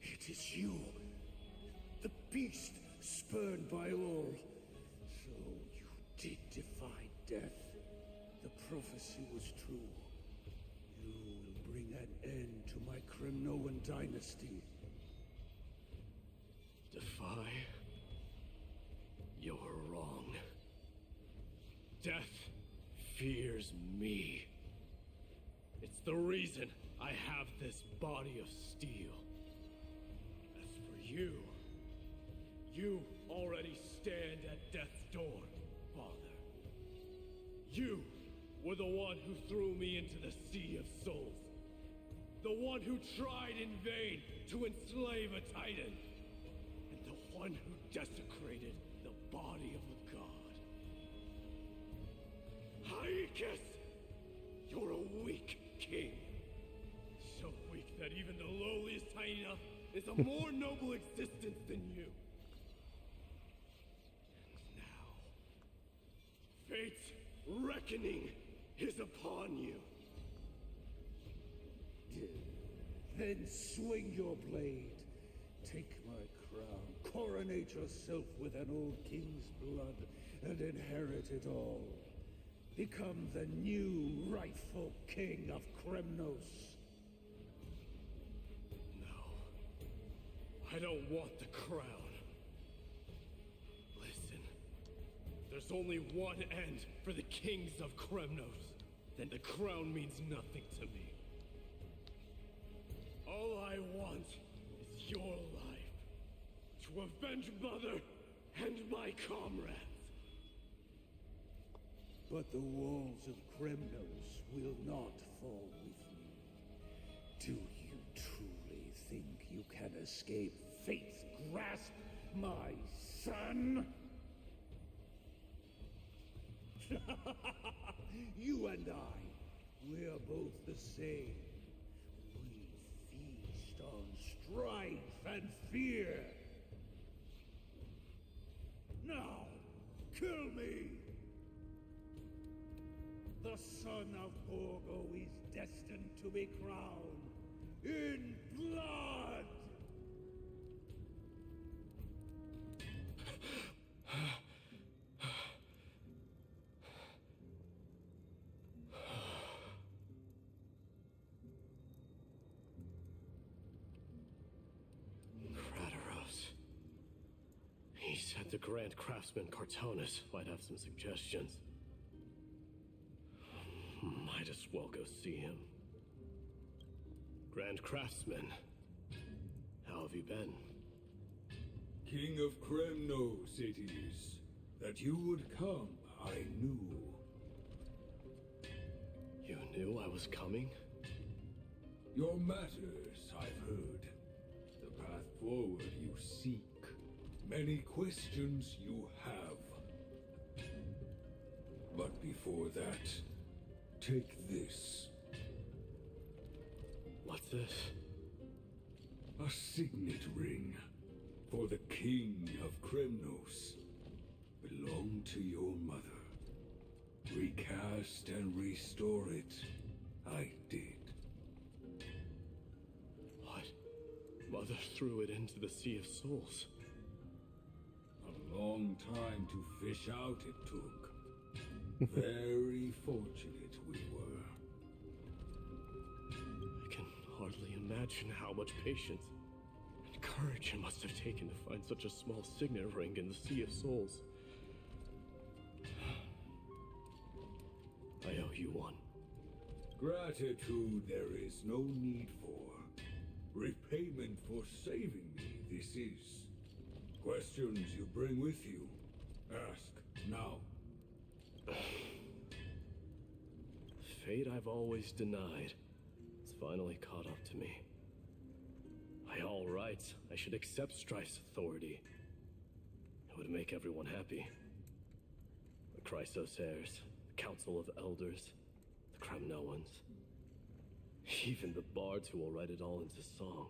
It is you, the beast spurned by all. So you did defy death. The prophecy was true. You will bring an end to my Kremnoan dynasty. Defy? You're wrong. Death fears me. It's the reason I have this body of steel. As for you, you already stand at death's door, Father. You were the one who threw me into the Sea of Souls. The one who tried in vain to enslave a Titan. And the one who desecrated the body of a god. Haikis! You're a weak king. So weak that even the lowliest hyena is a more noble existence than you. And now, fate's reckoning is upon you. Then swing your blade. Take my crown. Coronate yourself with an old king's blood and inherit it all. Become the new rightful king of Kremnos. No. I don't want the crown. Listen. There's only one end for the kings of Kremnos. Then the crown means nothing to me. All I want is your life. To avenge Mother and my comrades. But the walls of Kremnos will not fall with me. Do you truly think you can escape fate's grasp, my son? You and I, we are both the same. We feast on strife and fear. Now, kill son of Borgo is destined to be crowned in blood! He said the Grand Craftsman Cartonus might have some suggestions. Might as well go see him. Grand Craftsman, how have you been? King of Kremnos it is. That you would come, I knew. You knew I was coming? Your matters, I've heard. The path forward you seek. Many questions you have. But before that, take this. What's this? A signet ring for the King of Kremnos. Belonged to your mother. Recast and restore it. I did. What? Mother threw it into the Sea of Souls. A long time to fish out it took. Very fortunate we were. I can hardly imagine how much patience and courage it must have taken to find such a small signet ring in the Sea of Souls. I owe you one. Gratitude there is no need for. Repayment for saving me, this is. Questions you bring with you. Ask now. Fate I've always denied. It's finally caught up to me. By all rights, I should accept Strife's authority. It would make everyone happy. The Chrysos heirs, the Council of Elders, the Kremnoans. Even the bards who will write it all into song.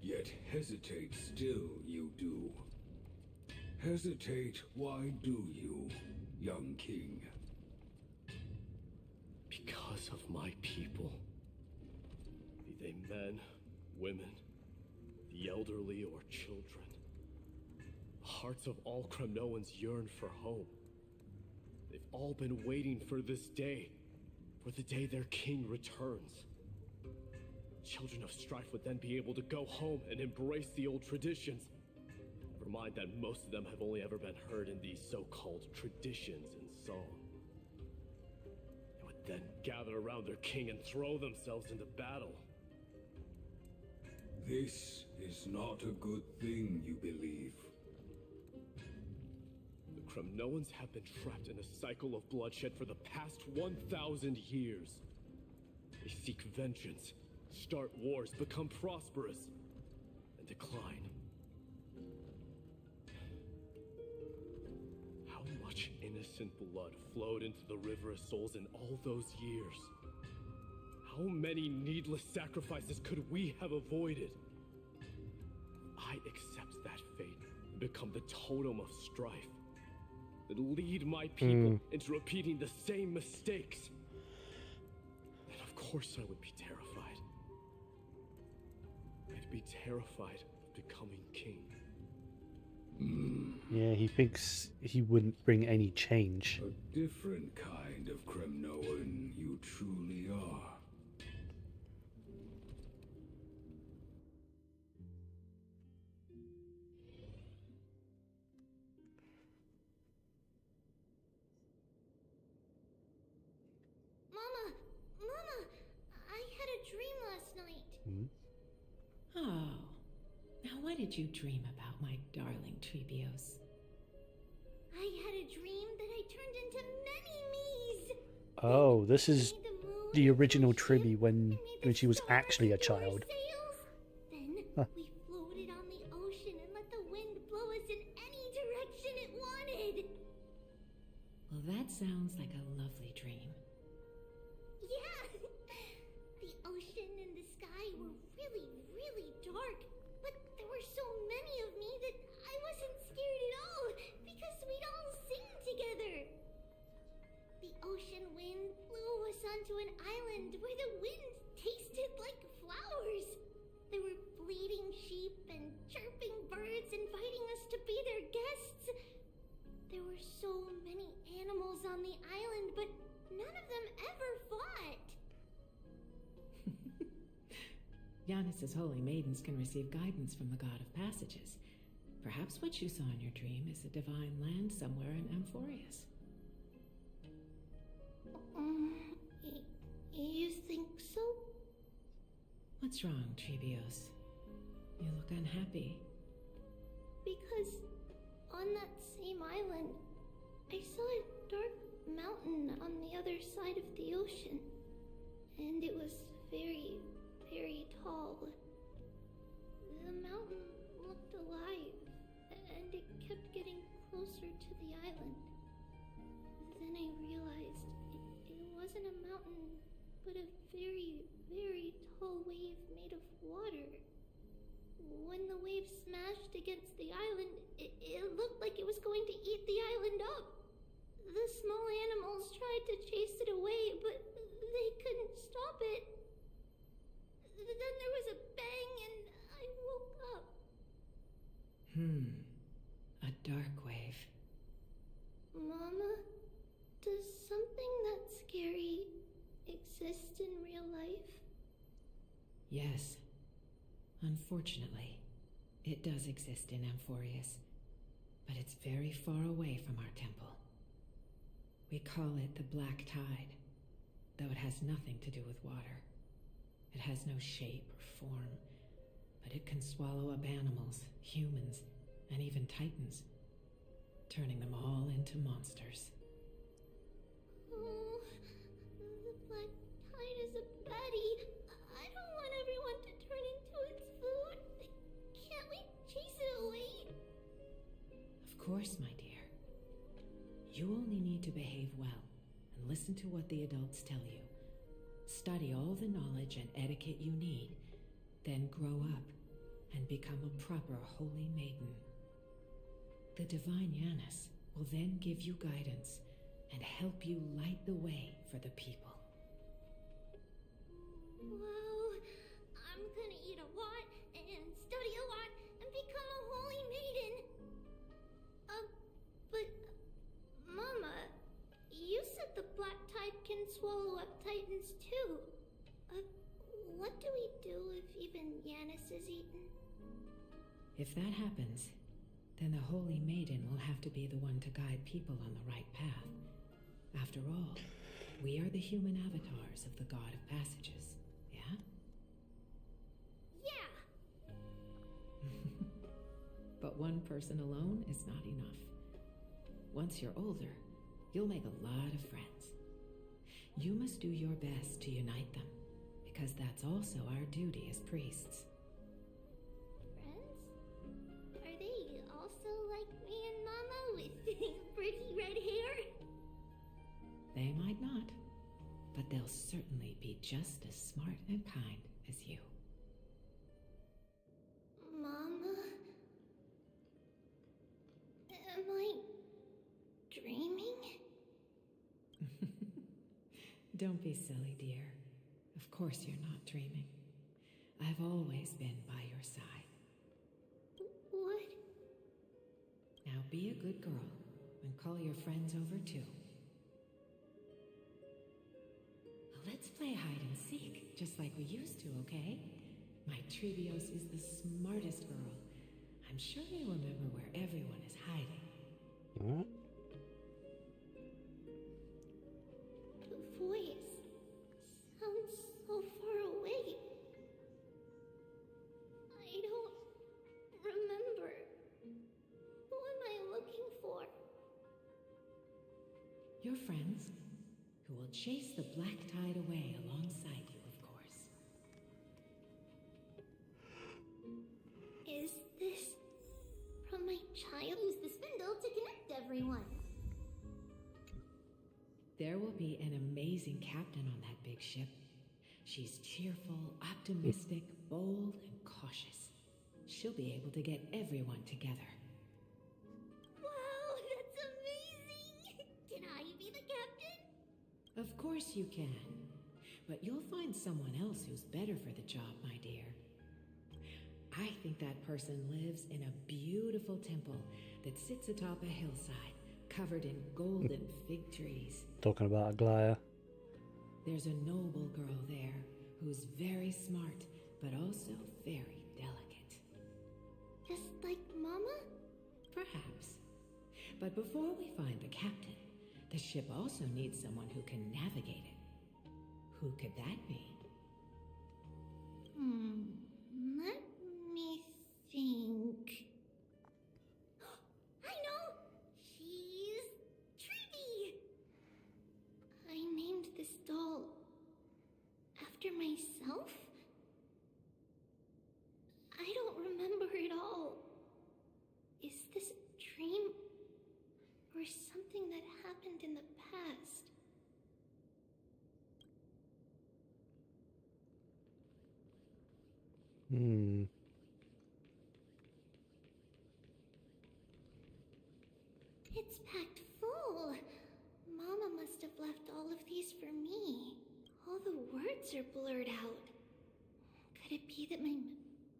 Yet hesitate still you do. Hesitate, why do you, young king? Because of my people. Be they men, women, the elderly or children. The hearts of all Kremnoans yearn for home. They've all been waiting for this day. For the day their king returns. Children of Strife would then be able to go home and embrace the old traditions. Never mind that most of them have only ever been heard in these so-called traditions and song. They would then gather around their king and throw themselves into battle. This is not a good thing, you believe. The Kremnoans have been trapped in a cycle of bloodshed for the past 1,000 years. They seek vengeance, start wars, become prosperous, and decline. How much innocent blood flowed into the River of Souls in all those years? How many needless sacrifices could we have avoided? I accept that fate and become the totem of strife that lead my people into repeating the same mistakes. Then of course I would be terrified. I'd be terrified of becoming king. Yeah, he thinks he wouldn't bring any change. A different kind of Kremnoan you truly are. Mama, I had a dream last night. Oh, now what did you dream about, my darling Trebios? I had a dream that I turned into many me's. Oh, this is the original Tribby when she was actually a child. Then we floated on the ocean and let the wind blow us in any direction it wanted. Well, that sounds like a lovely dream. Yeah, the ocean and the sky were really, really dark, but there were so many of me that I wasn't scared at all because we'd all sing together. The ocean wind blew us onto an island where the wind tasted like flowers. There were bleating sheep and chirping birds inviting us to be their guests. There were so many animals on the island, but none of them ever fought. Yanis's holy maidens can receive guidance from the god of passages. Perhaps what you saw in your dream is a divine land somewhere in Amphorius. You think so? What's wrong, Trebios? You look unhappy. Because on that same island, I saw a dark mountain on the other side of the ocean. And it was very, very tall. The mountain looked alive, and it kept getting closer to the island. Then I realized it wasn't a mountain, but a very, very tall wave made of water. When the wave smashed against the island, it looked like it was going to eat the island up. The small animals tried to chase it away, but they couldn't stop it. Then there was a bang and I woke up. A dark wave. Mama, does something that scary exist in real life? Yes. Unfortunately, it does exist in Amphorius, but it's very far away from our temple. We call it the Black Tide, though it has nothing to do with water. It has no shape or form, but it can swallow up animals, humans, and even titans, turning them all into monsters. Oh, the Black Tide is a baddie. I don't want everyone to turn into its food. Can't we chase it away? Of course, my dear. You only need to behave well and listen to what the adults tell you. Study all the knowledge and etiquette you need, then grow up and become a proper holy maiden. The divine Yanis will then give you guidance and help you light the way for the people. Wow, I'm gonna eat a lot and study a lot and become a holy maiden. But Mama, you said the Black Tide can swallow up titans too. What do we do if even Yanis is eaten? If that happens, then the holy maiden will have to be the one to guide people on the right path. After all, we are the human avatars of the god of passages, yeah? Yeah! But one person alone is not enough. Once you're older, you'll make a lot of friends. You must do your best to unite them, because that's also our duty as priests. Friends? Are they also like me and Mama with pretty red hair? They might not, but they'll certainly be just as smart and kind as you. Mama? Am I dreaming? Don't be silly, dear. Of course you're not dreaming. I've always been by your side. What? Now be a good girl and call your friends over too. Let's play hide and seek, just like we used to, okay? My Trebios is the smartest girl. I'm sure they remember where everyone is hiding. What? The voice sounds so far away. I don't remember. Who am I looking for? Your friends, who will chase the Black Tide away alongside you, of course. Is this from my child? Use the spindle to connect everyone. There will be an amazing captain on that big ship. She's cheerful, optimistic, bold, and cautious. She'll be able to get everyone together. Wow, that's amazing! Can I be the captain? Of course you can. But you'll find someone else who's better for the job, my dear. I think that person lives in a beautiful temple that sits atop a hillside, covered in golden fig trees. Talking about Aglaya. There's a noble girl there who's very smart, but also very delicate. Just like Mama? Perhaps. But before we find the captain, the ship also needs someone who can navigate it. Who could that be? Let me think. I know! She's Trivy! I named this doll after myself? I don't remember it all. Is this a dream? Or something that happened in the past? It's packed full. Mama must have left all of these for me. All the words are blurred out. Could it be that my...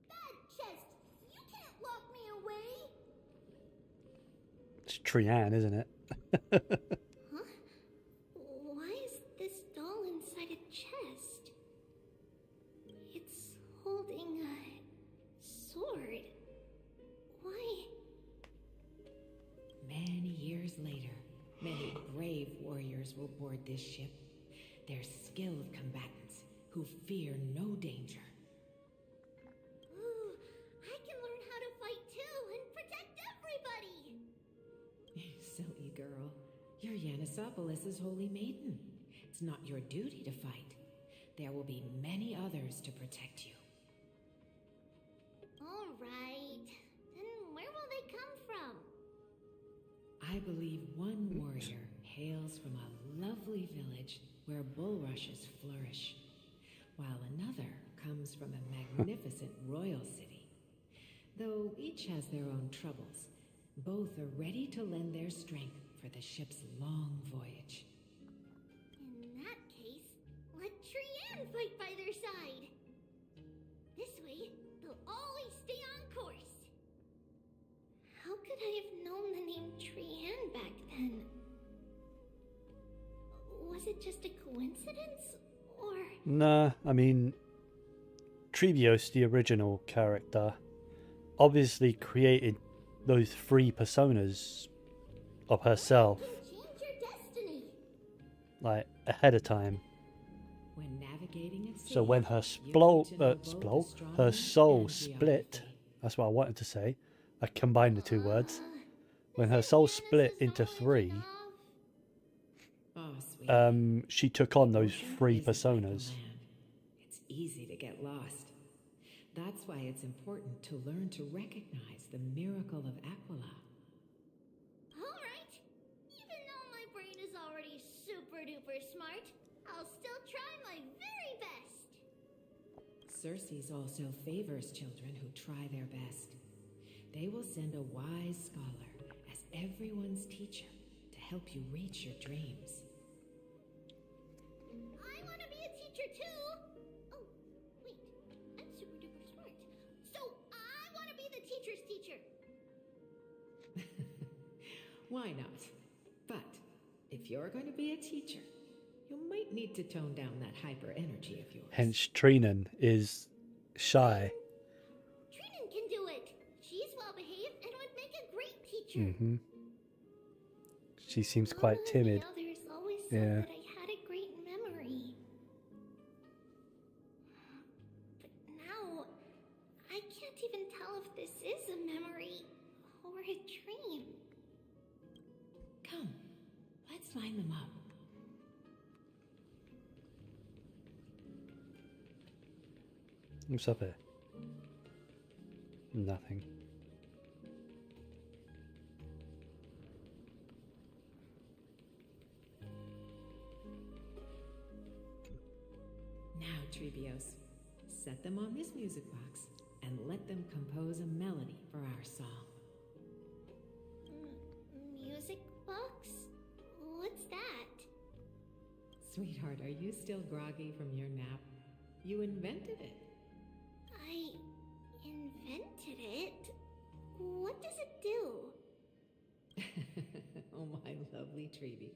Bad chest! You can't lock me away! It's Trianne, isn't it? Huh? Why is this doll inside a chest? It's holding a sword. Why? Many years later, many brave warriors will board this ship. They're skilled combatants who fear no danger. Ooh, I can learn how to fight too and protect everybody! Silly girl, you're Yanisopoulos' holy maiden. It's not your duty to fight. There will be many others to protect you. Alright, then where will they come from? I believe one warrior hails from a lovely village where bulrushes flourish, while another comes from a magnificent royal city. Though each has their own troubles, both are ready to lend their strength for the ship's long voyage. In that case, let Trianne fight by their side. This way, they'll always stay on course. How could I have known the name Trianne back then? Was it just a coincidence? Or... Nah, I mean, Trevios, the original character, obviously created those 3 personas of herself, change your destiny. like, ahead of time. When navigating at sea, So when her her soul split, that's what I wanted to say. I combined the 2 words. When her soul split into 3, she took on those 3 personas. It's easy to get lost. That's why it's important to learn to recognize the miracle of Aquila. Alright, even though my brain is already super duper smart, I'll still try my very best. Circe also favors children who try their best. They will send a wise scholar as everyone's teacher to help you reach your dreams. I want to be a teacher too! Oh, wait, I'm super duper smart. So I want to be the teacher's teacher! Why not? But if you're going to be a teacher, you might need to tone down that hyper energy of yours. Hence, Trinan is shy. Trinan can do it! She's well behaved and would make a great teacher. She seems quite timid. The others always said that I had a great memory. But now, I can't even tell if this is a memory or a dream. Come, let's line them up. What's up here? Nothing. Now, Trevios, set them on this music box and let them compose a melody for our song. Music box? What's that? Sweetheart, are you still groggy from your nap? You invented it. I invented it? What does it do? Oh, my lovely Treaty.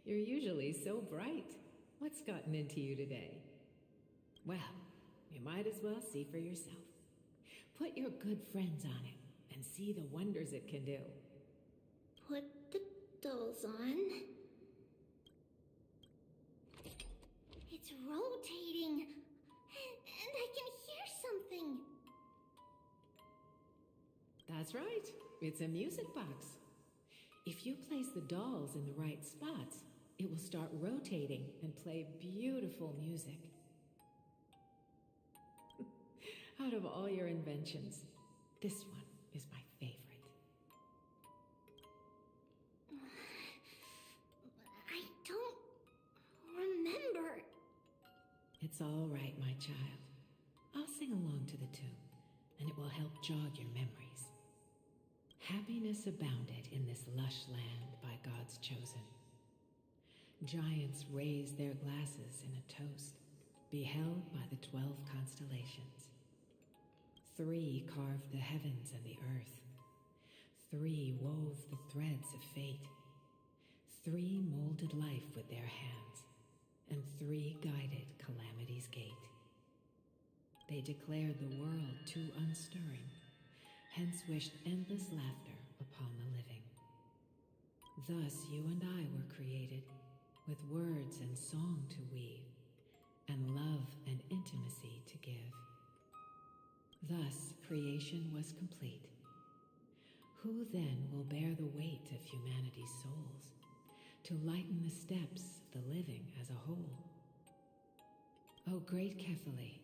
You're usually so bright. What's gotten into you today? Well, you might as well see for yourself. Put your good friends on it and see the wonders it can do. Put the dolls on. It's rotating. And I can hear something. That's right. It's a music box. If you place the dolls in the right spots, it will start rotating and play beautiful music. Out of all your inventions, this one is my favorite. I don't remember. It's all right, my child. I'll sing along to the tune, and it will help jog your memories. Happiness abounded in this lush land by God's chosen. Giants raised their glasses in a toast, beheld by the 12 constellations. 3 carved the heavens and the earth. 3 wove the threads of fate. 3 molded life with their hands, and 3 guided calamity's gate. They declared the world too unstirring, hence wished endless laughter upon the living. Thus you and I were created, with words and song to weave, and love and intimacy to give. Thus creation was complete. Who then will bear the weight of humanity's souls, to lighten the steps of the living as a whole? O great Kephale,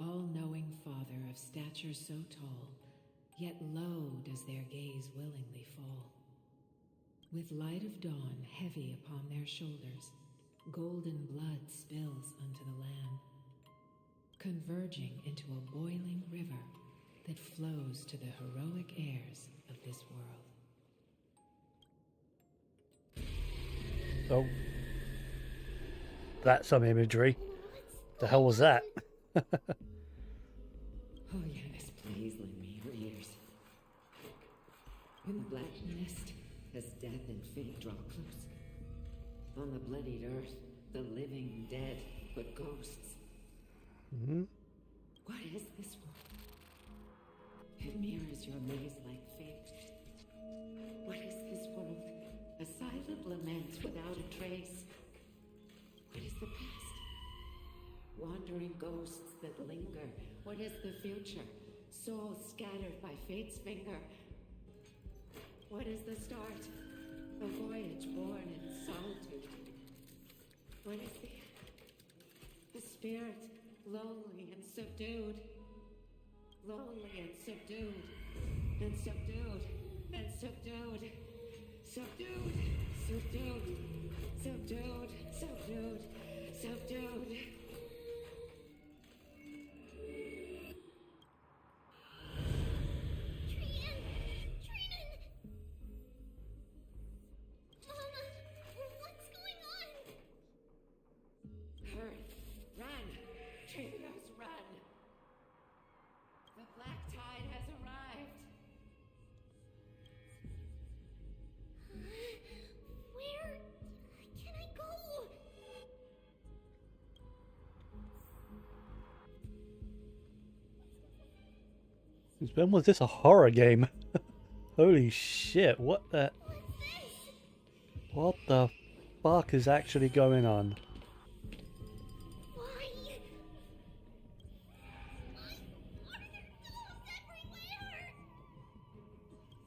all-knowing Father of stature so tall, yet low does their gaze willingly fall. With light of dawn heavy upon their shoulders, golden blood spills unto the land, converging into a boiling river that flows to the heroic heirs of this world. Oh. That's some imagery. The hell was that? Oh yes, please lend me your ears. In the black mist, as death and fate draw close, on the bloodied earth, the living dead but ghosts. What is this world? It mirrors your maze-like fate. What is this world? A silent lament without a trace. What is the past? Wandering ghosts that linger. What is the future? Souls scattered by fate's finger. What is the start? A voyage born in solitude. What is the end? The spirit, lonely and subdued. Lonely and subdued. And subdued. And subdued. Subdued. Subdued. Subdued. Subdued. Subdued. When was this a horror game? Holy shit, what the... What the fuck is actually going on?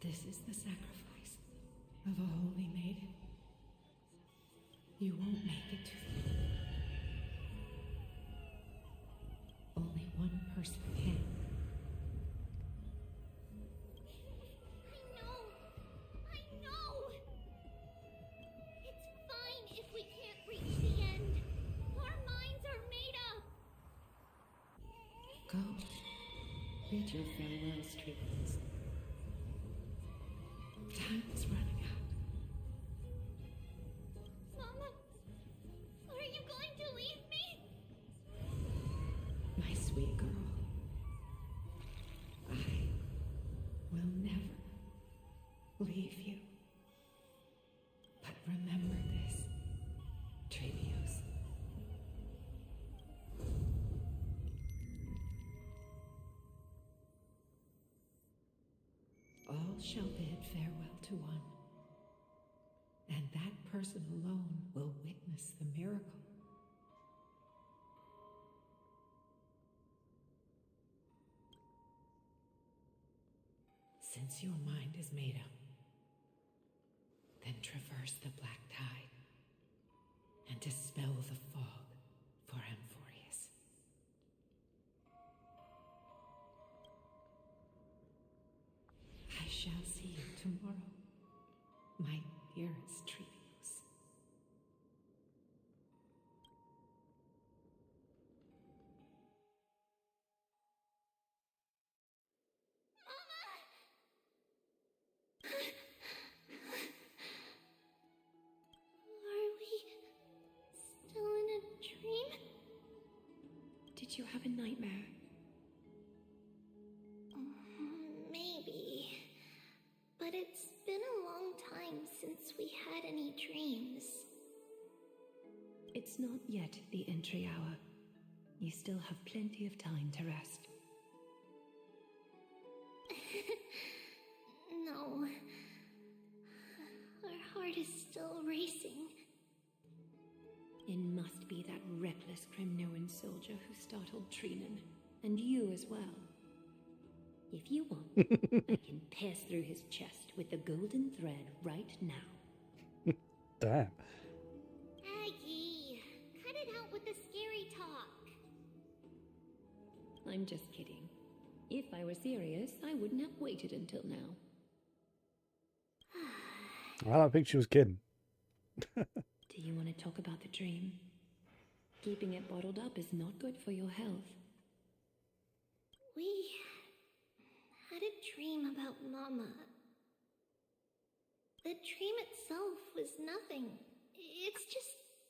This is the sacrifice of a holy maiden. You won't make it to the end. Only one person can. Go. Bid your farewells, treatments. Time is running out. Mama, are you leave you. But remember this, Trevios. All shall bid farewell to one, and that person alone will witness the miracle. Since your mind is made up, then traverse the black tide and dispel the fog for Amphorius. I shall see you tomorrow, my dearest Trevios. Are we still in a dream? Did you have a nightmare? Maybe. But it's been a long time since we had any dreams. It's not yet the entry hour. You still have plenty of time to rest. No. Our heart is still racing. It must be that reckless Kremnoan soldier who startled Trinan, and you as well. If you want, I can pass through his chest with the golden thread right now. Damn. Aggie, cut it out with the scary talk. I'm just kidding. If I were serious, I wouldn't have waited until now. I don't think she was kidding. Do you want to talk about the dream? Keeping it bottled up is not good for your health. We had a dream about Mama. The dream itself was nothing. It's just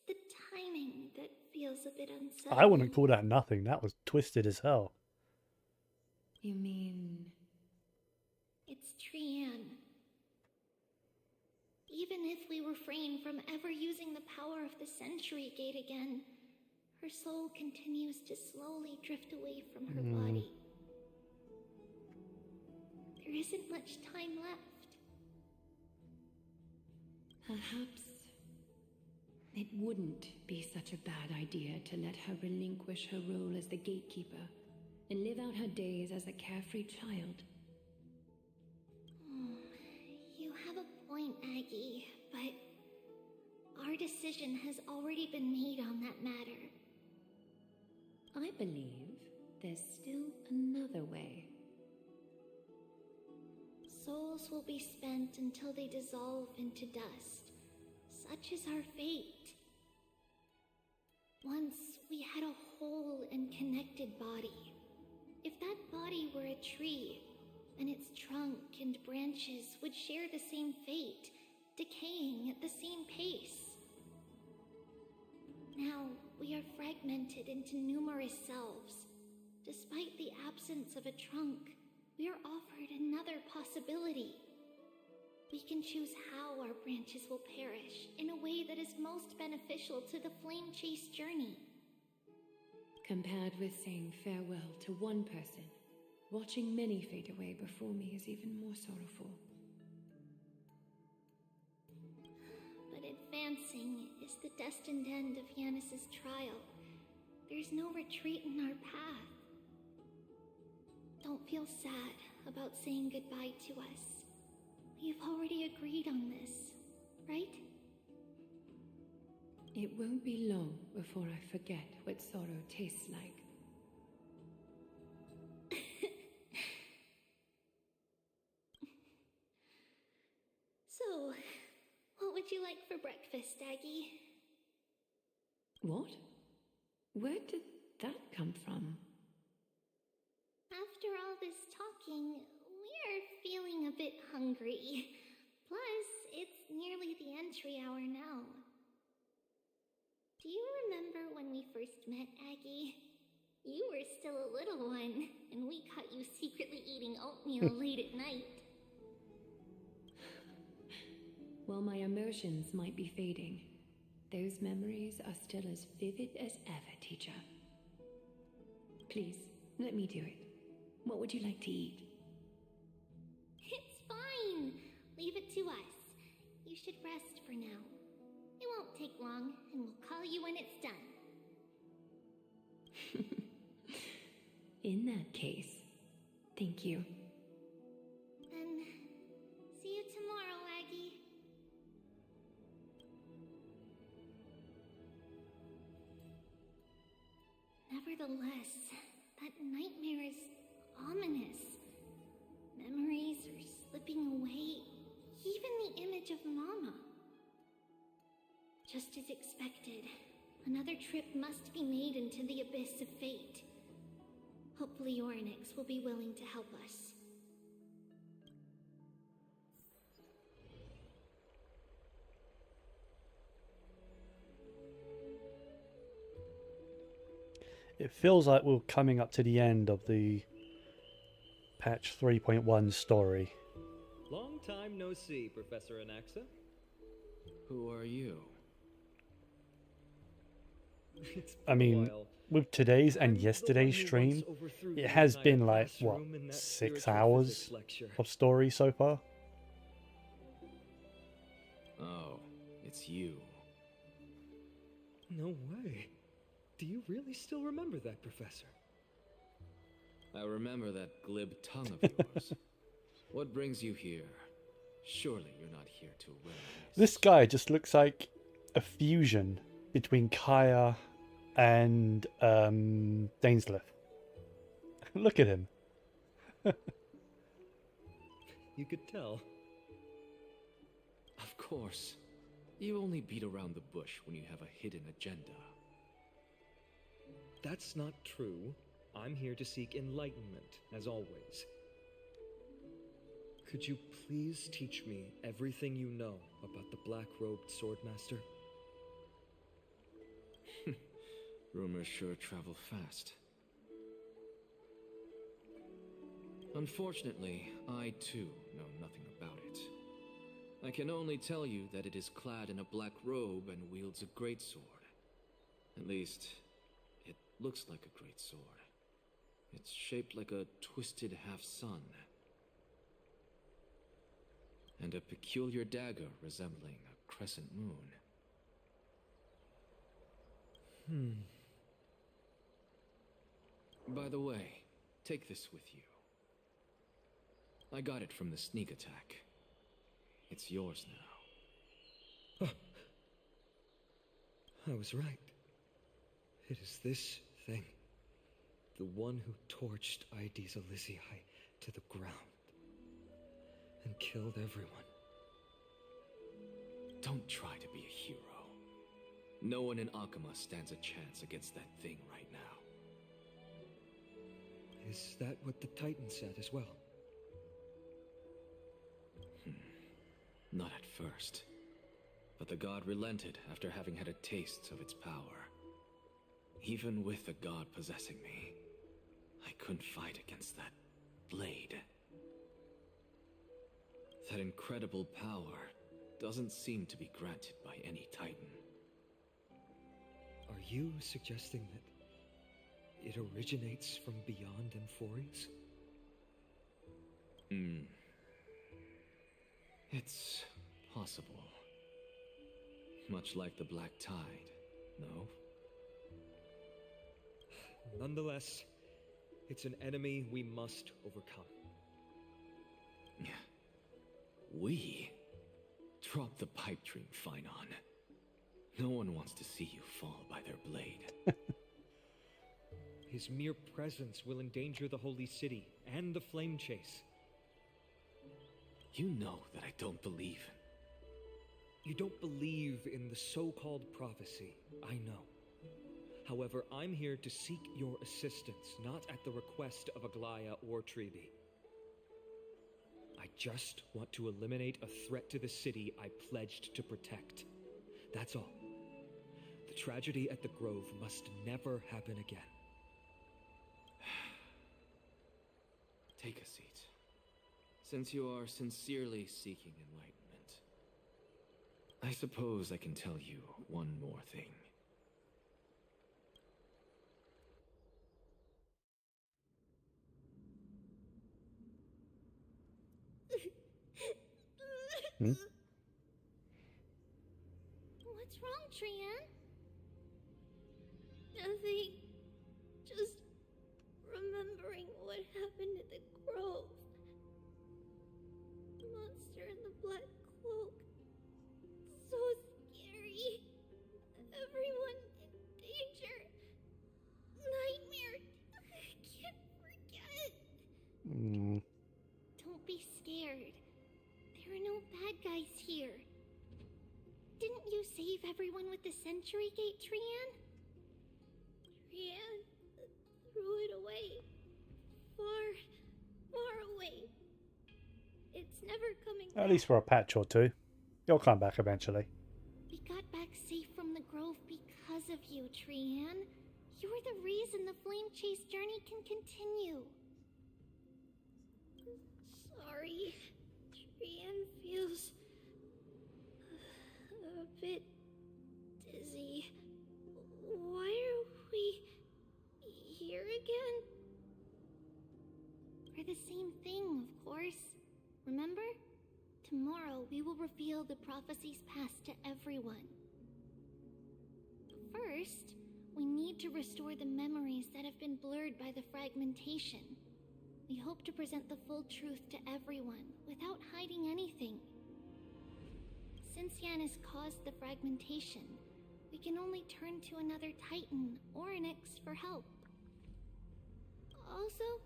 the timing that feels a bit unsettling. I wouldn't call that nothing. That was twisted as hell. You mean... It's Trian. Even if we refrain from ever using the power of the Century Gate again, her soul continues to slowly drift away from her body. There isn't much time left. Perhaps it wouldn't be such a bad idea to let her relinquish her role as the gatekeeper and live out her days as a carefree child. You have a point, Aggie, but our decision has already been made on that matter. I believe there's still another way. Souls will be spent until they dissolve into dust. Such is our fate. Once we had a whole and connected body. If that body were a tree, then its trunk and branches would share the same fate, decaying at the same pace. Now, we are fragmented into numerous selves. Despite the absence of a trunk, we are offered another possibility. We can choose how our branches will perish in a way that is most beneficial to the flame chase journey. Compared with saying farewell to one person, watching many fade away before me is even more sorrowful. But advancing is the destined end of Yanis's trial. There's no retreat in our path. Don't feel sad about saying goodbye to us. We've already agreed on this, right? It won't be long before I forget what sorrow tastes like. So, what would you like for breakfast, Aggie? What? Where did that come from? After all this talking, we're feeling a bit hungry. Plus, it's nearly the entry hour now. Do you remember when we first met, Aggie? You were still a little one, and we caught you secretly eating oatmeal late at night. impressions might be fading, those memories are still as vivid as ever, teacher. Please, let me do it. What would you like to eat? It's fine. Leave it to us. You should rest for now. It won't take long, and we'll call you when it's done. In that case, thank you. Then, see you tomorrow, Aggie. Nevertheless, that nightmare is ominous. Memories are slipping away, even the image of Mama. Just as expected, another trip must be made into the abyss of fate. Hopefully Orynyx will be willing to help us. It feels like we're coming up to the end of the patch 3.1 story. Long time no see, Professor Anaxa. Who are you? I mean, with today's and yesterday's stream, it has been like, what, 6 hours of story so far? Oh, it's you. No way. Do you really still remember that, Professor? I remember that glib tongue of yours. What brings you here? Surely you're not here to win. This guy just looks like a fusion between Kaya and Dainsleif. Look at him. You could tell. Of course. You only beat around the bush when you have a hidden agenda. That's not true. I'm here to seek enlightenment, as always. Could you please teach me everything you know about the black-robed swordmaster? Rumors sure travel fast. Unfortunately, I too know nothing about it. I can only tell you that it is clad in a black robe and wields a greatsword. At least, it looks like a greatsword. It's shaped like a twisted half-sun. And a peculiar dagger resembling a crescent moon. By the way, take this with you. I got it from the sneak attack. It's yours now. I was right. It is this thing. The one who torched Aedes Elysiae to the ground. And killed everyone. Don't try to be a hero. No one in Akama stands a chance against that thing right now. Is that what the Titan said as well? Not at first. But the god relented after having had a taste of its power. Even with the god possessing me, I couldn't fight against that blade. That incredible power doesn't seem to be granted by any Titan. Are you suggesting that it originates from beyond Amphorius? It's possible. Much like the Black Tide, no? Nonetheless, it's an enemy we must overcome. We? Drop the pipe dream, Phynon. No one wants to see you fall by their blade. His mere presence will endanger the Holy City and the Flame Chase. You know that I don't believe. You don't believe in the so-called prophecy, I know. However, I'm here to seek your assistance, not at the request of Aglaya or Treeby. I just want to eliminate a threat to the city I pledged to protect. That's all. The tragedy at the Grove must never happen again. Take a seat. Since you are sincerely seeking enlightenment, I suppose I can tell you one more thing. Hmm? What's wrong, Trian? Nothing. Just remembering what happened at the grove. The monster in the black cloak. So scary. Everyone in danger. Nightmare. I can't forget. Don't be scared. There are no bad guys here. Didn't you save everyone with the Century Gate, Trian? Trian threw it away. Far away. It's never coming back. At least for a patch or two. You'll come back eventually. We got back safe from the grove because of you, Trian. You're the reason the Flame Chase journey can continue. Sorry. Trian feels a bit dizzy. Why are we here again? For the same thing, of course. Remember? Tomorrow we will reveal the prophecies past to everyone. First, we need to restore the memories that have been blurred by the fragmentation. We hope to present the full truth to everyone without hiding anything. Since Yanis caused the fragmentation, we can only turn to another Titan or Onyx for help. Also,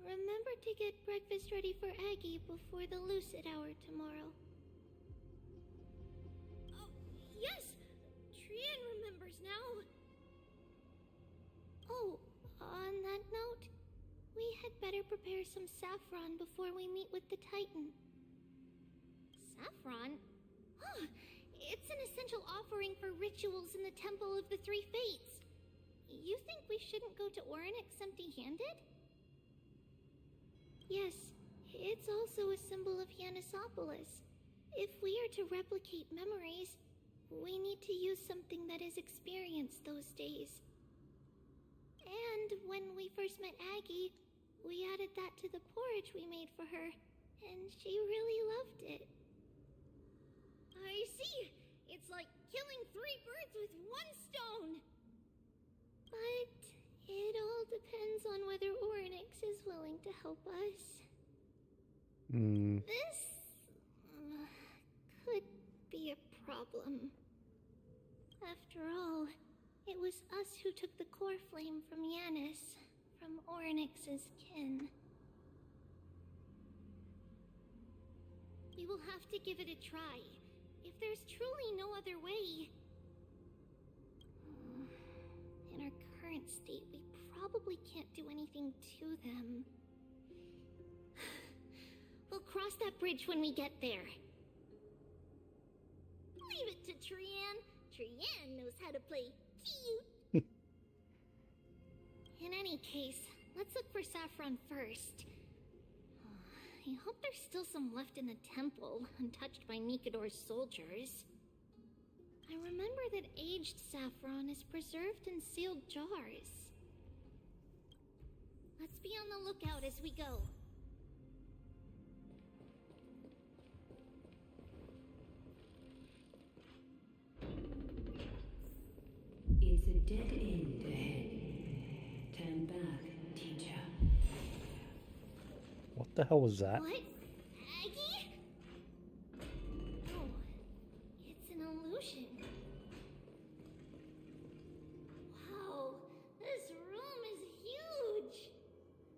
remember to get breakfast ready for Aggie before the lucid hour tomorrow. Oh, yes! Trian remembers now! Oh, on that note, we had better prepare some saffron before we meet with the Titan. Saffron? It's an essential offering for rituals in the Temple of the Three Fates. You think we shouldn't go to Orynyx empty-handed? Yes, it's also a symbol of Yanisopolis. If we are to replicate memories, we need to use something that is experienced those days. And when we first met Aggie, we added that to the porridge we made for her, and she really loved it. I see! It's like killing 3 birds with 1 stone! But it all depends on whether Orynyx is willing to help us. This could be a problem. After all, it was us who took the core flame from Yanis, from Orynyx's kin. We will have to give it a try. If there's truly no other way... In our current state, we probably can't do anything to them. We'll cross that bridge when we get there. Leave it to Trian. Trian knows how to play cute. In any case, let's look for saffron first. I hope there's still some left in the temple, untouched by Nikador's soldiers. I remember that aged saffron is preserved in sealed jars. Let's be on the lookout as we go. It's a dead end ahead. Turn back, teacher. What the hell was that? What? Aggie? Oh, it's an illusion. Wow, this room is huge.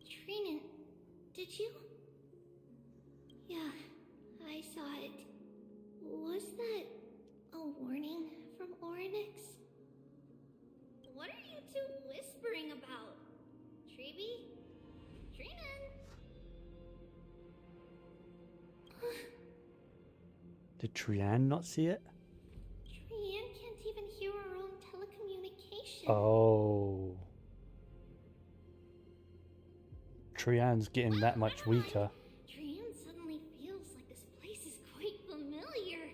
Trinan, did you? Yeah, I saw it. Was that a warning from Orynyx? What are you two whispering about? Treeby? Trinan? Did Trian not see it? Trian can't even hear our own telecommunication. Oh. Trian's getting that much weaker. Trian suddenly feels like this place is quite familiar.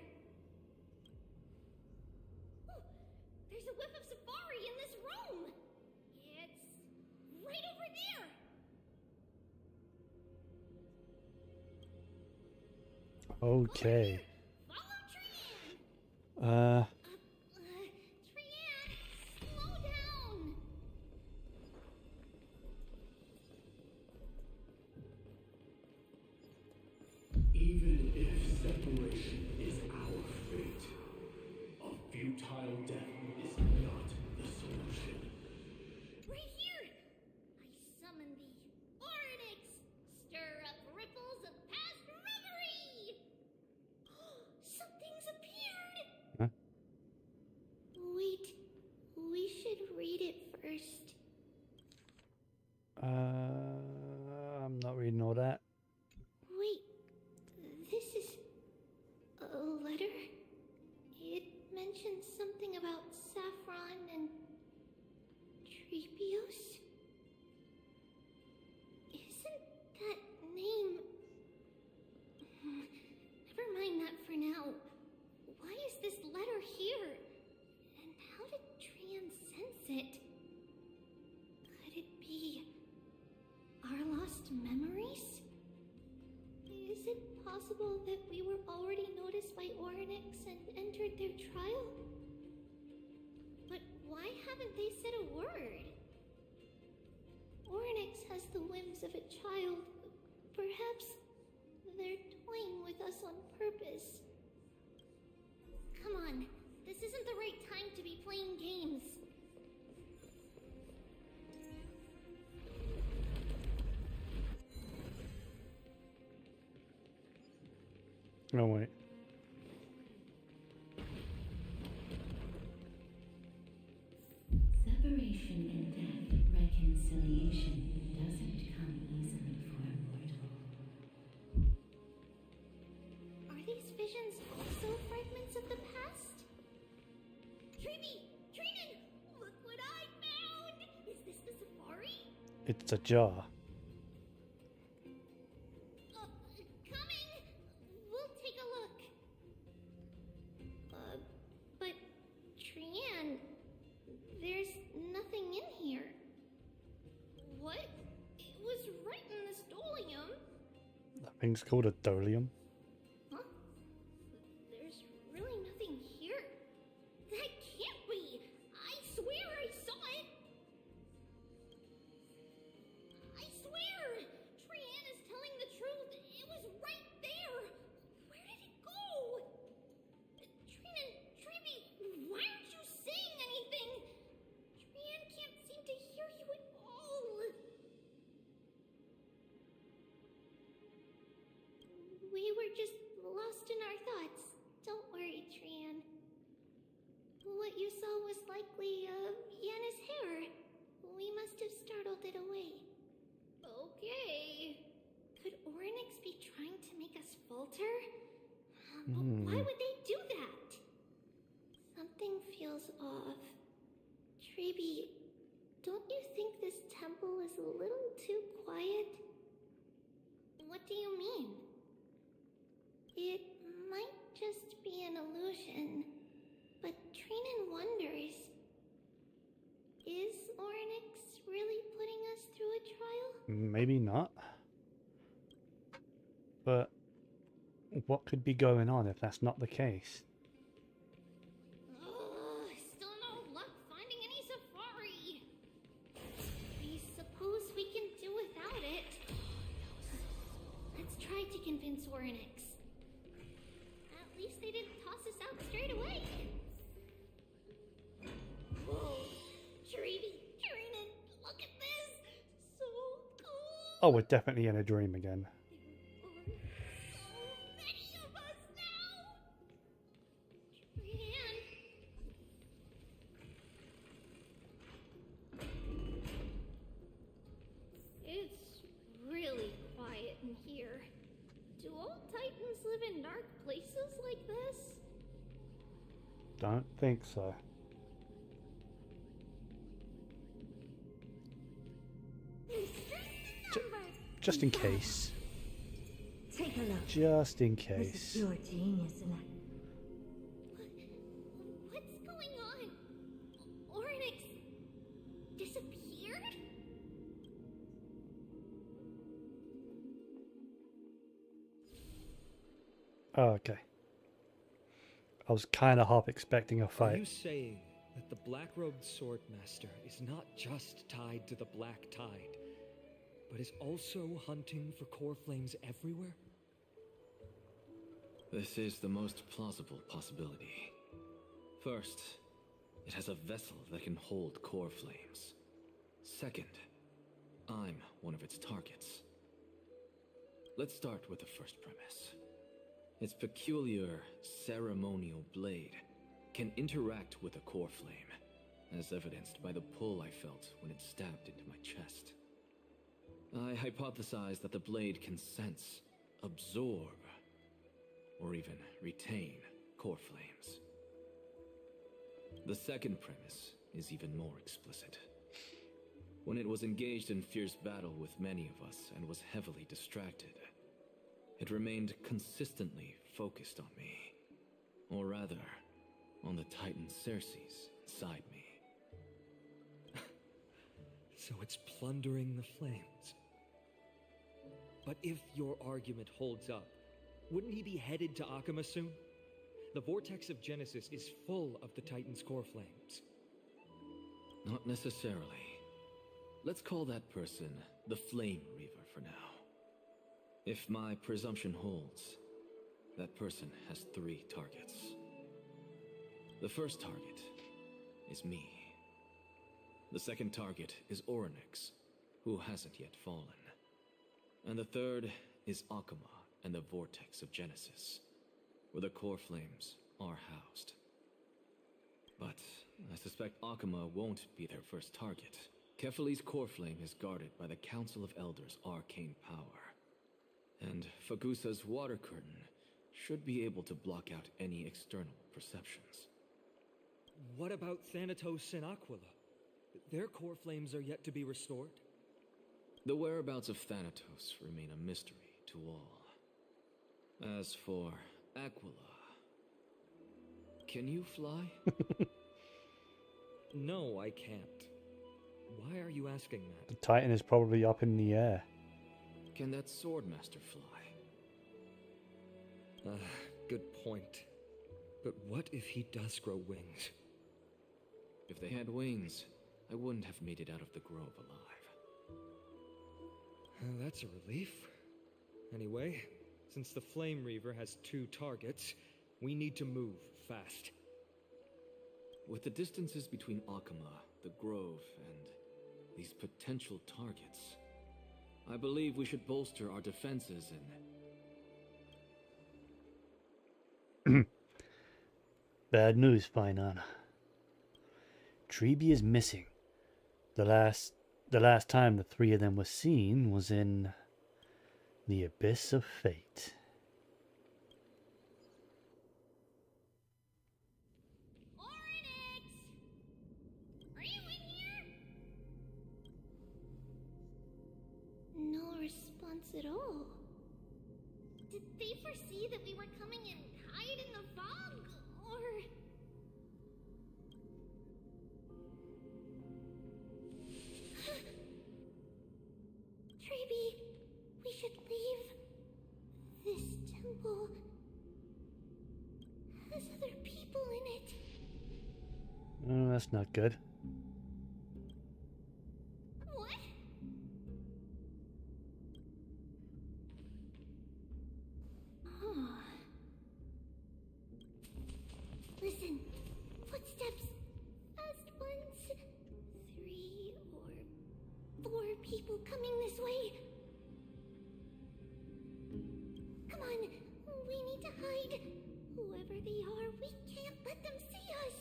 Okay. Trian, slow down. Even if separation is our fate, a futile death is not the solution. Right here! I summon thee, Oryx! Stir up ripples of past reverie! Something's appeared! Huh? Wait, we should read it first. I'm not reading all that. Wait, this is a letter? It mentions something about Saffron and Treepios? Isn't that name... Never mind that for now. Why is this letter here? And how did Trian sense it? Could it be our lost memories? Is it possible that we were already noticed by Oryx and entered their trial? But why haven't they said a word? Oryx has the whims of a child. Perhaps they're toying with us on purpose. Come on, this isn't the right time to be playing games. Oh, wait. Separation and death, reconciliation doesn't come easily for a mortal. Are these visions also fragments of the past? Trinan! Look what I found! Is this the safari? It's a jar. Coming! We'll take a look. But Trian, there's nothing in here. What? It was right in this dolium. That thing's called a dolium. Huh? There's really nothing here. That can't be! I swear I saw it! I swear! Trian is telling the truth. It was right there! Where did it go? Trinan, Treeby, why aren't you saying anything? Trian can't seem to hear you at all. We were just lost in our thoughts. Don't worry, Trian. What you saw was likely, Yana's hair. We must have startled it away. Okay. Could Oryx be trying to make us falter? But why would they do that? Something feels off. Treeby, don't you think this temple is a little too quiet? What do you mean? It might just be an illusion, but Trinan wonders, is Oryx really putting us through a trial? Maybe not. But what could be going on if that's not the case? Still no luck finding any safari. I suppose we can do without it. Let's try to convince Oryx. At least they didn't toss us out straight away. Whoa, Treeby, Trinan, look at this! So cool! Oh, we're definitely in a dream again. Many of us now! Trian! It's really quiet in here. Do all Titans live in dark places like this? Don't think so. Just in case. Take a look. Just in This case. is pure genius, and What's going on? Oryx disappeared? Oh, okay. I was kind of half expecting a Are fight. you saying that the black-robed swordmaster is not just tied to the Black Tide, but is also hunting for core flames everywhere? This is the most plausible possibility. First, it has a vessel that can hold core flames. Second, I'm one of its targets. Let's start with the first premise. Its peculiar ceremonial blade can interact with a core flame, as evidenced by the pull I felt when it stabbed into my chest. I hypothesize that the blade can sense, absorb, or even retain core flames. The second premise is even more explicit. When it was engaged in fierce battle with many of us and was heavily distracted, it remained consistently focused on me. Or rather, on the Titan Cersei's inside me. So it's plundering the flames. But if your argument holds up, wouldn't he be headed to Akama soon? The vortex of Genesis is full of the Titan's core flames. Not necessarily. Let's call that person the Flame Reaver for now. If my presumption holds, that person has 3 targets. The first target is me. The second target is Orynyx, who hasn't yet fallen. And the third is Akama and the Vortex of Genesis, where the core flames are housed. But I suspect Akama won't be their first target. Kefali's core flame is guarded by the Council of Elders' arcane power. And Fagusa's water curtain should be able to block out any external perceptions. What about Thanatos and Aquila? Their core flames are yet to be restored. The whereabouts of Thanatos remain a mystery to all. As for Aquila, can you fly? No, I can't. Why are you asking that? The Titan is probably up in the air. Can that Swordmaster fly? Good point. But what if he does grow wings? If they had wings, I wouldn't have made it out of the grove alive. That's a relief. Anyway, since the Flame Reaver has 2 targets, we need to move fast. With the distances between Akama, the grove, and these potential targets, I believe we should bolster our defenses and... Bad news, fine Anna. Treeby is missing. The last time the 3 of them were seen was in the Abyss of Fate. Orynyx! Are you in here? No response at all. Did they foresee that we were coming and hide in the fog? Or... Treeby, we should leave. This temple has other people in it. Oh, that's not good. What? Listen, footsteps. Fast ones. 3 or 4 people coming this way. Come on, we need to hide. Whoever they are, we can't let them see us.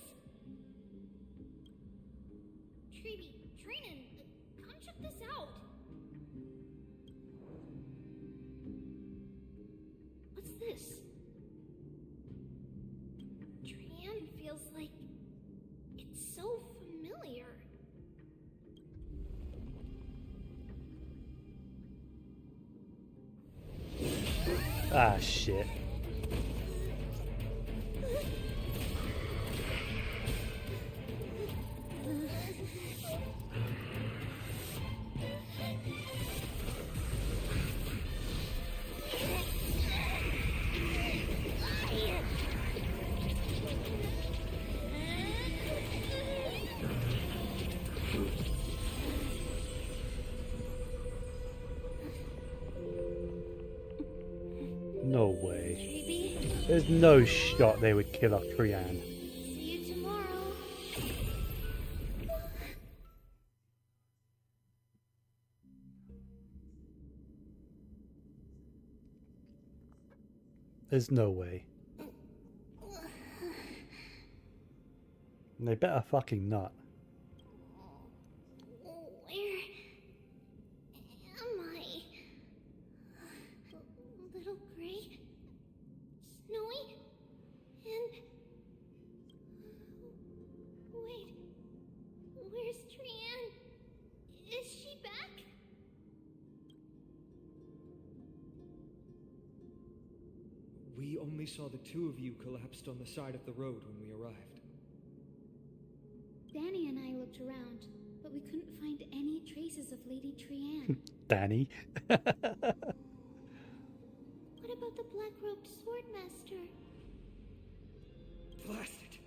Treeby, Trinan, come check this out. What's this? Trian feels like it's so familiar. Ah, shit. No way. Treeby, There's no shot they would kill off Trian. see you tomorrow. There's no way. They better fucking not. Where am I? Little Gray? Snowy? And... Wait. Where's Trian? Is she back? We only saw the two of you collapsed on the side of the road when we arrived. Danny and I looked around, but we couldn't find any traces of Lady Trian. Danny. What about the black-robed swordmaster? Blast it!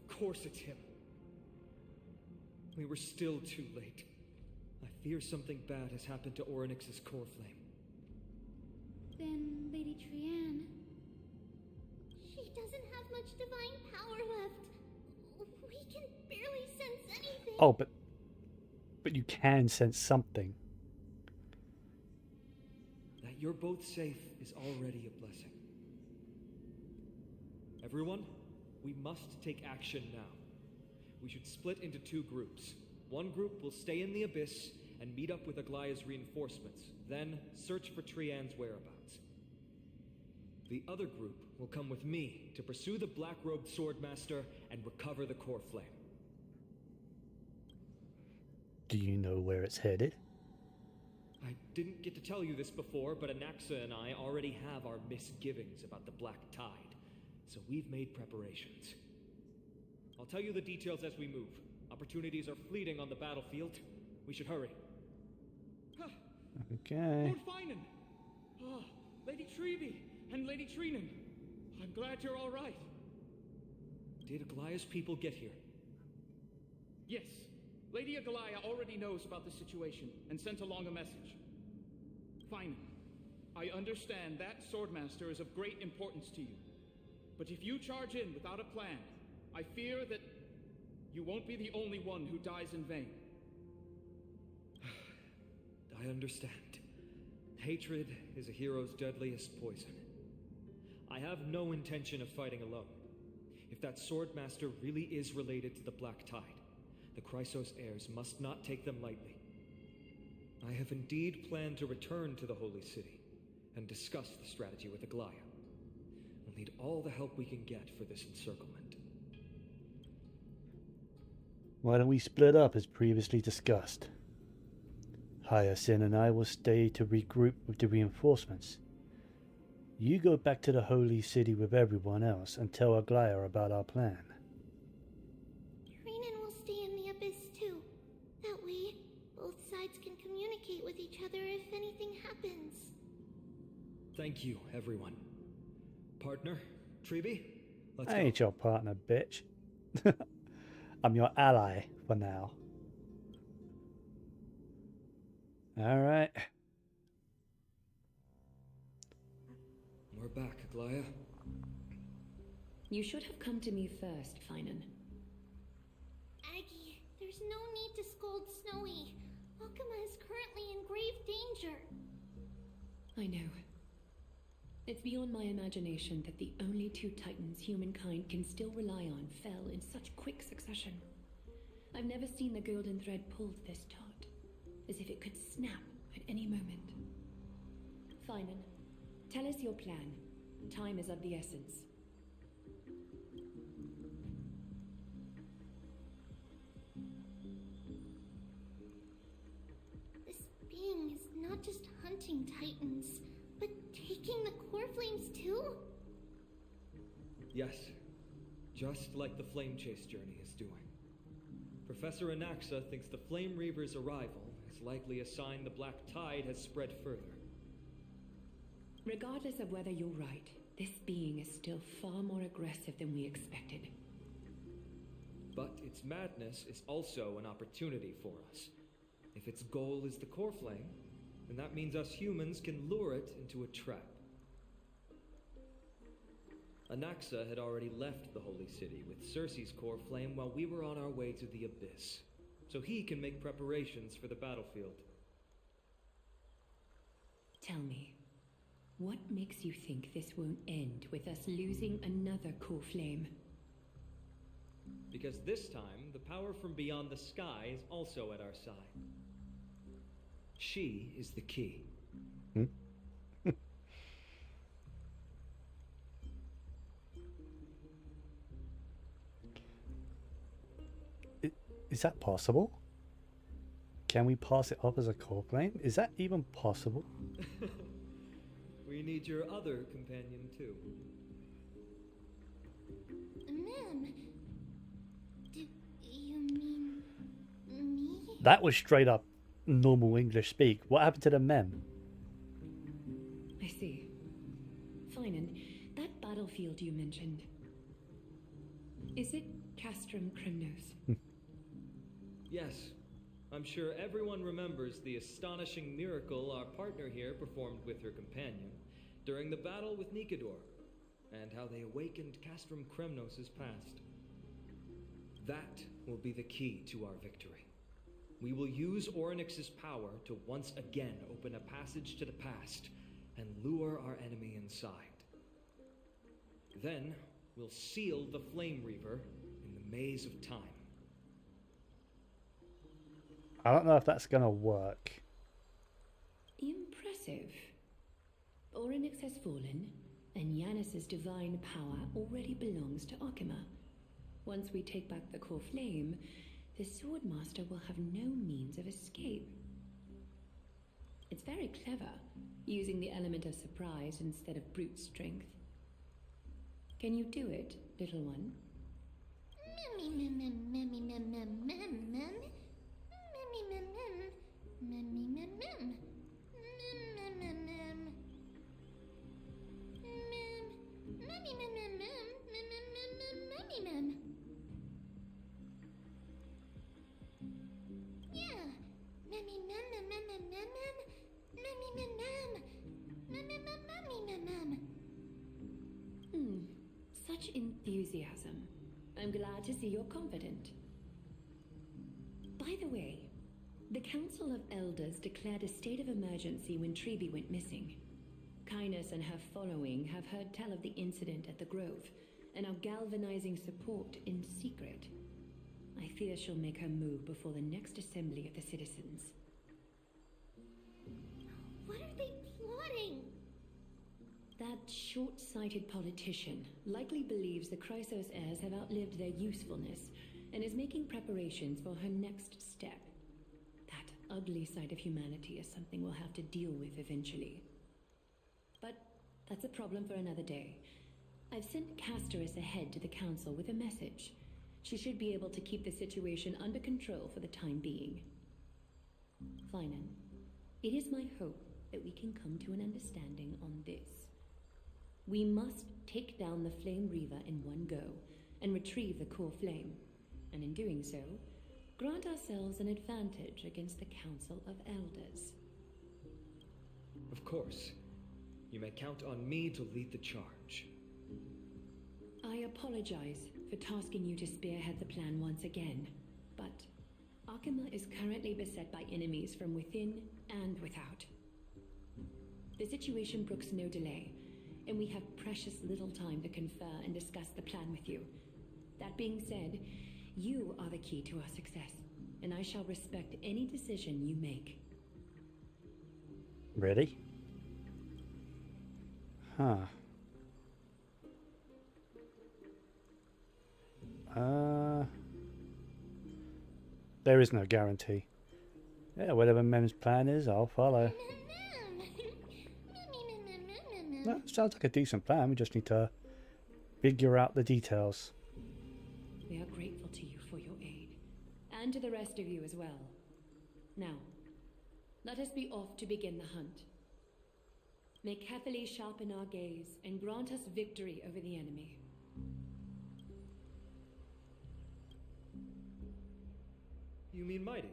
Of course it's him. We were still too late. I fear something bad has happened to Orynyx's core flame. Then Lady Trian... She doesn't have much divine power left. We can barely sense anything. Oh, but you can sense something. That you're both safe is already a blessing. Everyone, we must take action now. We should split into two groups. One group will stay in the Abyss and meet up with Aglaya's reinforcements, then search for Trian's whereabouts. The other group will come with me to pursue the black-robed swordmaster and recover the core flame. Do you know where it's headed? I didn't get to tell you this before, but Anaxa and I already have our misgivings about the Black Tide, so we've made preparations. I'll tell you the details as we move. Opportunities are fleeting on the battlefield. We should hurry. Okay. Lord Finan! Ah, Lady Treeby and Lady Trinan. I'm glad you're all right. Did Aglaya's people get here? Yes. Lady Aglaya already knows about the situation and sent along a message. Fine. I understand that Swordmaster is of great importance to you. But if you charge in without a plan, I fear that you won't be the only one who dies in vain. I understand. Hatred is a hero's deadliest poison. I have no intention of fighting alone. If that Swordmaster really is related to the Black Tide, the Chrysos heirs must not take them lightly. I have indeed planned to return to the Holy City and discuss the strategy with Aglaya. We'll need all the help we can get for this encirclement. Why don't we split up as previously discussed? Hyacinth and I will stay to regroup with the reinforcements. You go back to the Holy City with everyone else and tell Aglaya about our plan. Trinan will stay in the Abyss too. That way, both sides can communicate with each other if anything happens. Thank you, everyone. Partner, Treeby, let's go. I ain't your partner, bitch. I'm your ally for now. Alright. We're back, Aglaya. You should have come to me first, Finan. Aggie, there's no need to scold Snowy. Okama is currently in grave danger. I know. It's beyond my imagination that the only two titans humankind can still rely on fell in such quick succession. I've never seen the golden thread pulled this taut, as if it could snap at any moment. Finan, tell us your plan. Time is of the essence. This being is not just hunting titans, but taking the core flames too? Yes, just like the Flame Chase journey is doing. Professor Anaxa thinks the Flame Reaver's arrival is likely a sign the Black Tide has spread further. Regardless of whether you're right, this being is still far more aggressive than we expected. But its madness is also an opportunity for us. If its goal is the core flame, then that means us humans can lure it into a trap. Anaxa had already left the Holy City with Cersei's core flame while we were on our way to the Abyss, so he can make preparations for the battlefield. Tell me, what makes you think this won't end with us losing another core flame? Because this time, the power from beyond the sky is also at our side. She is the key. Is that possible? Can we pass it off as a core flame? Is that even possible? We need your other companion too. Ma'am, do you mean me? That was straight up normal English speak. What happened to the mem? I see. Fine, and that battlefield you mentioned, is it Castrum Kremnos? Yes. I'm sure everyone remembers the astonishing miracle our partner here performed with her companion during the battle with Nikador, and how they awakened Castrum Kremnos' past. That will be the key to our victory. We will use Orynyx's power to once again open a passage to the past and lure our enemy inside. Then, we'll seal the Flame Reaver in the maze of time. I don't know if that's gonna work. Impressive. Orynyx has fallen, and Yanis's divine power already belongs to Akima. Once we take back the core flame, the Swordmaster will have no means of escape. It's very clever, using the element of surprise instead of brute strength. Can you do it, little one? Such enthusiasm. I'm glad to see you're confident. By the way, the Council of Elders declared a state of emergency when Treeby went missing. Kynus and her following have heard tell of the incident at the Grove and are galvanizing support in secret. I fear she'll make her move before the next assembly of the citizens. What are they plotting? That short-sighted politician likely believes the Chrysos heirs have outlived their usefulness and is making preparations for her next step. That ugly side of humanity is something we'll have to deal with eventually. But that's a problem for another day. I've sent Castorus ahead to the council with a message. She should be able to keep the situation under control for the time being. Flynan, it is my hope that we can come to an understanding on this. We must take down the Flame Reaver in one go and retrieve the core flame, and in doing so, grant ourselves an advantage against the Council of Elders. Of course. You may count on me to lead the charge. I apologize for tasking you to spearhead the plan once again, but Akima is currently beset by enemies from within and without. The situation brooks no delay, and we have precious little time to confer and discuss the plan with you. That being said, you are the key to our success, and I shall respect any decision you make. Ready? Huh. There is no guarantee. Yeah, whatever Mem's plan is, I'll follow. No, sounds like a decent plan. We just need to figure out the details. We are grateful to you for your aid, and to the rest of you as well. Now, let us be off to begin the hunt. May carefully sharpen our gaze and grant us victory over the enemy. You mean Mighty?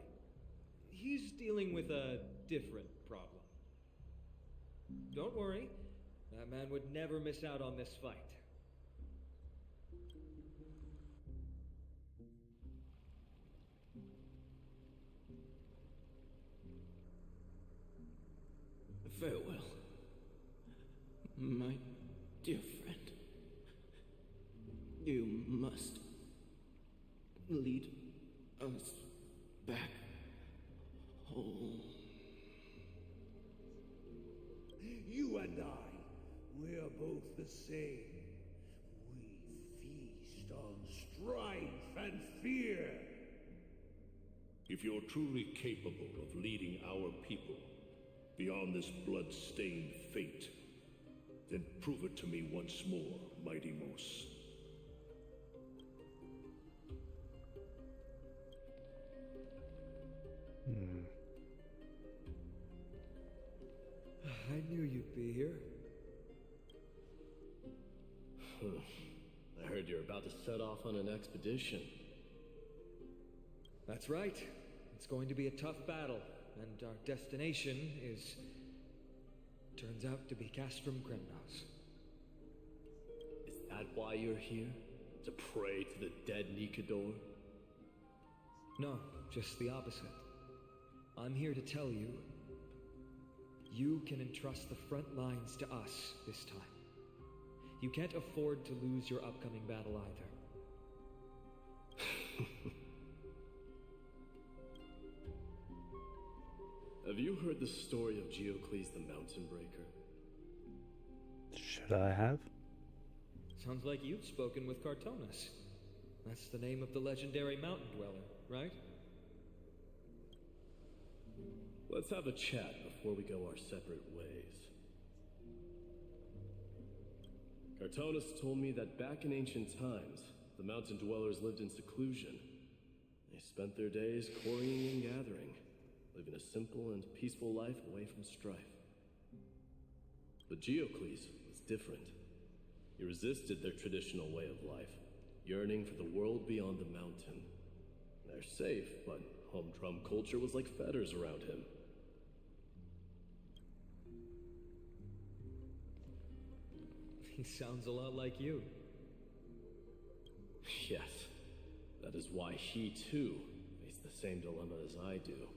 He's dealing with a different problem. Don't worry, that man would never miss out on this fight. Farewell, my dear friend. You must lead us back home. You and I, we're both the same. We feast on strife and fear. If you're truly capable of leading our people beyond this blood-stained fate, then prove it to me once more, Mighty Mos. I knew you'd be here. I heard you're about to set off on an expedition. That's right. It's going to be a tough battle, and our destination is... turns out to be Castrum Kremnos. Is that why you're here? To pray to the dead Nikador? No, just the opposite. I'm here to tell you, you can entrust the front lines to us this time. You can't afford to lose your upcoming battle either. Have you heard the story of Geocles the Mountain Breaker? Should I have? Sounds like you've spoken with Cartonas. That's the name of the legendary mountain dweller, right? Let's have a chat before we go our separate ways. Cartonas told me that back in ancient times, the mountain dwellers lived in seclusion. They spent their days quarrying and gathering, living a simple and peaceful life away from strife. But Geocles was different. He resisted their traditional way of life, yearning for the world beyond the mountain. They're safe, but humdrum culture was like fetters around him. He sounds a lot like you. Yes, that is why he too faced the same dilemma as I do.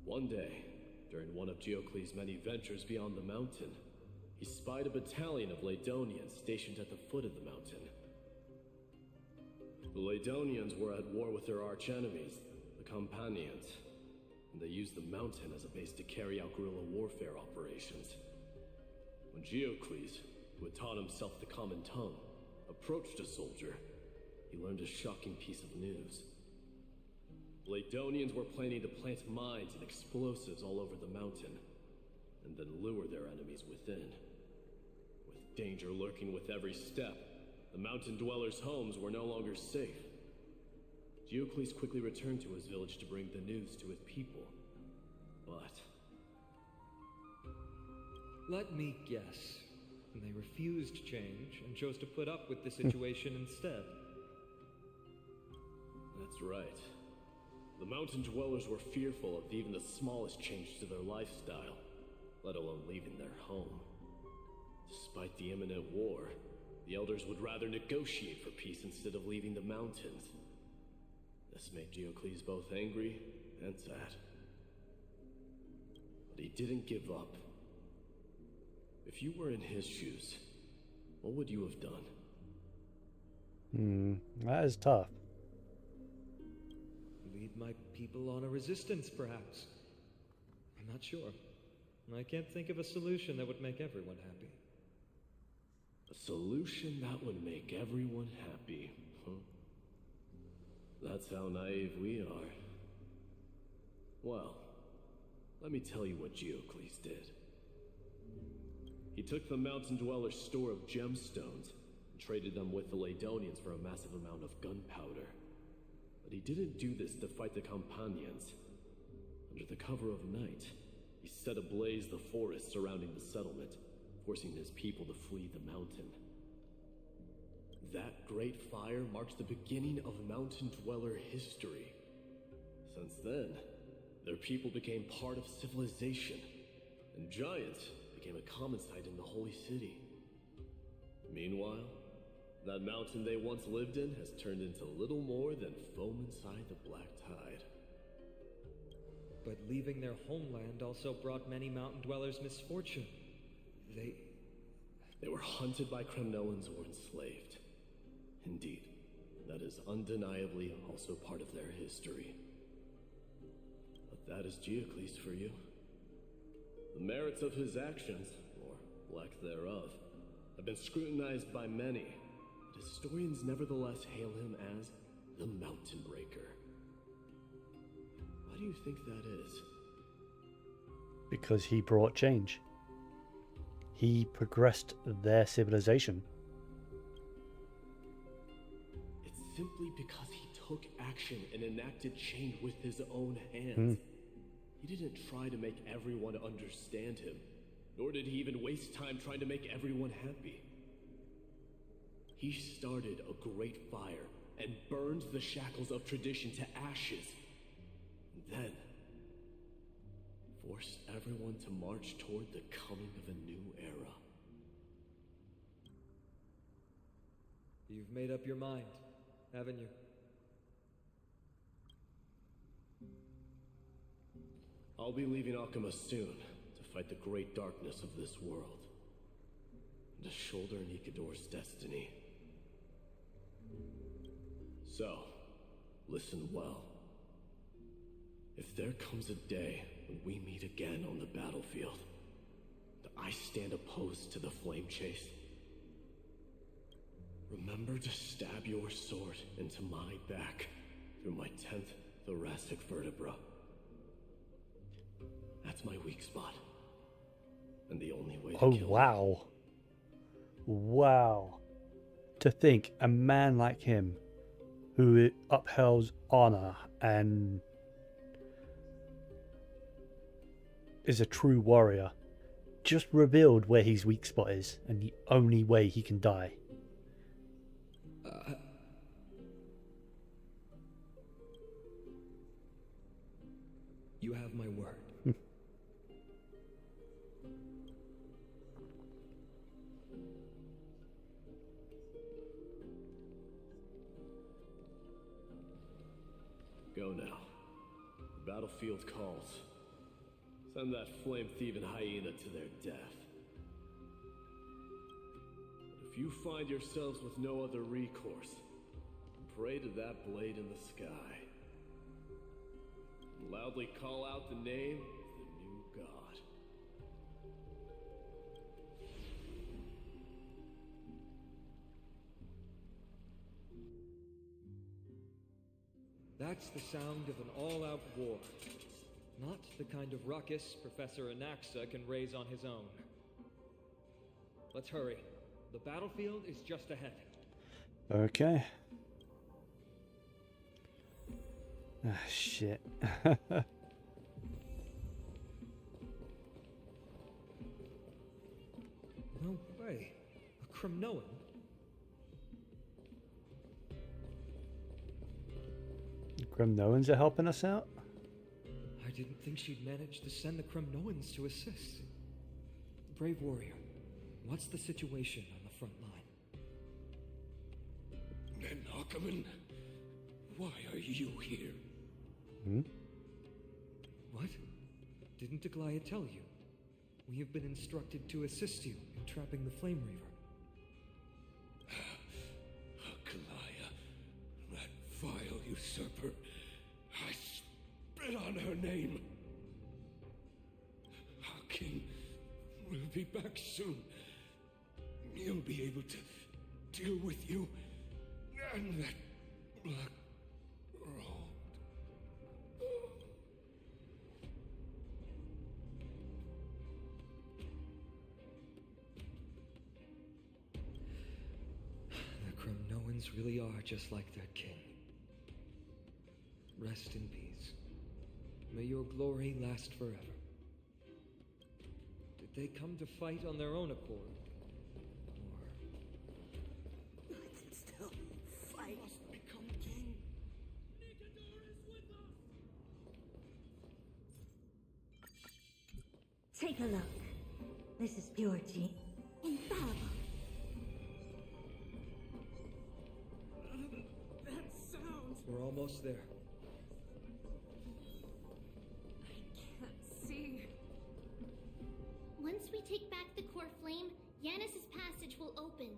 One day, during one of Geocles' many ventures beyond the mountain, he spied a battalion of Ladonians stationed at the foot of the mountain. The Ladonians were at war with their archenemies, the Companions, and they used the mountain as a base to carry out guerrilla warfare operations. When Geocles, who had taught himself the common tongue, approached a soldier, he learned a shocking piece of news. The Ladonians were planning to plant mines and explosives all over the mountain, and then lure their enemies within. With danger lurking with every step, the mountain dwellers' homes were no longer safe. Geocles quickly returned to his village to bring the news to his people. But... let me guess. They refused change and chose to put up with the situation instead. That's right. The mountain dwellers were fearful of even the smallest change to their lifestyle, let alone leaving their home. Despite the imminent war, the elders would rather negotiate for peace instead of leaving the mountains. This made Geocles both angry and sad. But he didn't give up. If you were in his shoes, what would you have done? That is tough. Lead my people on a resistance, perhaps. I'm not sure. I can't think of a solution that would make everyone happy. A solution that would make everyone happy, huh? That's how naive we are. Well, let me tell you what Geocles did. He took the mountain dwellers' store of gemstones and traded them with the Ladonians for a massive amount of gunpowder. But he didn't do this to fight the Companions. Under the cover of night, he set ablaze the forest surrounding the settlement, forcing his people to flee the mountain. That great fire marks the beginning of mountain dweller history. Since then, their people became part of civilization, and giants became a common sight in the holy city. Meanwhile, that mountain they once lived in has turned into little more than foam inside the black tide. but leaving their homeland also brought many mountain dwellers misfortune. They were hunted by Kremnoans or enslaved. Indeed, that is undeniably also part of their history. But that is Geocles for you. The merits of his actions, or lack thereof, have been scrutinized by many, but historians nevertheless hail him as the Mountain Breaker. Why do you think that is? Because he brought change. He progressed their civilization. It's simply because he took action and enacted change with his own hands. He didn't try to make everyone understand him, nor did he even waste time trying to make everyone happy. He started a great fire and burned the shackles of tradition to ashes. And then forced everyone to march toward the coming of a new era. You've made up your mind, haven't you? I'll be leaving Alchema soon to fight the great darkness of this world, and to shoulder Nikador's destiny. So, listen well. If there comes a day when we meet again on the battlefield, that I stand opposed to the flame chase, remember to stab your sword into my back through my 10th thoracic vertebra. That's my weak spot, and the only way to kill me. Wow. Wow. To think a man like him, who upholds honor and is a true warrior, just revealed where his weak spot is and the only way he can die. You have my word. Go now. The battlefield calls. Send that flame-thieving hyena to their death. But if you find yourselves with no other recourse, pray to that blade in the sky. And loudly call out the name of the new god. That's the sound of an all-out war. Not the kind of ruckus Professor Anaxa can raise on his own. Let's hurry. The battlefield is just ahead. Okay. Ah, shit. No way. A Kremnoan? Kremnoans are helping us out? I didn't think she'd manage to send the Kremnoans to assist. Brave warrior, what's the situation on the front line? Men Ackerman, why are you here? What? Didn't Aglaya tell you? We have been instructed to assist you in trapping the Flame Reaver. Aglaya, that vile usurper. I spit on her name. Our king will be back soon. He'll be able to deal with you and that black road. The Kremnoans really are just like their king. Rest in peace. May your glory last forever. Did they come to fight on their own accord? I can still fight. Must become king. Take a look. This is pure G. Infallible. We're almost there. Once we take back the core flame, Yanis's passage will open.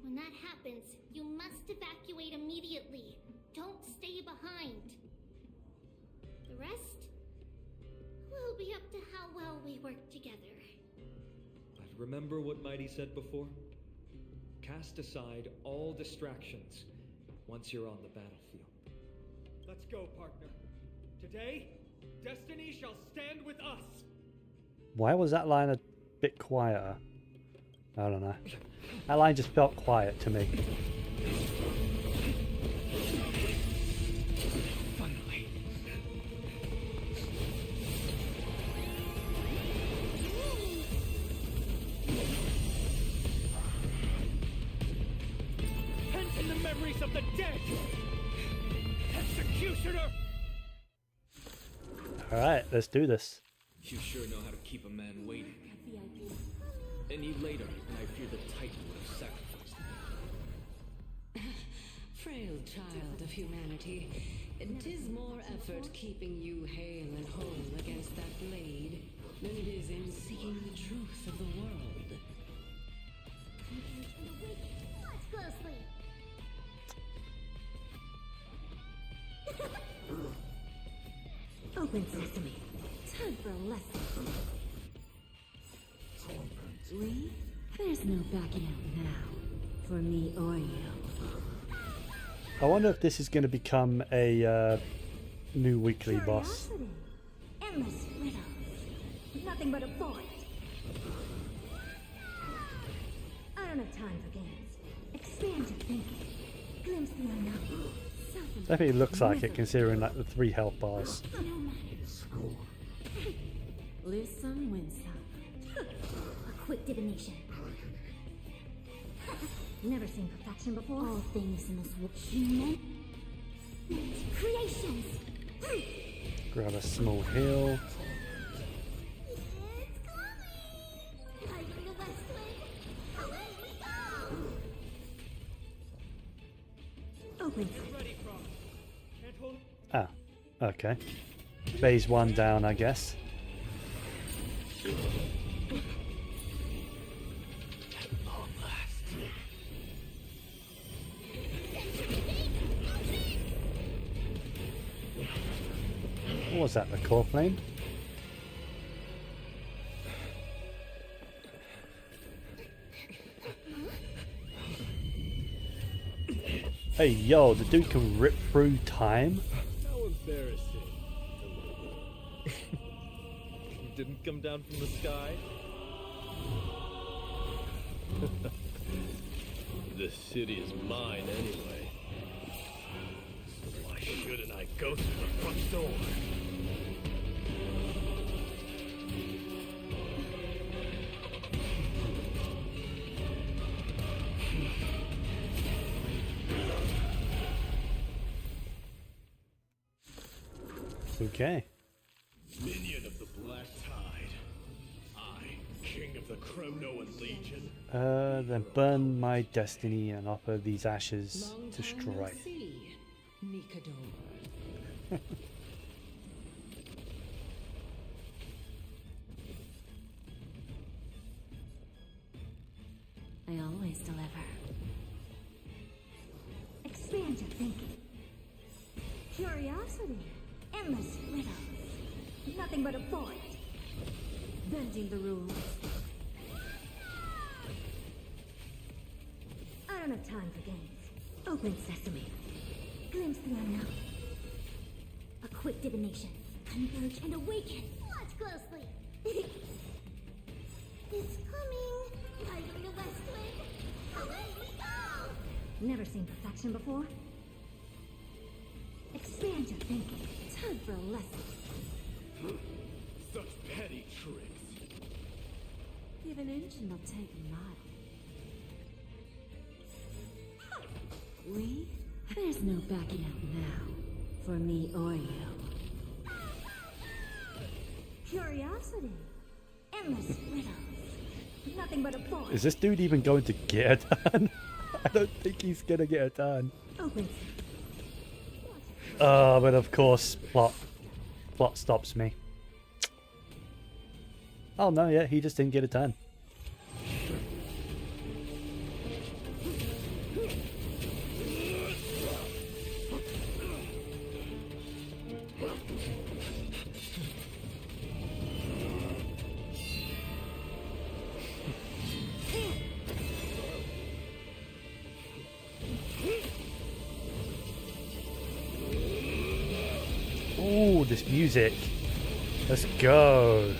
When that happens, you must evacuate immediately. Don't stay behind. The rest will be up to how well we work together. But remember what Mighty said before? Cast aside all distractions once you're on the battlefield. Let's go, partner. Today, destiny shall stand with us. Why was that line a bit quieter? I don't know. That line just felt quiet to me. Finally. Pent in the memories of the dead. Executioner. All right, let's do this. You sure know how to keep a man waiting. Any later, and I fear the Titan would have sacrificed me. Frail child of humanity, 'tis more effort keeping you hale and whole against that blade than it is in seeking the truth of the world. Watch closely. Open sesame. Time for a lesson. We? There's no backing out now. For me or you. I wonder if this is going to become a new weekly boss. Curiosity. Endless riddles. Nothing but a void. I don't have time for games. Expand your thinking. Glimpse the unknown. Definitely looks like it, considering like the 3 health bars. Lose some, win some. A quick divination. Never seen perfection before. All things in this world. Human creations. Grab a small heal. It's coming. Hiding the west wind. Away we go. Open. Ready, Croc. Can't hold. Ah, okay. Phase 1 down, I guess. What was that, the core flame? Hey, yo, the dude can rip through time? How embarrassing. You didn't come down from the sky? This city is mine anyway. So why shouldn't I go through the front door? Okay. Minion of the Black Tide. I, King of the Kremnoan Legion. Then burn my destiny and offer these ashes to strike. Mikador. I always deliver. Expand your thinking. Curiosity. Endless riddles. Nothing but a void. Bending the rules. I don't have time for games. Open sesame. Glimpse the unknown. A quick divination. Converge and awaken. Watch closely. It's coming. Hiding the west wind. Away we go. Never seen perfection before? Expand your thinking. Time for a lesson. Such petty tricks. Give an inch and they'll take a mile. We? There's no backing out now. For me or you. Curiosity. Endless riddles. Nothing but a void. Is this dude even going to get a turn? I don't think he's gonna get a turn. Open. But of course, plot stops me. Oh no, yeah, he just didn't get a turn. Ooh, this music. Let's go.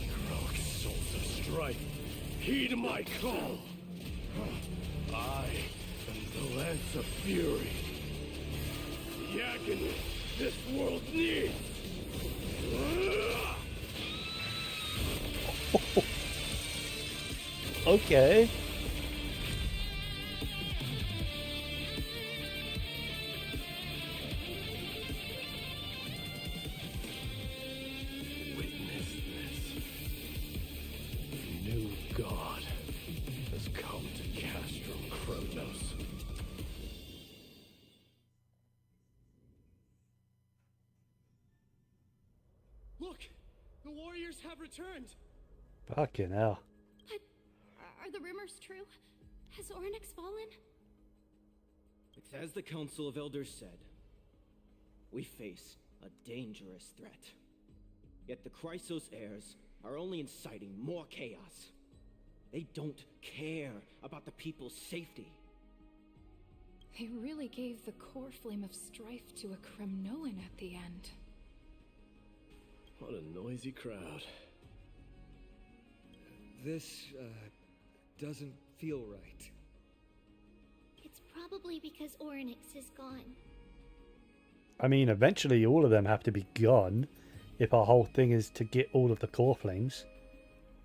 Heroic souls of strife, heed my call. I am the Lance of Fury. The agony this world needs. Okay. Witness this. The new god has come to Castrum Kronos. Look! The warriors have returned! Fucking hell. But are the rumors true? Has Ornyx fallen? It's as the Council of Elders said. We face a dangerous threat. Yet the Chrysos heirs are only inciting more chaos. They don't care about the people's safety. They really gave the core flame of strife to a Kremnoan at the end. What a noisy crowd. This, doesn't feel right. It's probably because Ornyx is gone. I mean, eventually all of them have to be gone if our whole thing is to get all of the core flames.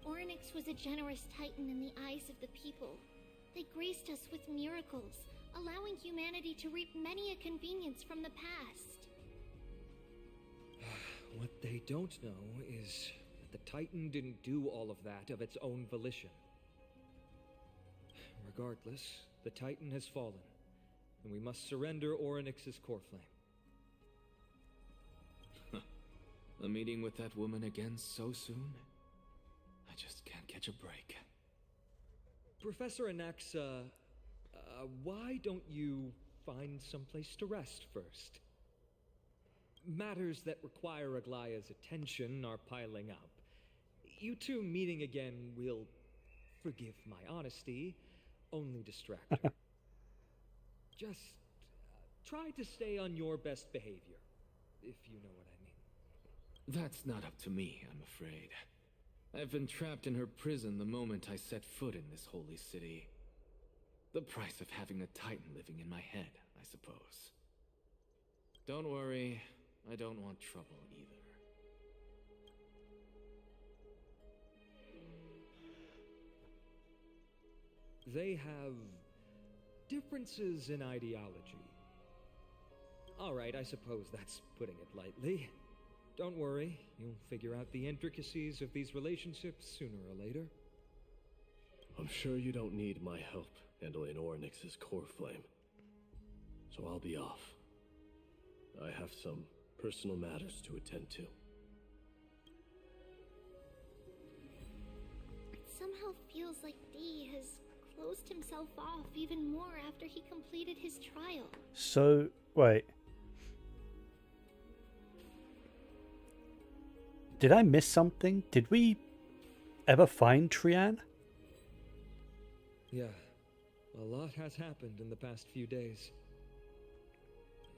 Ornyx was a generous titan in the eyes of the people. They graced us with miracles, allowing humanity to reap many a convenience from the past. What they don't know is that the Titan didn't do all of that of its own volition. Regardless, the Titan has fallen, and we must surrender Ornyx's core flame. A meeting with that woman again so soon? I just can't catch a break. Professor Anaxa, why don't you find someplace to rest first? Matters that require Aglaya's attention are piling up. You two meeting again will, forgive my honesty, only distract her. Just try to stay on your best behavior, if you know what I mean. That's not up to me, I'm afraid. I've been trapped in her prison the moment I set foot in this holy city. The price of having a Titan living in my head, I suppose. Don't worry, I don't want trouble either. They have differences in ideology. All right, I suppose that's putting it lightly. Don't worry, you'll figure out the intricacies of these relationships sooner or later. I'm sure you don't need my help handling Ornyx's core flame. So I'll be off. I have some personal matters to attend to. It somehow feels like D has closed himself off even more after he completed his trial. So, wait. Did I miss something? Did we ever find Trian? Yeah, a lot has happened in the past few days.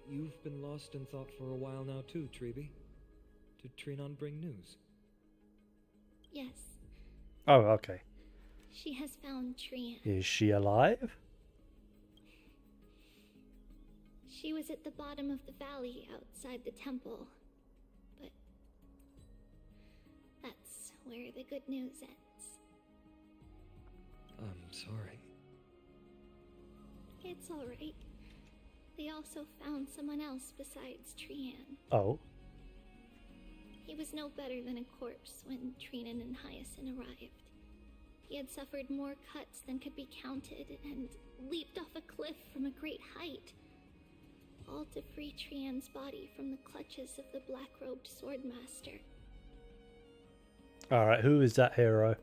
You've been lost in thought for a while now too, Treeby. Did Trinon bring news? Yes, Oh, okay. she has found Trian. Is she alive? She was at the bottom of the valley outside the temple. But that's where the good news ends. I'm sorry. It's alright. They also found someone else besides Trian. Oh. He was no better than a corpse when Trinan and Hyacinth arrived. He had suffered more cuts than could be counted and leaped off a cliff from a great height. all to free Trian's body from the clutches of the black-robed swordmaster. Alright, who is that hero?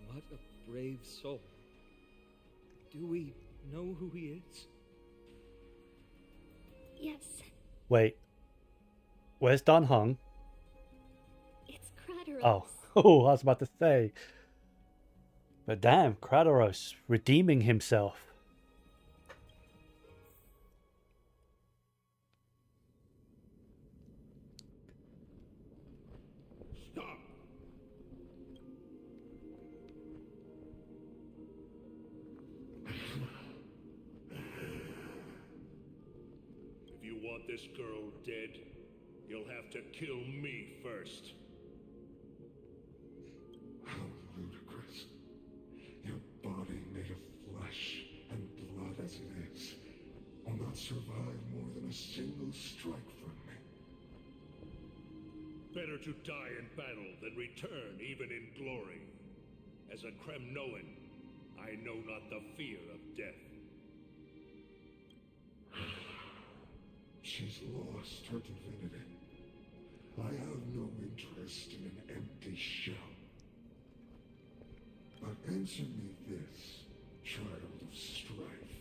What a brave soul. Do we know who he is? Yes, Wait. Where's Dan Heng? it's Kratos. Oh. Oh, I was about to say. But damn, Kratos redeeming himself. Stop! If you want this girl dead, you'll have to kill me first. How ludicrous. Your body made of flesh and blood as it is will not survive more than a single strike from me. Better to die in battle than return even in glory. As a Kremnoan, I know not the fear of death. She's lost her divinity. I have no interest in an empty shell. But answer me this, child of strife.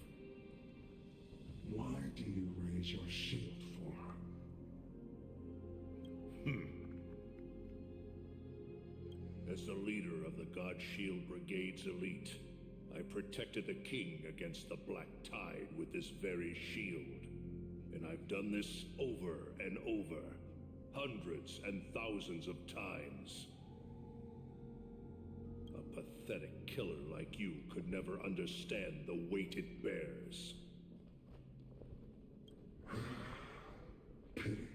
Why do you raise your shield for her? As the leader of the God Shield Brigade's elite, I protected the king against the Black Tide with this very shield. And I've done this over and over, hundreds and thousands of times. A pathetic killer like you could never understand the weight it bears. Pity.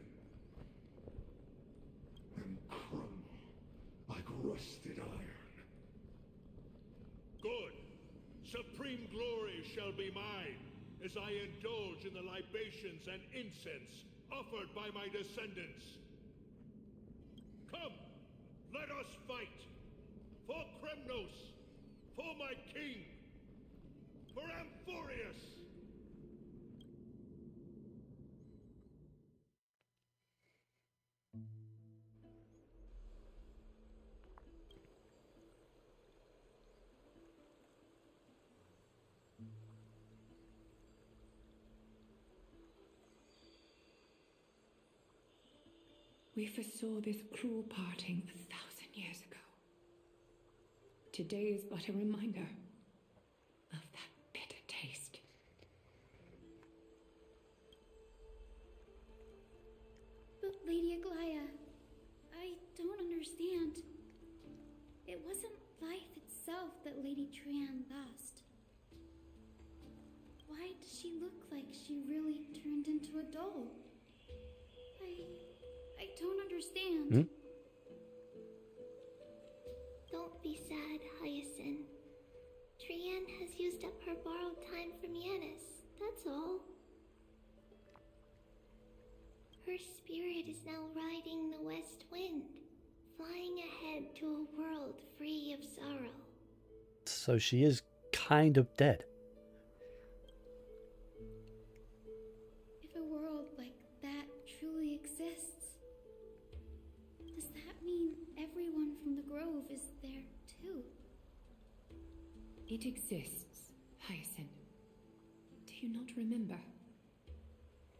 And crumble like rusted iron. Good. Supreme glory shall be mine, as I indulge in the libations and incense offered by my descendants. Come, let us fight! For Kremnos! For my king! For Amphorius! We foresaw this cruel parting 1,000 years ago. Today is but a reminder of that bitter taste. But Lady Aglaya, I don't understand. It wasn't life itself that Lady Trian lost. Why does she look like she really turned into a doll? I don't understand. Don't be sad, Hyacinth. Trian has used up her borrowed time from Yanis, that's all. Her spirit is now riding the west wind, flying ahead to a world free of sorrow. So she is kind of dead. If a world like that truly exists, does that mean everyone from the Grove is there too? It exists, Hyacinth. Do you not remember?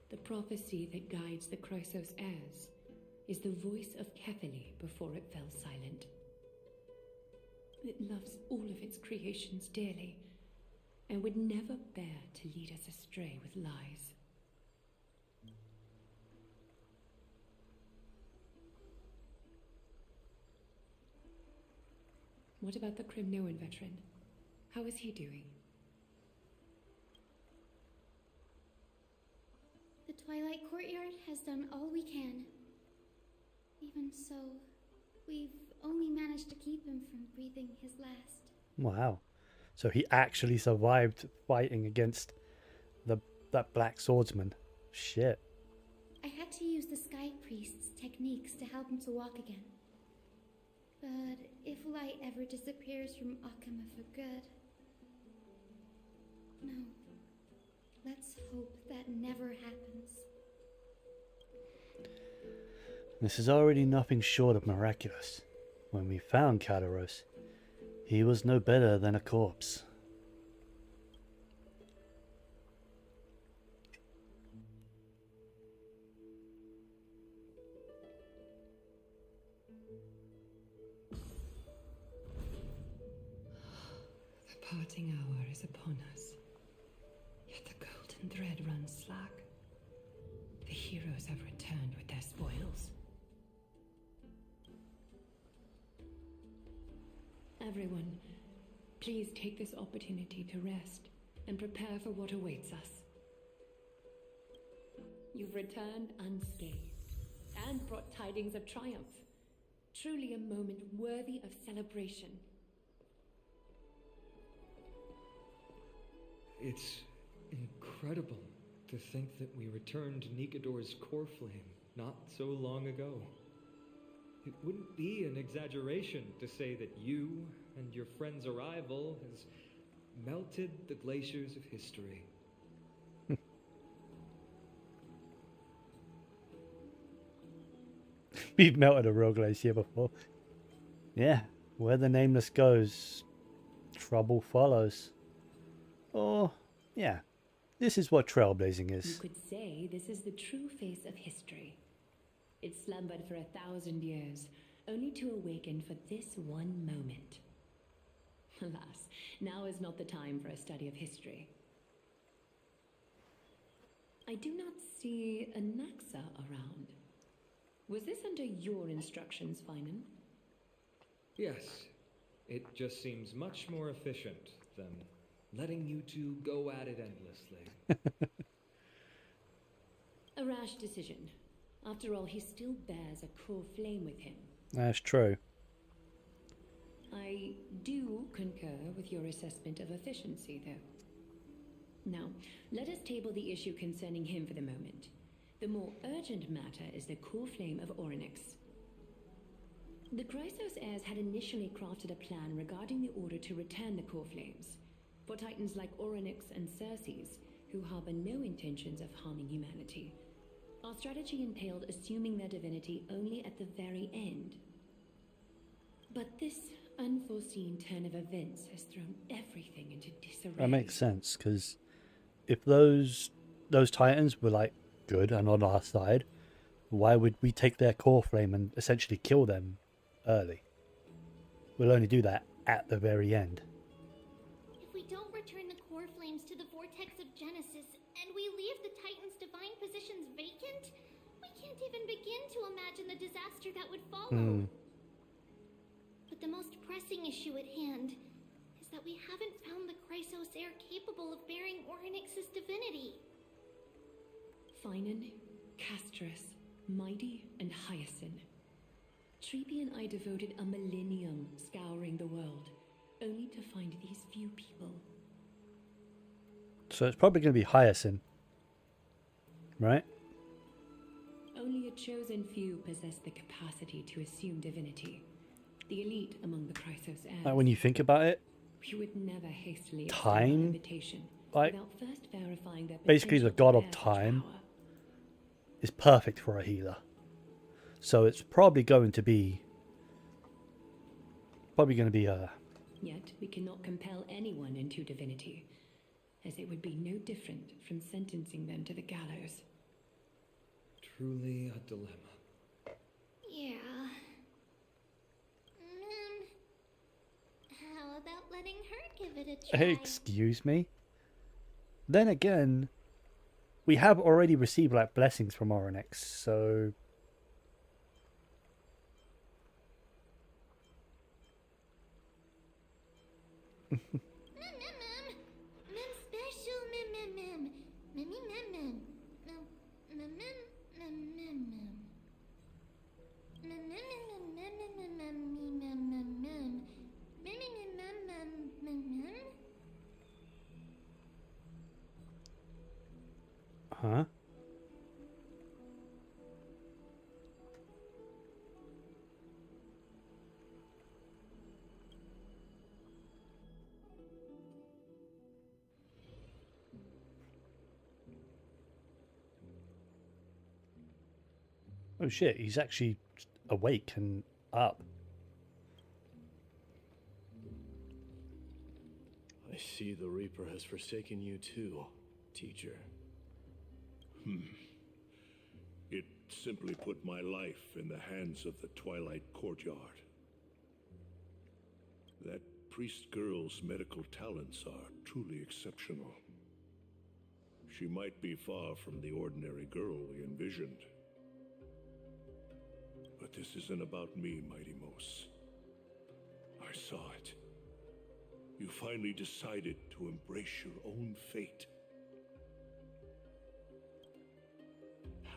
The prophecy that guides the Chrysos heirs is the voice of Kethely before it fell silent. It loves all of its creations dearly and would never bear to lead us astray with lies. What about the Kremnoan veteran? How is he doing? The Twilight Courtyard has done all we can. Even so, we've only managed to keep him from breathing his last. Wow. So he actually survived fighting against that black swordsman. Shit. I had to use the Sky Priest's techniques to help him to walk again. But if light ever disappears from Akama for good... No. Let's hope that never happens. This is already nothing short of miraculous. When we found Kataros, he was no better than a corpse. The parting hour is upon us. Yet the golden thread runs slack. The heroes have returned with their spoils. Everyone, please take this opportunity to rest and prepare for what awaits us. You've returned unscathed and brought tidings of triumph. Truly a moment worthy of celebration. It's incredible to think that we returned Nikador's core flame not so long ago. It wouldn't be an exaggeration to say that you and your friend's arrival has melted the glaciers of history. We've melted a real glacier before. Yeah, where the nameless goes, trouble follows. Or, yeah, this is what trailblazing You is. could say this is the true face of history. It slumbered for 1,000 years, only to awaken for this one moment. Alas, now is not the time for a study of history. I do not see a Naxa around. Was this under your instructions, Finan? Yes, it just seems much more efficient than letting you two go at it endlessly. A rash decision. After all, he still bears a core flame with him. That's true. I do concur with your assessment of efficiency, though. Now, let us table the issue concerning him for the moment. The more urgent matter is the core flame of Orynyx. The Chrysos heirs had initially crafted a plan regarding the order to return the core flames, for titans like Orynyx and Circes, who harbor no intentions of harming humanity. Our strategy entailed assuming their divinity only at the very end. But this unforeseen turn of events has thrown everything into disarray. That makes sense, because if those titans were like good and on our side, why would we take their core flame and essentially kill them early? We'll only do that at the very end. If we don't return the core flames to the vortex of Genesis, and we leave the Titan's divine positions vacant, we can't even begin to imagine the disaster that would follow. But the most pressing issue at hand is that we haven't found the Chrysos heir capable of bearing Orynyx's divinity. Finan, Castris, Mighty, and Hyacinth. Treepy and I devoted a millennium scouring the world, only to find these few people. So it's probably going to be Hyacinth, right? Only a chosen few possess the capacity to assume divinity. The elite among the Chrysos heirs. Like when you think about it, We would never hastily extend time, our invitation like without first verifying their basically the potential god to of bear such time, power. is perfect for a healer. So it's probably going to be her. Yet we cannot compel anyone into divinity, as it would be no different from sentencing them to the gallows. Truly a dilemma. Yeah. How about letting her give it a try? Excuse me? Then again, we have already received like blessings from Orynyx, so huh? Oh shit, he's actually awake and up. I see the Reaper has forsaken you too, teacher. It simply put my life in the hands of the Twilight Courtyard. That priest girl's medical talents are truly exceptional. She might be far from the ordinary girl we envisioned. But this isn't about me, Mighty Mos. I saw it. You finally decided to embrace your own fate.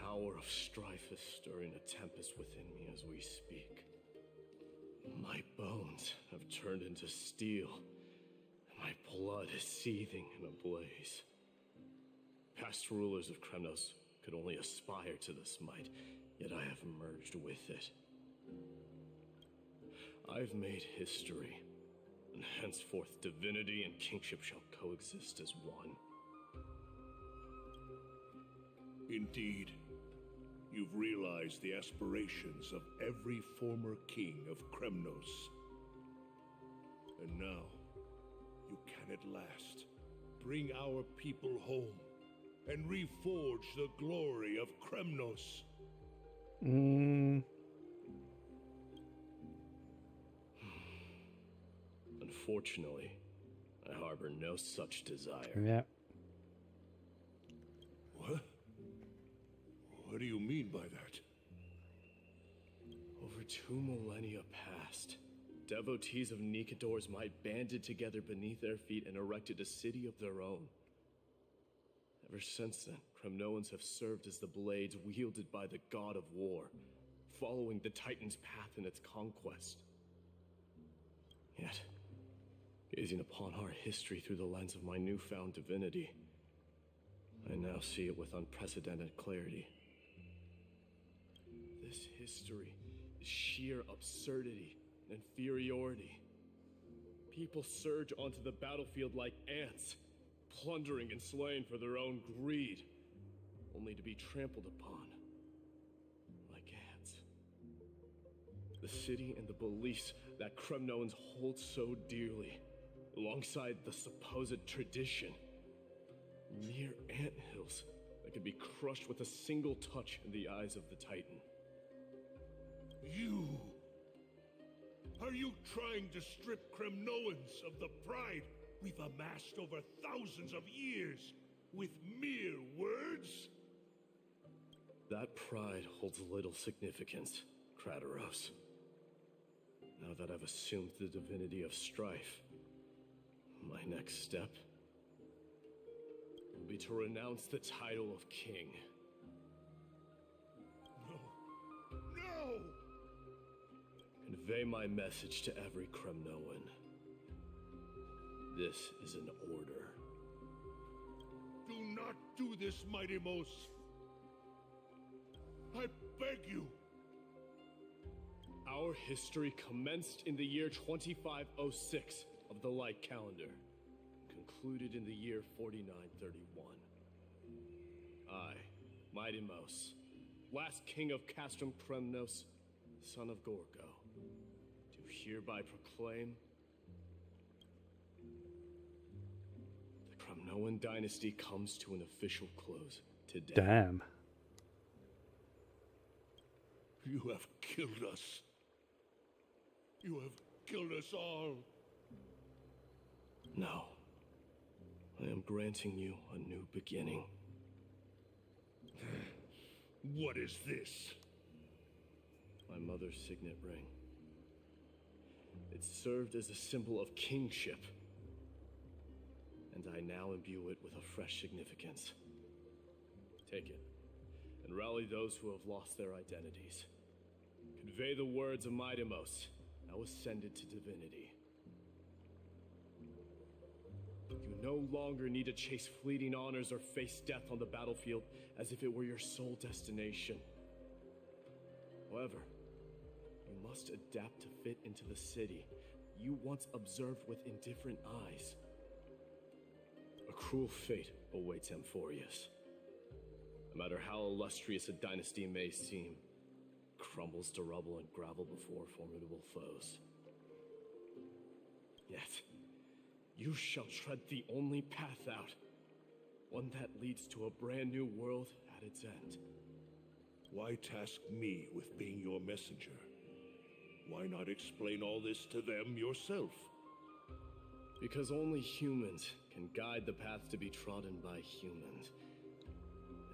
Power of strife is stirring a tempest within me as we speak. My bones have turned into steel, and my blood is seething in a blaze. Past rulers of Kremnos could only aspire to this might, yet I have merged with it. I've made history, and henceforth divinity and kingship shall coexist as one. Indeed, you've realized the aspirations of every former king of Kremnos. And now, you can at last bring our people home and reforge the glory of Kremnos. Unfortunately, I harbor no such desire. Yeah. What? What do you mean by that? Over 2 millennia past, devotees of Nikador's might banded together beneath their feet and erected a city of their own. Ever since then, Kremnoans have served as the blades wielded by the god of war, following the Titan's path in its conquest. Yet, gazing upon our history through the lens of my newfound divinity, I now see it with unprecedented clarity. This history is sheer absurdity and inferiority. People surge onto the battlefield like ants, plundering and slaying for their own greed, only to be trampled upon like ants. The city and the beliefs that Kremnoans hold so dearly, alongside the supposed tradition, mere anthills that can be crushed with a single touch in the eyes of the Titan. You! Are you trying to strip Kremnoans of the pride we've amassed over thousands of years with mere words? That pride holds little significance, Krateros. Now that I've assumed the divinity of strife, my next step will be to renounce the title of king. No! Convey my message to every Kremnoan. This is an order. Do not do this, Mighty Mos. I beg you. Our history commenced in the year 2506 of the Light Calendar, concluded in the year 4931. I, Mighty Mos, last king of Castrum Kremnos, son of Gorgo, do hereby proclaim the Kremnoan dynasty comes to an official close today. Damn. You have killed us. You have killed us all. No. I am granting you a new beginning. What is this? My mother's signet ring. It served as a symbol of kingship, and I now imbue it with a fresh significance. Take it, and rally those who have lost their identities. Convey the words of Mighty Mos, now ascended to divinity. You no longer need to chase fleeting honors or face death on the battlefield as if it were your sole destination. However, you must adapt to fit into the city you once observed with indifferent eyes. A cruel fate awaits Amphorius. No matter how illustrious a dynasty may seem, crumbles to rubble and gravel before formidable foes. Yet, you shall tread the only path out, one that leads to a brand new world at its end. Why task me with being your messenger? Why not explain all this to them yourself? Because only humans can guide the path to be trodden by humans.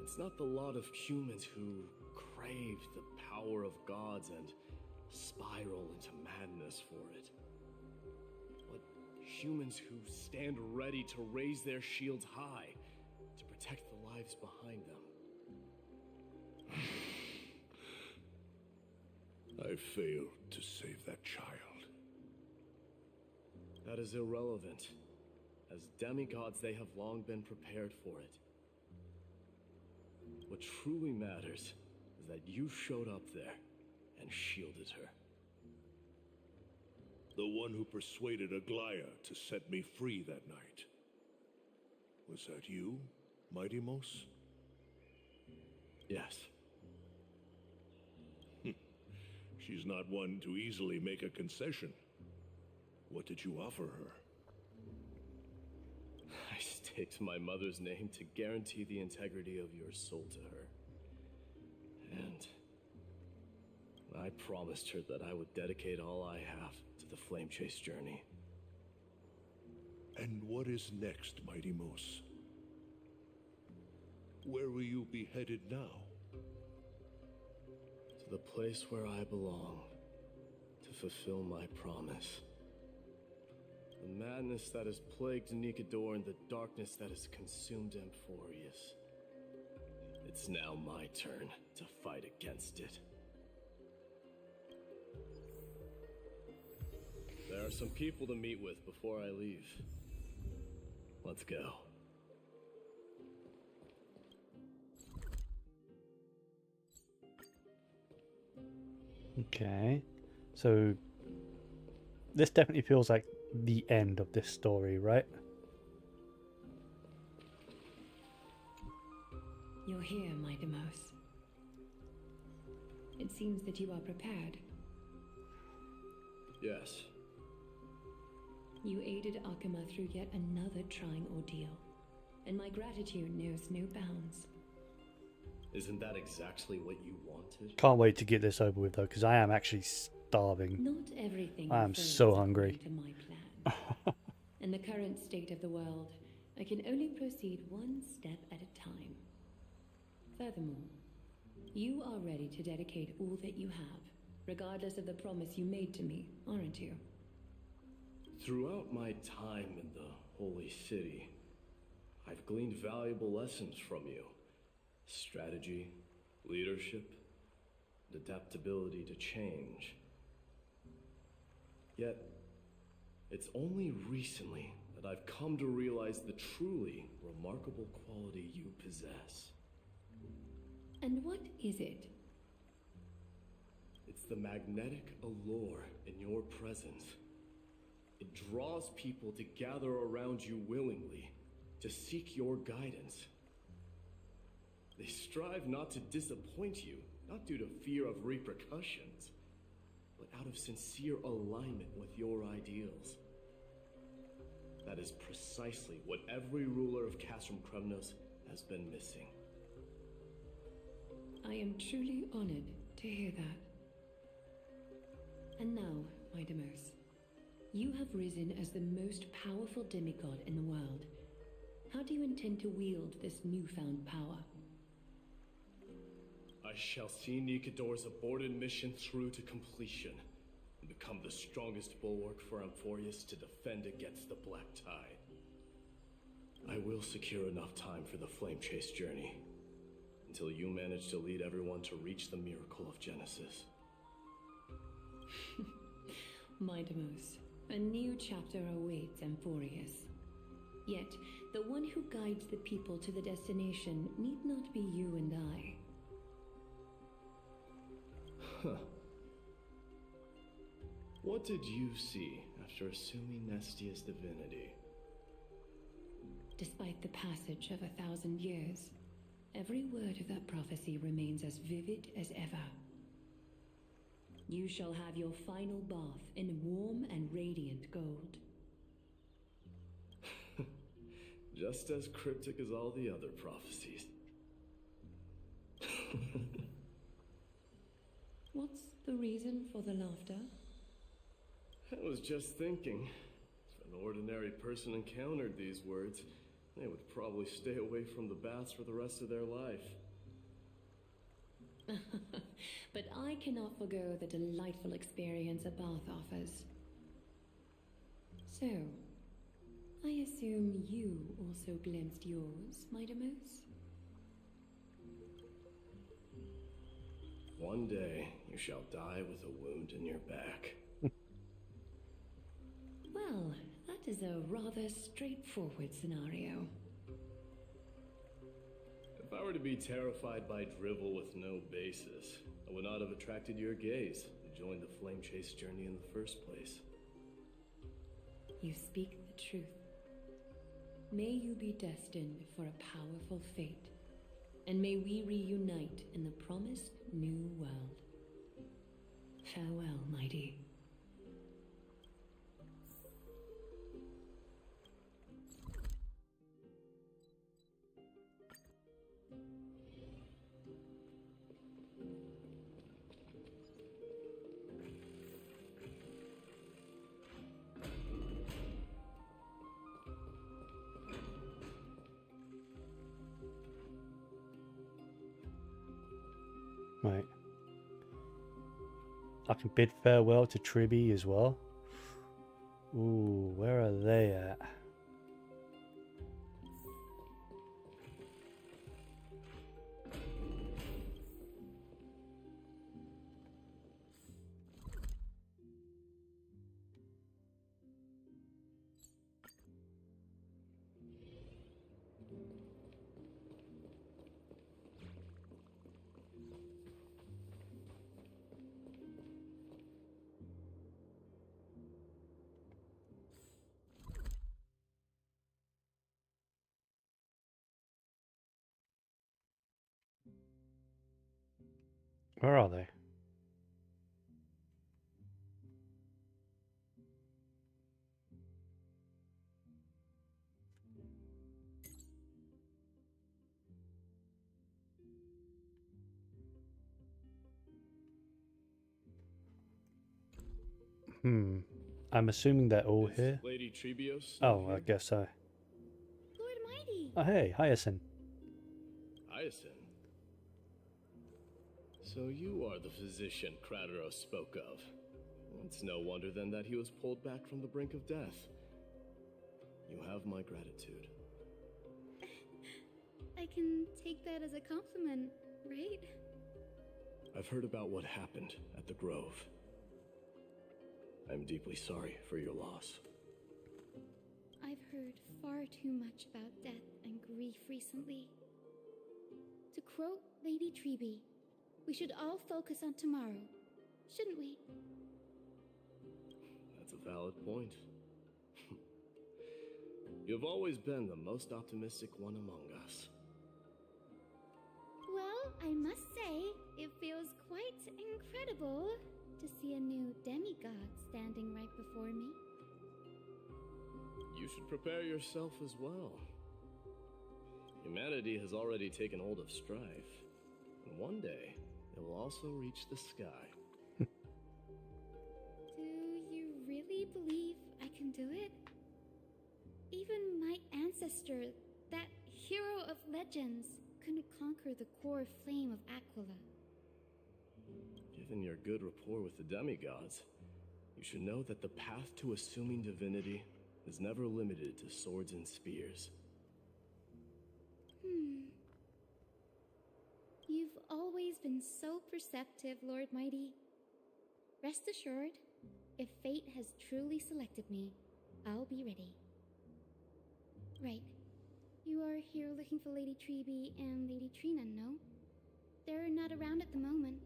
It's not the lot of humans who crave the power of gods and spiral into madness for it. But humans who stand ready to raise their shields high to protect the lives behind them. I failed to save that child. That is irrelevant. As demigods, they have long been prepared for it. What truly matters is that you showed up there and shielded her. The one who persuaded Aglaya to set me free that night. Was that you, Mighty Mos? Yes. She's not one to easily make a concession. What did you offer her? I staked my mother's name to guarantee the integrity of your soul to her. And I promised her that I would dedicate all I have to the Flame Chase journey. And what is next, Mighty Mos? Where will you be headed now? To the place where I belong, to fulfill my promise. The madness that has plagued Nikador and the darkness that has consumed Amphorius. It's now my turn to fight against it. There are some people to meet with before I leave. Let's go. Okay, so this definitely feels like the end of this story, right? You're here, my Demos. It seems that you are prepared. Yes. You aided Akuma through yet another trying ordeal, and my gratitude knows no bounds. Isn't that exactly what you wanted? Can't wait to get this over with though, because I am actually starving. Not everything I am unfolds so hungry. according to my plan. In the current state of the world, I can only proceed one step at a time. Furthermore, you are ready to dedicate all that you have, regardless of the promise you made to me, aren't you? Throughout my time in the Holy City, I've gleaned valuable lessons from you. Strategy, leadership, and adaptability to change. Yet, it's only recently that I've come to realize the truly remarkable quality you possess. And what is it? It's the magnetic allure in your presence. It draws people to gather around you willingly, to seek your guidance. They strive not to disappoint you, not due to fear of repercussions, but out of sincere alignment with your ideals. That is precisely what every ruler of Castrum Kremnos has been missing. I am truly honored to hear that. And now, my Demos, you have risen as the most powerful demigod in the world. How do you intend to wield this newfound power? I shall see Nikador's aborted mission through to completion and become the strongest bulwark for Amphorius to defend against the Black Tide. I will secure enough time for the Flame Chase journey until you manage to lead everyone to reach the miracle of Genesis. My Demos, a new chapter awaits Amphorius. Yet, the one who guides the people to the destination need not be you and I. Huh. What did you see after assuming Nestia's divinity? Despite the passage of 1,000 years, every word of that prophecy remains as vivid as ever. You shall have your final bath in warm and radiant gold. Just as cryptic as all the other prophecies. What's the reason for the laughter? I was just thinking, if an ordinary person encountered these words, they would probably stay away from the baths for the rest of their life. But I cannot forgo the delightful experience a bath offers. So, I assume you also glimpsed yours, Mightymoose? One day, you shall die with a wound in your back. Well, that is a rather straightforward scenario. If I were to be terrified by drivel with no basis, I would not have attracted your gaze to join the flame chase journey in the first place. You speak the truth. May you be destined for a powerful fate, and may we reunite in the promised new world. Farewell, mighty. Right. I can bid farewell to Tribby as well. Ooh, where are they at? Where are they? I'm assuming they're all here. Lady Trebios? Oh, I guess so. Lord Mighty! Oh, hey, Hyacinth. Hyacinth? So you are the physician Krateros spoke of. It's no wonder then that he was pulled back from the brink of death. You have my gratitude. I can take that as a compliment, right? I've heard about what happened at the Grove. I'm deeply sorry for your loss. I've heard far too much about death and grief recently. To quote Lady Treby, we should all focus on tomorrow, shouldn't we? That's a valid point. You've always been the most optimistic one among us. Well, I must say, it feels quite incredible to see a new demigod standing right before me. You should prepare yourself as well. Humanity has already taken hold of strife, and one day it will also reach the sky. Do you really believe I can do it? Even my ancestor, that hero of legends, couldn't conquer the core flame of Aquila. Given your good rapport with the demigods, you should know that the path to assuming divinity is never limited to swords and spears. You've always been so perceptive, Lord Mighty. Rest assured, if fate has truly selected me, I'll be ready. Right. You are here looking for Lady Treby and Lady Trina, no? They're not around at the moment.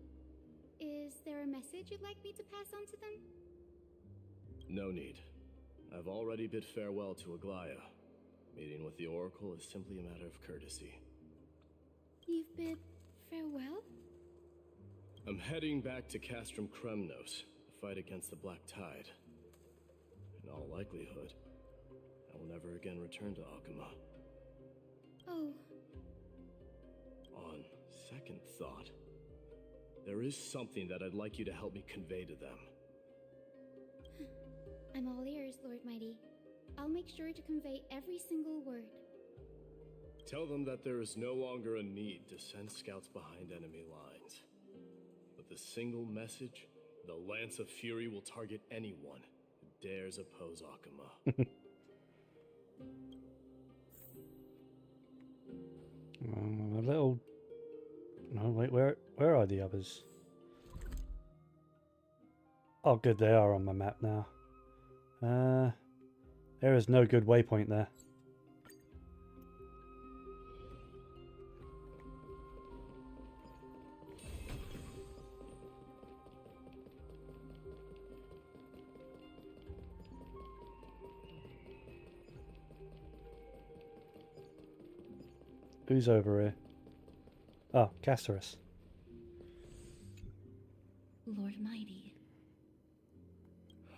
Is there a message you'd like me to pass on to them? No need. I've already bid farewell to Aglaya. Meeting with the Oracle is simply a matter of courtesy. You've bid farewell? I'm heading back to Castrum Kremnos to fight against the Black Tide. In all likelihood, I will never again return to Akuma. Oh, On second thought, there is something that I'd like you to help me convey to them. I'm all ears, Lord Mighty. I'll make sure to convey every single word. Tell them that there is no longer a need to send scouts behind enemy lines. With a single message, the Lance of Fury will target anyone who dares oppose Akuma. A little... No, wait, where are the others? Oh, good, they are on my map now. There is no good waypoint there. Who's over here? Oh, Casterus. Lord Mighty.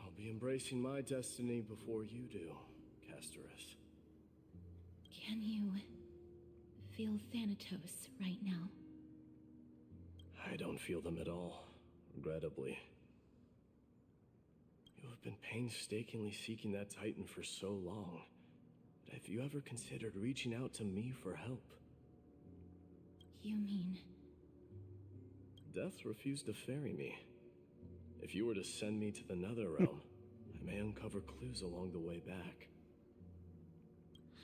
I'll be embracing my destiny before you do, Casterus. Can you feel Thanatos right now? I don't feel them at all, regrettably. You have been painstakingly seeking that Titan for so long. But have you ever considered reaching out to me for help? You mean... Death refused to ferry me. If you were to send me to the Nether Realm, I may uncover clues along the way back.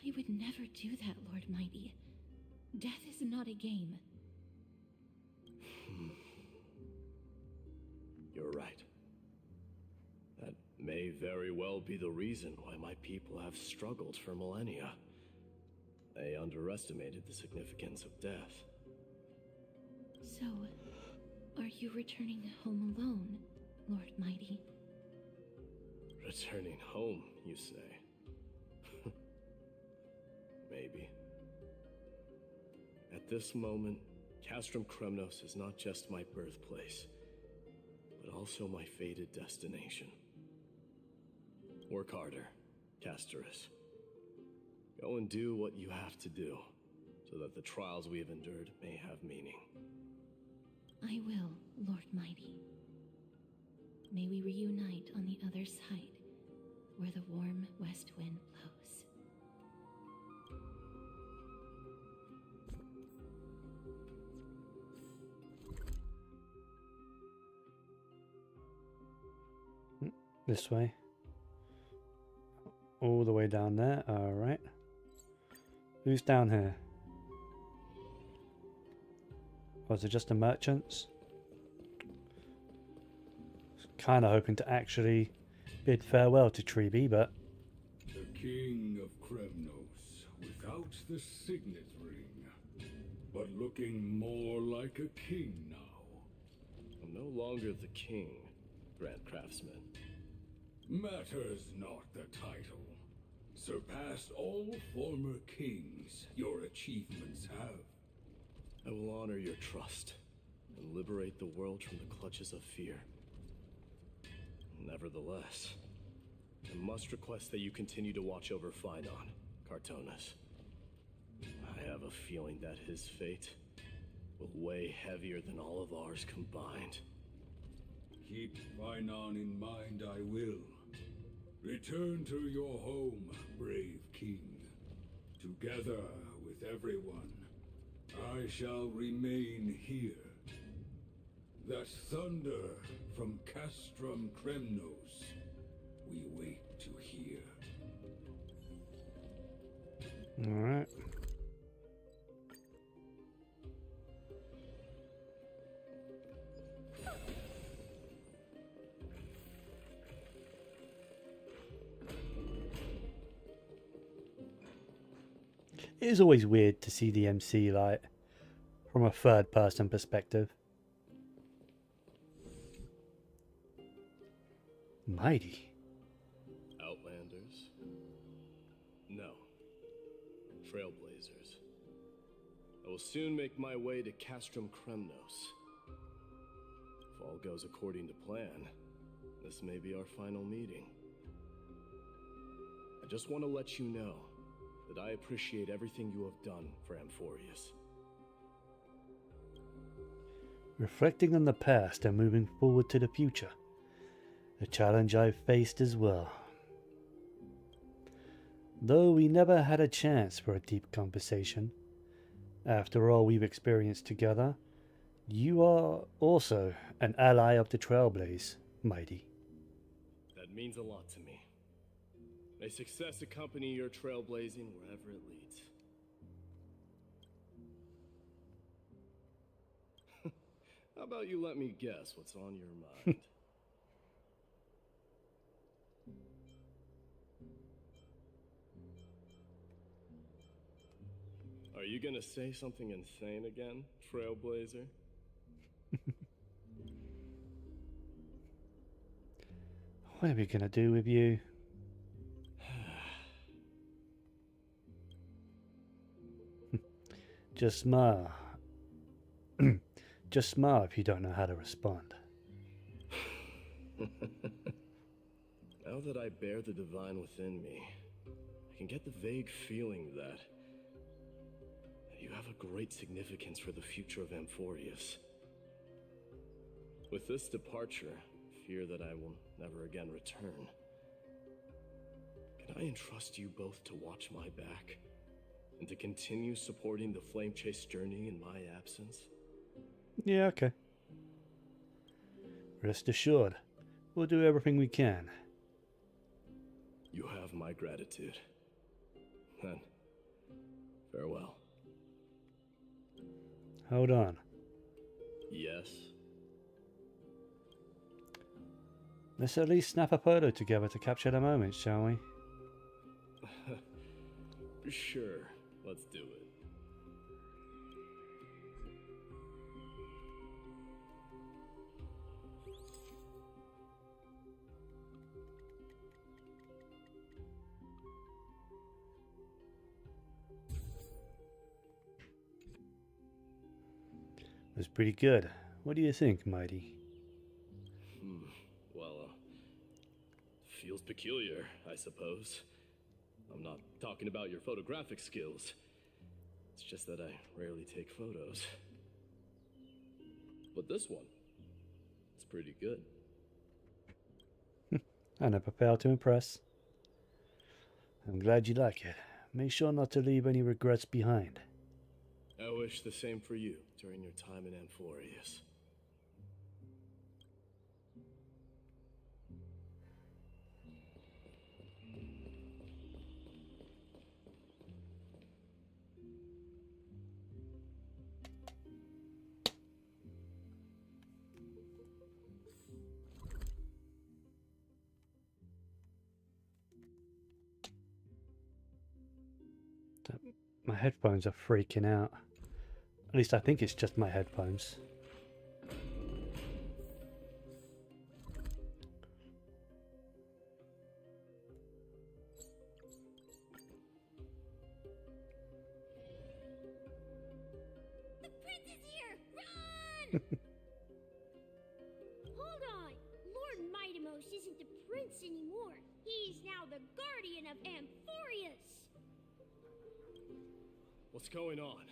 I would never do that, Lord Mighty. Death is not a game. You're right. That may very well be the reason why my people have struggled for millennia. They underestimated the significance of death. So, are you returning home alone, Lord Mighty? Returning home, you say? Maybe. At this moment, Castrum Kremnos is not just my birthplace, but also my fated destination. Work harder, Casterus. Go and do what you have to do, so that the trials we have endured may have meaning. I will, Lord Mighty. May we reunite on the other side, where the warm west wind blows. This way. All the way down there. Alright. Who's down here? Was it just the merchants? Kind of hoping to actually bid farewell to Treeby, but... The King of Kremnos, without the signet ring, but looking more like a king now. I'm no longer the king, Grand Craftsman. Matters not the title. Surpassed all former kings your achievements have. I will honor your trust and liberate the world from the clutches of fear. Nevertheless, I must request that you continue to watch over Phynon, Cartonis. I have a feeling that his fate will weigh heavier than all of ours combined. Keep Phynon in mind, I will. Return to your home, brave king. Together with everyone, I shall remain here. That thunder from Castrum Kremnos, we wait to hear. Alright. It is always weird to see the MC like from a third person perspective. Mighty. Outlanders? No. Trailblazers. I will soon make my way to Castrum Kremnos. all goes according to plan, this may be our final meeting. I just want to let you know that I appreciate everything you have done for Amphorius. Reflecting on the past and moving forward to the future. A challenge I've faced as well. Though we never had a chance for a deep conversation, after all we've experienced together, you are also an ally of the Trailblaze, Mighty. That means a lot to me. May success accompany your trailblazing wherever it leads. How about you let me guess what's on your mind? Are you gonna say something insane again, Trailblazer? What are we gonna do with you? Just smile. Just smile if you don't know how to respond. Now that I bear the divine within me, I can get the vague feeling that you have a great significance for the future of Amphorius. With this departure, I fear that I will never again return. Can I entrust you both to watch my back and to continue supporting the Flame Chase journey in my absence? Yeah, okay. Rest assured, we'll do everything we can. You have my gratitude. Then, farewell. Hold on. Yes? Let's at least snap a photo together to capture the moment, shall we? Sure, let's do it. It was pretty good. What do you think, Mighty? Well, feels peculiar, I suppose. I'm not talking about your photographic skills. It's just that I rarely take photos. But this one, it's pretty good. I never fail to impress. I'm glad you like it. Make sure not to leave any regrets behind. I wish the same for you during your time in Amphorius. My headphones are freaking out. At least I think it's just my headphones. The prince is here! Run! Hold on! Lord Mightimos isn't the prince anymore. He's now the guardian of Amphorius. What's going on?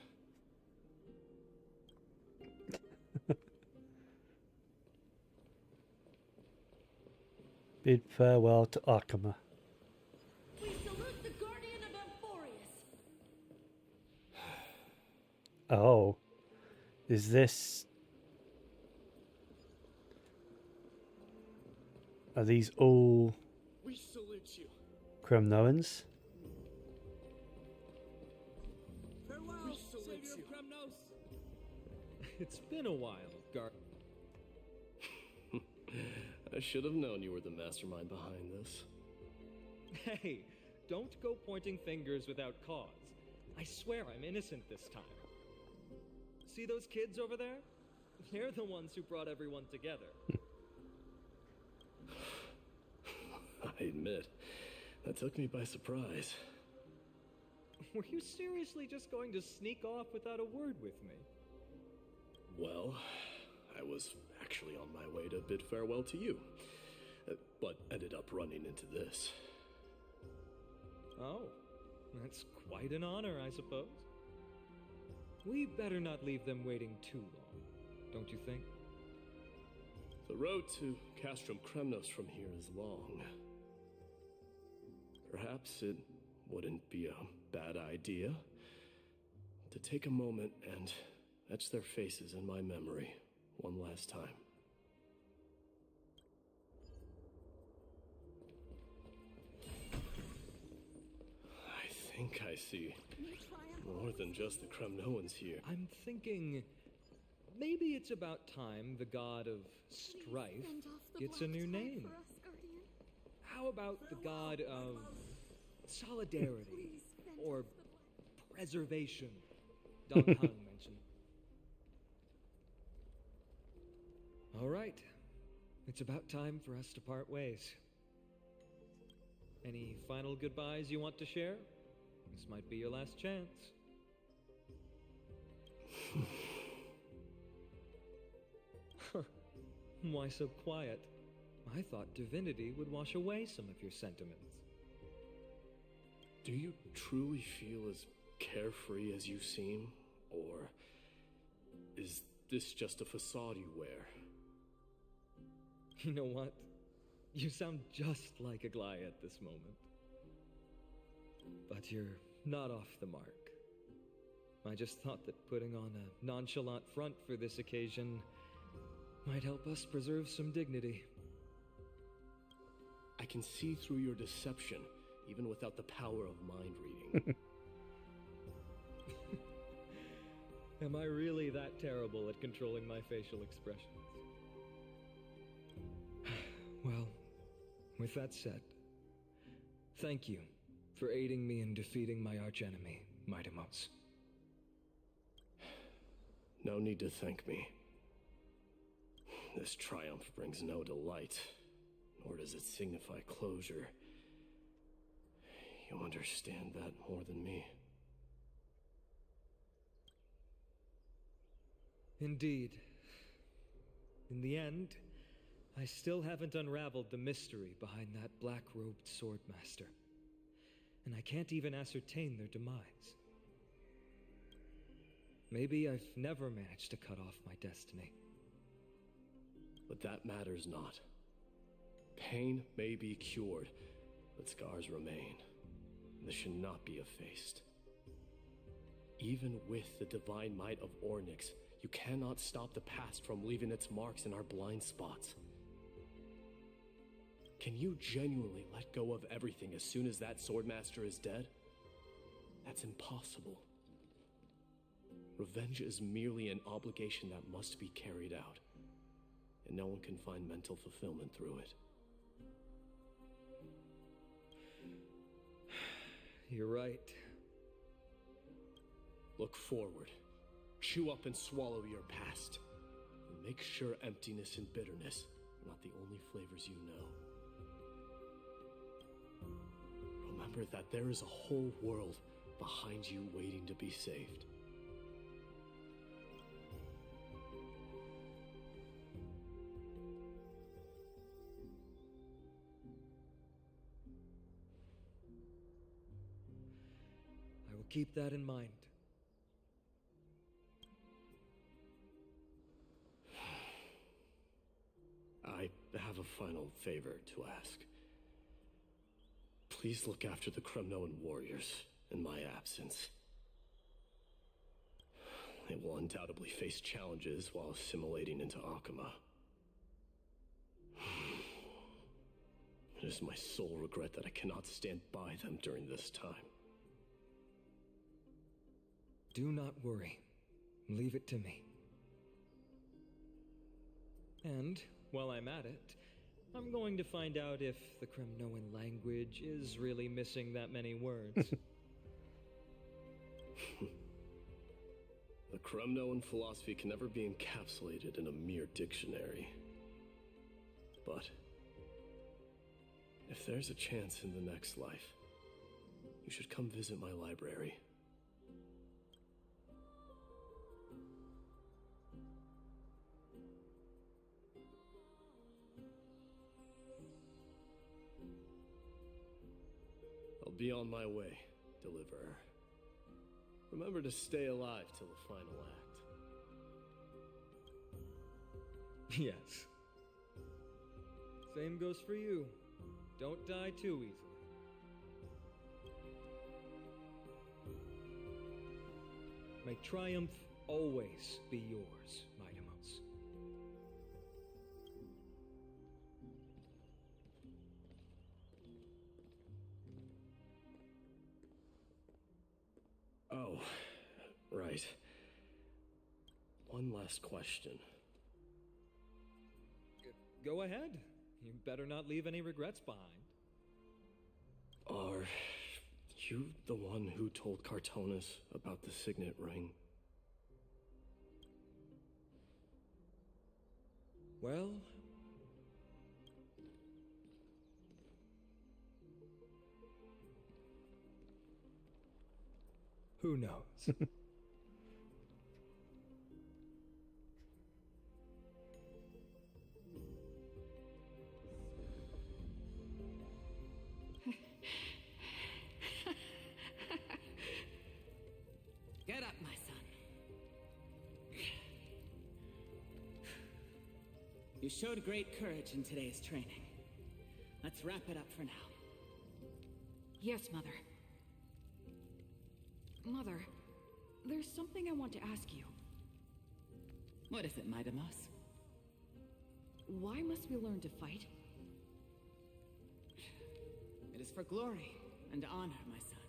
Bid farewell to Arkama. We salute the guardian of Amphorius. Oh. Is this... Are these all... We salute you. Kremnoans? Farewell, Savior of Kremnos. It's been a while, Gar. I should have known you were the mastermind behind this. Hey, don't go pointing fingers without cause. I swear I'm innocent this time. See those kids over there? They're the ones who brought everyone together. I admit, that took me by surprise. Were you seriously just going to sneak off without a word with me? Well, I was actually on my way to bid farewell to you, but ended up running into this. Oh, that's quite an honor, I suppose. We better not leave them waiting too long, don't you think? The road to Castrum Kremnos from here is long. Perhaps it wouldn't be a bad idea to take a moment and etch their faces in my memory one last time. I think I see more than just the Kremnoans here. I'm thinking maybe it's about time the god of strife gets a new name. How about the god of solidarity or preservation? Dong Hang mentioned. All right, it's about time for us to part ways. Any final goodbyes you want to share? This might be your last chance. Why so quiet? I thought divinity would wash away some of your sentiments. Do you truly feel as carefree as you seem? Or is this just a facade you wear? You know what? You sound just like Aglaia at this moment. But you're not off the mark. I just thought that putting on a nonchalant front for this occasion might help us preserve some dignity. I can see through your deception, even without the power of mind reading. Am I really that terrible at controlling my facial expressions? Well, with that said, thank you for aiding me in defeating my archenemy, Mightimos. No need to thank me. This triumph brings no delight, nor does it signify closure. You understand that more than me. Indeed. In the end, I still haven't unraveled the mystery behind that black-robed swordmaster. And I can't even ascertain their demise. Maybe I've never managed to cut off my destiny. But that matters not. Pain may be cured, but scars remain. This should not be effaced. Even with the divine might of Ornyx, you cannot stop the past from leaving its marks in our blind spots. Can you genuinely let go of everything as soon as that swordmaster is dead? That's impossible. Revenge is merely an obligation that must be carried out, and no one can find mental fulfillment through it. You're right. Look forward. Chew up and swallow your past. And make sure emptiness and bitterness are not the only flavors you know. Remember that there is a whole world behind you waiting to be saved. I will keep that in mind. I have a final favor to ask. Please look after the Kremnoan warriors in my absence. They will undoubtedly face challenges while assimilating into Akama. It is my sole regret that I cannot stand by them during this time. Do not worry. Leave it to me. And, while I'm at it, I'm going to find out if the Kremnoan language is really missing that many words. The Kremnoan philosophy can never be encapsulated in a mere dictionary. But if there's a chance in the next life, you should come visit my library. be on my way, Deliverer. Remember to stay alive till the final act. Yes. Same goes for you. Don't die too easily. May triumph always be yours, Mightimos. Oh, right. One last question. Go ahead. You better not leave any regrets behind. Are you the one who told Cartonis about the signet ring? Well... who knows? Get up, my son. You showed great courage in today's training. Let's wrap it up for now. Yes, Mother. Mother, there's something I want to ask you. What is it, Mightimos? Why must we learn to fight? It is for glory and honor, my son.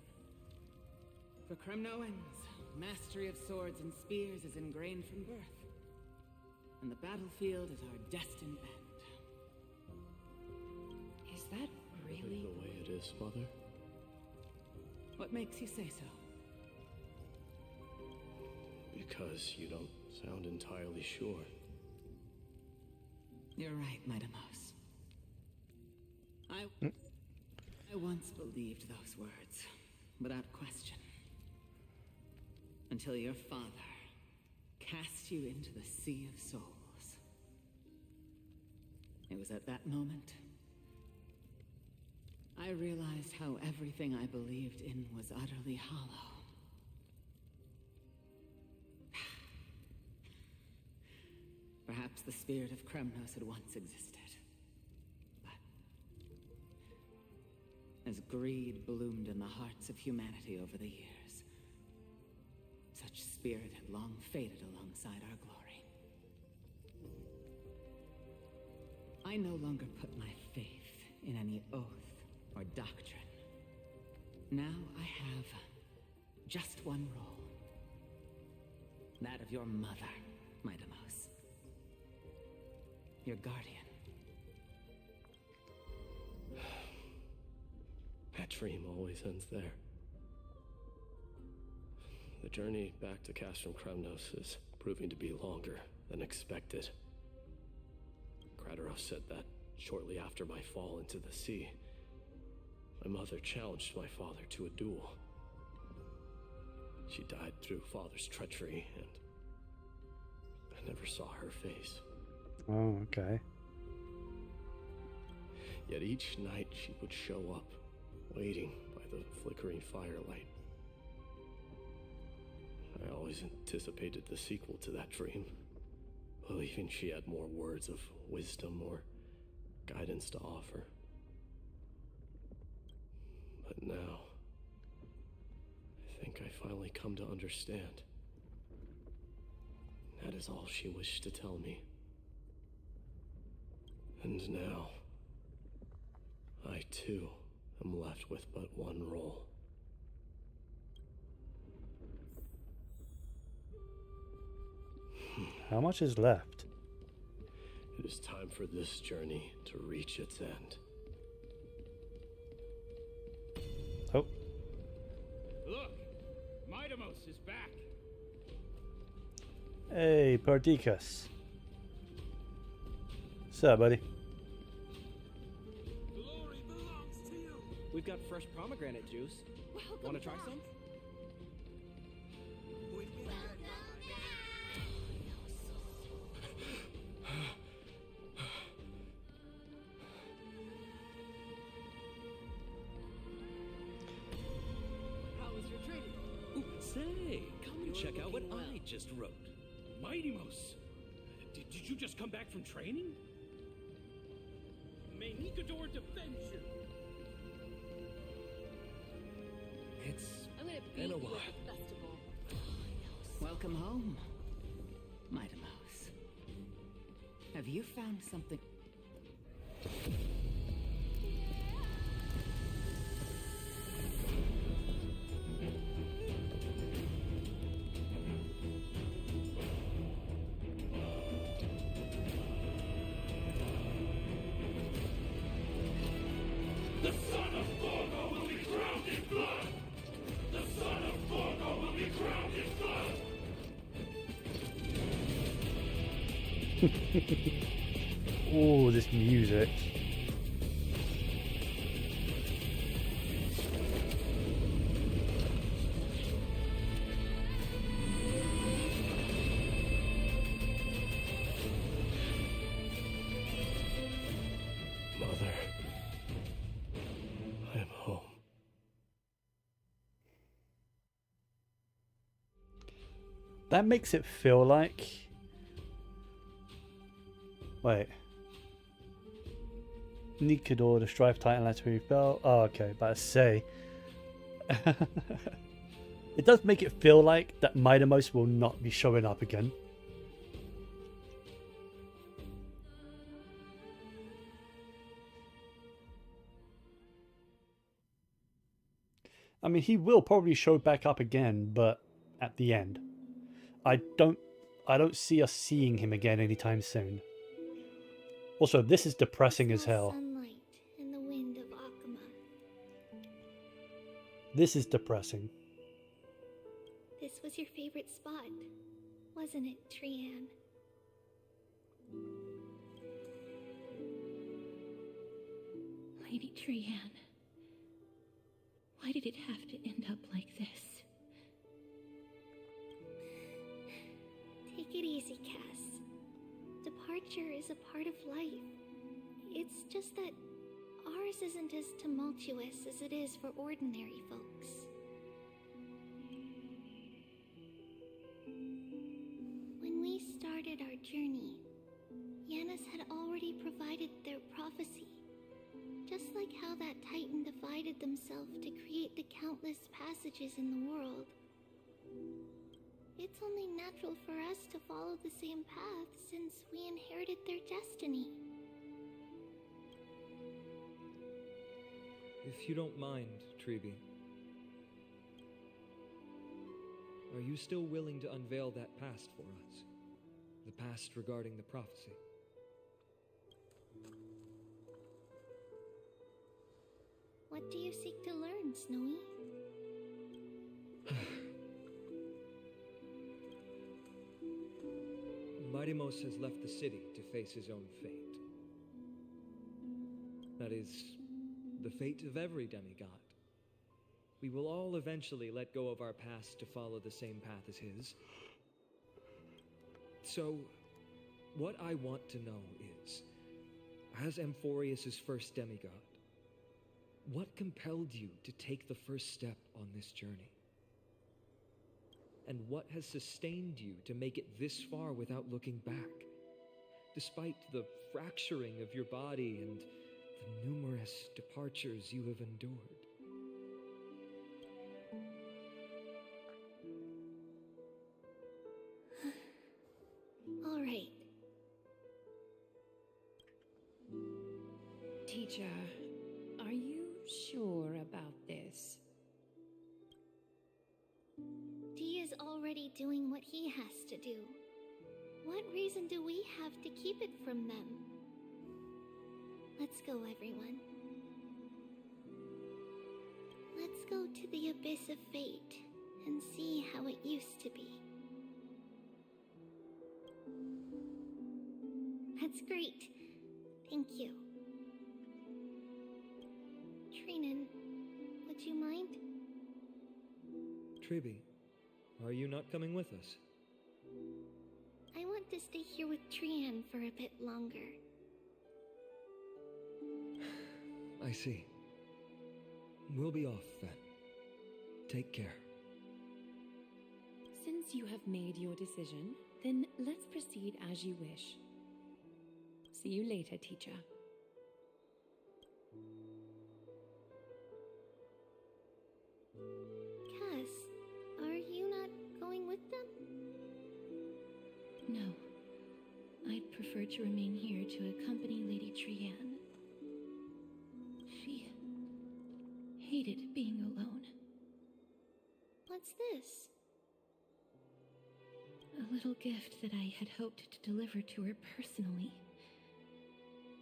For Kremnoans, mastery of swords and spears is ingrained from birth. And the battlefield is our destined end. Is that really the way it is, Mother? What makes you say so? Because you don't sound entirely sure. You're right, Mightimos. I once believed those words, without question. Until your father cast you into the Sea of Souls. It was at that moment I realized how everything I believed in was utterly hollow. Perhaps the spirit of Kremnos had once existed. But as greed bloomed in the hearts of humanity over the years, such spirit had long faded alongside our glory. I no longer put my faith in any oath or doctrine. Now I have just one role. That of your mother, Mightimos. Your guardian. That dream always ends there. The journey back to Castrum Kremnos is proving to be longer than expected. Krateros said that shortly after my fall into the sea, my mother challenged my father to a duel. She died through father's treachery, and I never saw her face. Oh, okay. Yet each night she would show up, waiting by the flickering firelight. I always anticipated the sequel to that dream, believing she had more words of wisdom or guidance to offer. But now, I think I finally come to understand. That is all she wished to tell me. And now, I too am left with but one role. How much is left? It is time for this journey to reach its end. Oh. Look! Mightimos is back! Hey, Pardikas. What's up, buddy? We've got fresh pomegranate juice. Want to try some? just wrote. Mighty-Mos! Did you just come back from training? May Nikador defend you! It's I'm gonna beat been a you while. at the festival. Welcome home, Mighty-Mos. Have you found something? The son of Gorgo will be drowned in blood! The son of Gorgo will be drowned in blood! Oh, this music. Mother, I am home. That makes it feel like... Wait. Nikador, the Strife Titan, lets me fell. Oh, okay, but I say. It does make it feel like that Mighty-Mos will not be showing up again. I mean, he will probably show back up again, but at the end. I don't see us seeing him again anytime soon. Also, this is depressing as hell. Sunlight and the wind of Akuma. This is depressing. This was your favorite spot, wasn't it, Trian? Lady Trian, why did it have to end up like this? Take it easy, Cass. Departure is a part of life. It's just that ours isn't as tumultuous as it is for ordinary folks. When we started our journey, Yanis had already provided their prophecy. Just like how that Titan divided themselves to create the countless passages in the world. It's only natural for us to follow the same path since we inherited their destiny. If you don't mind, Treeby, are you still willing to unveil that past for us? The past regarding the prophecy? What do you seek to learn, Snowy? Mighty-Mos has left the city to face his own fate. That is, the fate of every demigod. We will all eventually let go of our past to follow the same path as his. So, what I want to know is, as Amphorius' first demigod, what compelled you to take the first step on this journey? And what has sustained you to make it this far without looking back? Despite the fracturing of your body and the numerous departures you have endured. All right. Teacher, are you sure about this? Dee is already doing what he has to do. What reason do we have to keep it from them? Let's go, everyone. Let's go to the abyss of fate and see how it used to be. That's great. Thank you. Trinan, would you mind? Treeby, are you not coming with us? I want to stay here with Trian for a bit longer. I see. We'll be off then. Take care. Since Since you have made your decision, then let's proceed as you wish. See you later, teacher. Cass, are you not going with them? No. I'd prefer to remain here to accompany Lady Trianne. She hated being alone. What's this? A little gift that I had hoped to deliver to her personally.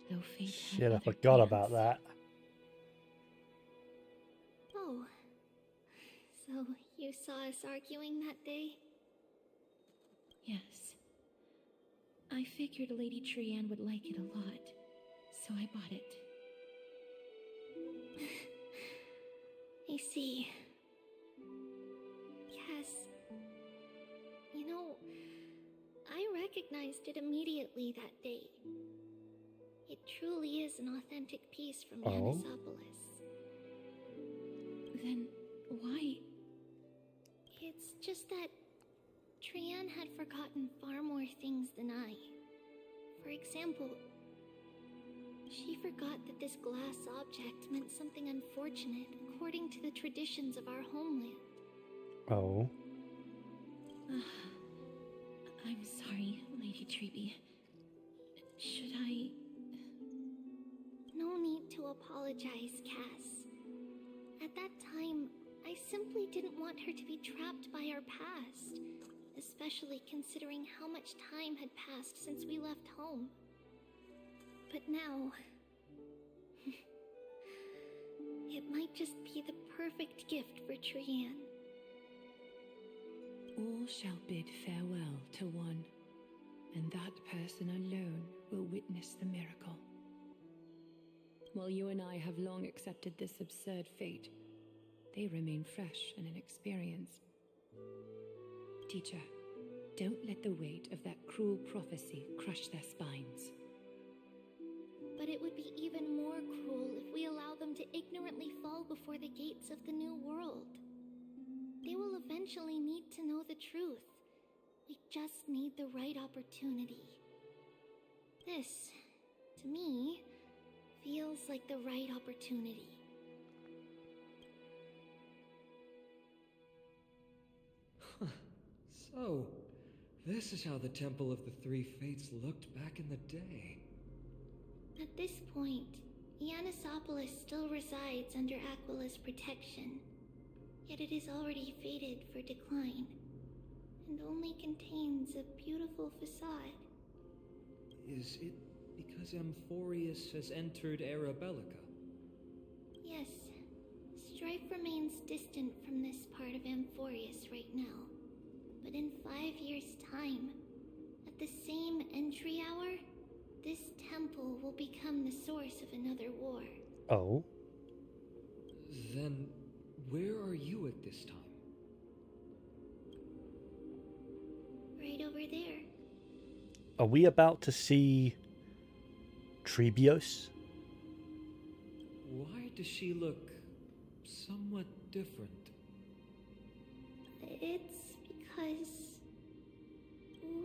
Though fate had Shit, I other forgot plans. about that. Oh. So you saw us arguing that day? Yes. I figured Lady Trianne would like it a lot, so I bought it. I see. Cass, you know, I recognized it immediately that day. It truly is an authentic piece from Anisopolis. Then why? It's just that Trianne had forgotten far more things than I. For example, she forgot that this glass object meant something unfortunate according to the traditions of our homeland. Oh. I'm sorry, Lady Treeby. Should I... No need to apologize, Cass. At that time, I simply didn't want her to be trapped by our past, especially considering how much time had passed since we left home. But now... it might just be the perfect gift for Trianne. All shall bid farewell to one, and that person alone will witness the miracle. While you and I have long accepted this absurd fate, they remain fresh and inexperienced. Teacher, don't let the weight of that cruel prophecy crush their spines. But it would be even more cruel if we allow them to ignorantly fall before the gates of the new world. They will eventually need to know the truth. We just need the right opportunity. This, to me, feels like the right opportunity. So, this is how the Temple of the Three Fates looked back in the day. At this point, Anisopolis still resides under Aquila's protection, yet it is already fated for decline, and only contains a beautiful facade. Is it because Amphorius has entered Era Bellica? Yes, strife remains distant from this part of Amphorius right now. But in 5 years' time, at the same entry hour, this temple will become the source of another war. Oh. Then, where are you at this time? Right over there. Are we about to see Trebios? Why does she look somewhat different? It's because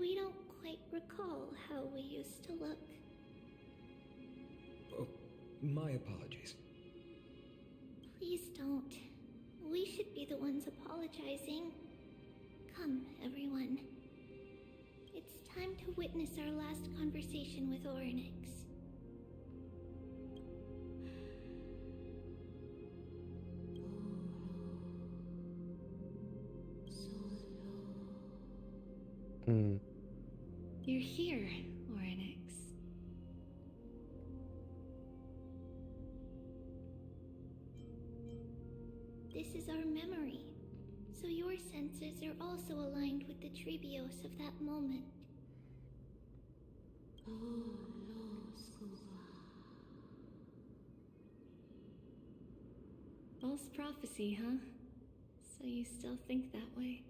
we don't quite recall how we used to look. Oh, my apologies. Please don't. We should be the ones apologizing. Come, everyone. It's time to witness our last conversation with Orynyx. You're here, Orynyx. This is our memory, so your senses are also aligned with the Trebios of that moment. False prophecy, huh? So you still think that way?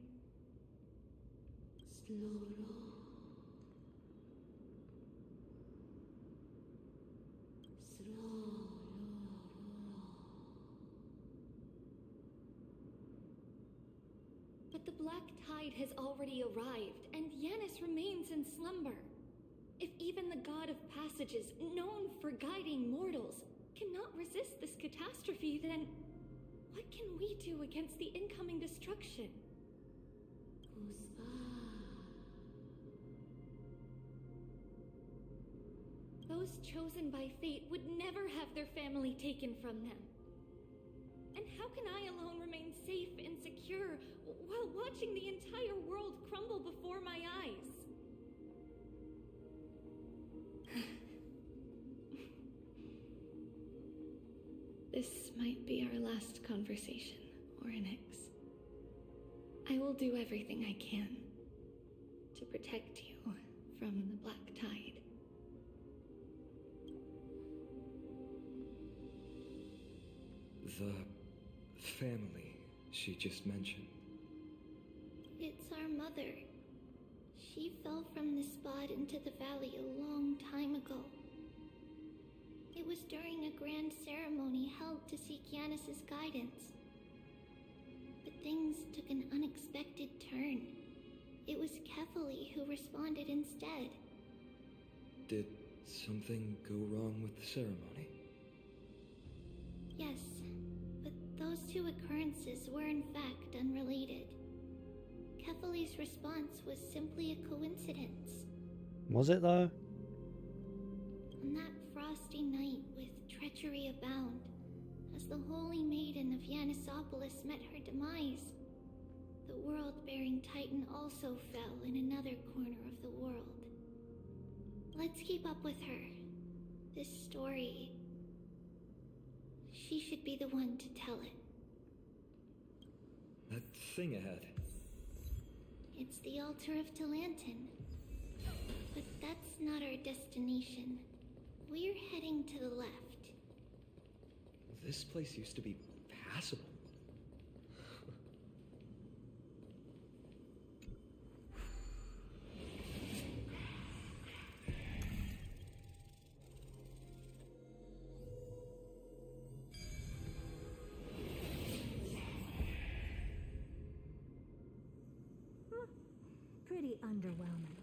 But the black tide has already arrived, and Yanis remains in slumber. If even the god of passages, known for guiding mortals, cannot resist this catastrophe, then what can we do against the incoming destruction? Those chosen by fate would never have their family taken from them. And how can I alone remain safe and secure while watching the entire world crumble before my eyes? This might be our last conversation, Orynyx. I will do everything I can to protect you from the black tide. The family she just mentioned. It's our mother. She fell from the spot into the valley a long time ago. It was during a grand ceremony held to seek Yanis' guidance. But things took an unexpected turn. It was Kefali who responded instead. Did something go wrong with the ceremony? Yes, but those two occurrences were in fact unrelated. Kefali's response was simply a coincidence. Was it though? On that frosty night with treachery abound, as the holy maiden of Yanisopolis met her demise, the world-bearing titan also fell in another corner of the world. Let's keep up with her. This story... she should be the one to tell it. That thing ahead. It's the altar of Talantin. But that's not our destination. We're heading to the left. This place used to be passable. Pretty underwhelming.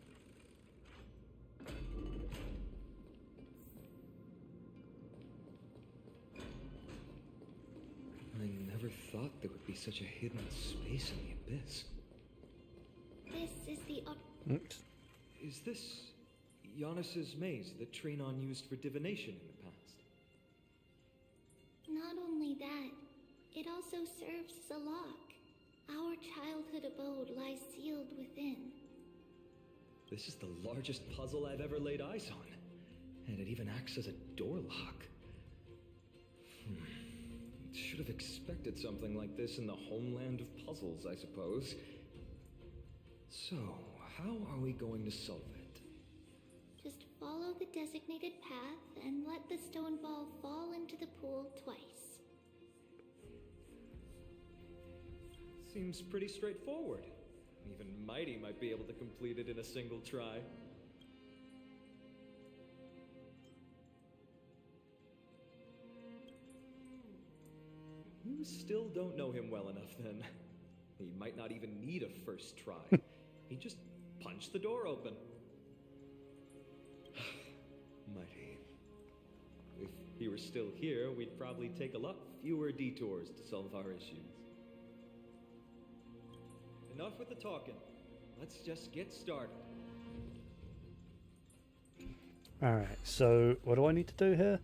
I never thought there would be such a hidden space in the abyss. This is the Oops. Is this Yanis' maze that Trinon used for divination in the past? Not only that, it also serves as a lock. Our childhood abode lies sealed within. This is the largest puzzle I've ever laid eyes on. And it even acts as a door lock. Should have expected something like this in the homeland of puzzles, I suppose. So, how are we going to solve it? Just follow the designated path and let the stone ball fall into the pool twice. Seems pretty straightforward. Even Mighty might be able to complete it in a single try. You still don't know him well enough, then. He might not even need a first try. He just punched the door open. Mighty. If he were still here, we'd probably take a lot fewer detours to solve our issues. Enough with the talking. Let's just get started. Alright, so what do I need to do here?